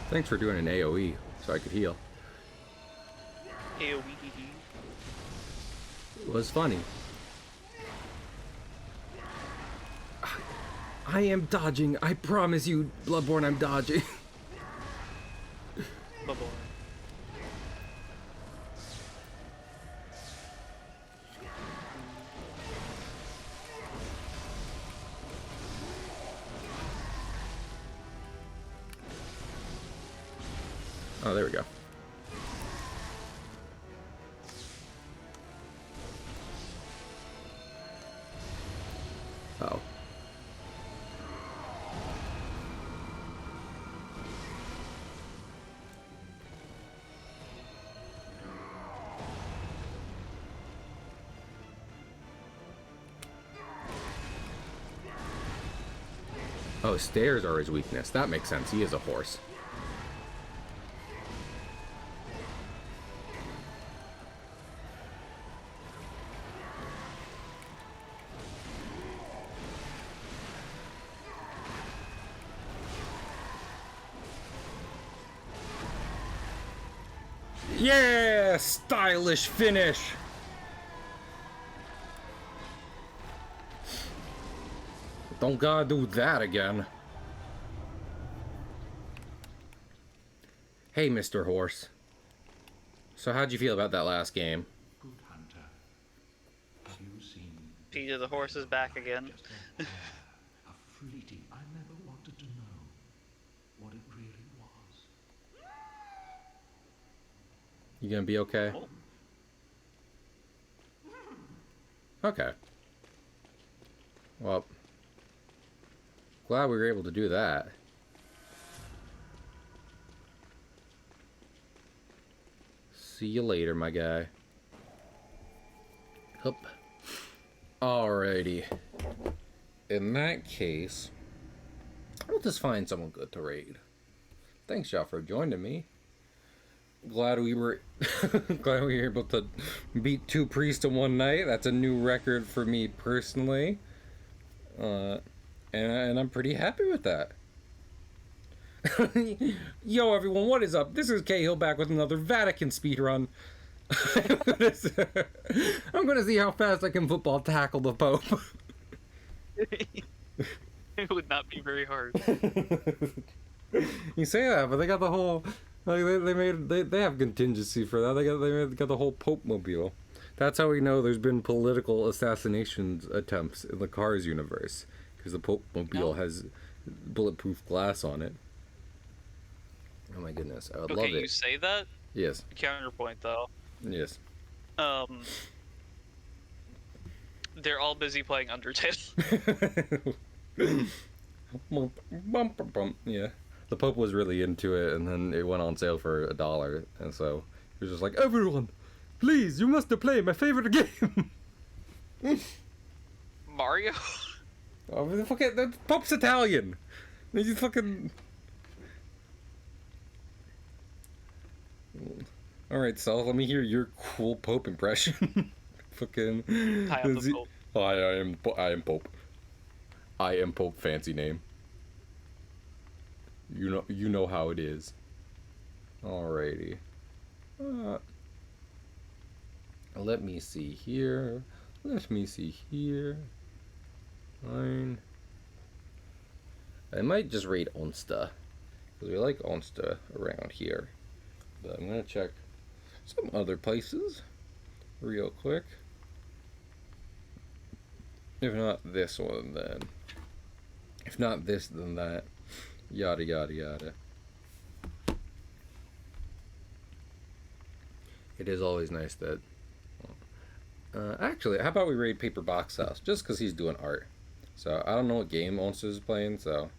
Thanks for doing an AoE so I could heal. AoE. It was funny. I am dodging. I promise you, Bloodborne, I'm dodging. Bloodborne. Oh, there we go. Uh-oh. Oh, stairs are his weakness. That makes sense. He is a horse. Yeah! Stylish finish! Don't gotta do that again. Hey, Mr. Horse. So how'd you feel about that last game? Good hunter. Have you seen Peter the horse is back again. just a air, a fleeting? I never wanted to know what it really was. You gonna be okay? Oh. Okay. Well, glad we were able to do that. See you later, my guy. Hup. Alrighty. In that case, I'll just find someone good to raid. Thanks, y'all, for joining me. Glad we were glad we were able to beat 2 priests in one night. That's a new record for me personally. And I'm pretty happy with that. Yo everyone, what is up? This is Cahill back with another Vatican speedrun. I'm gonna see how fast I can football tackle the Pope. It would not be very hard. You say that, but they got the whole like they have contingency for that. They got the whole Pope mobile. That's how we know there's been political assassinations attempts in the Cars universe, because the Pope mobile has bulletproof glass on it. Oh my goodness, I would love it. Okay, you say that? Yes. Counterpoint, though. Yes. They're all busy playing Undertale. Yeah. The Pope was really into it, and then it went on sale for $1, and so he was just like, everyone, please, you must play my favorite game. Mario? Oh, the Pope's Italian. They just fucking... Alright, Sal, let me hear your cool Pope impression. Fucking... I am the Pope. I am Pope. I am Pope, fancy name. You know how it is. Alrighty. Let me see here. Let me see here. Fine. I might just raid Onsta, because we like Onsta around here. But I'm gonna check some other places real quick. If not this one, then. If not this, then that. Yada yada yada. It is always nice that... actually, how about we raid Paper Box House? Just because he's doing art. So, I don't know what game Monster is playing, so...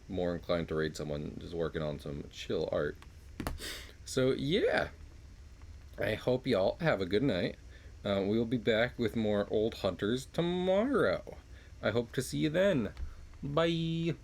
I'm more inclined to raid someone just working on some chill art. So, yeah. I hope y'all have a good night. We will be back with more Old Hunters tomorrow. I hope to see you then. Bye.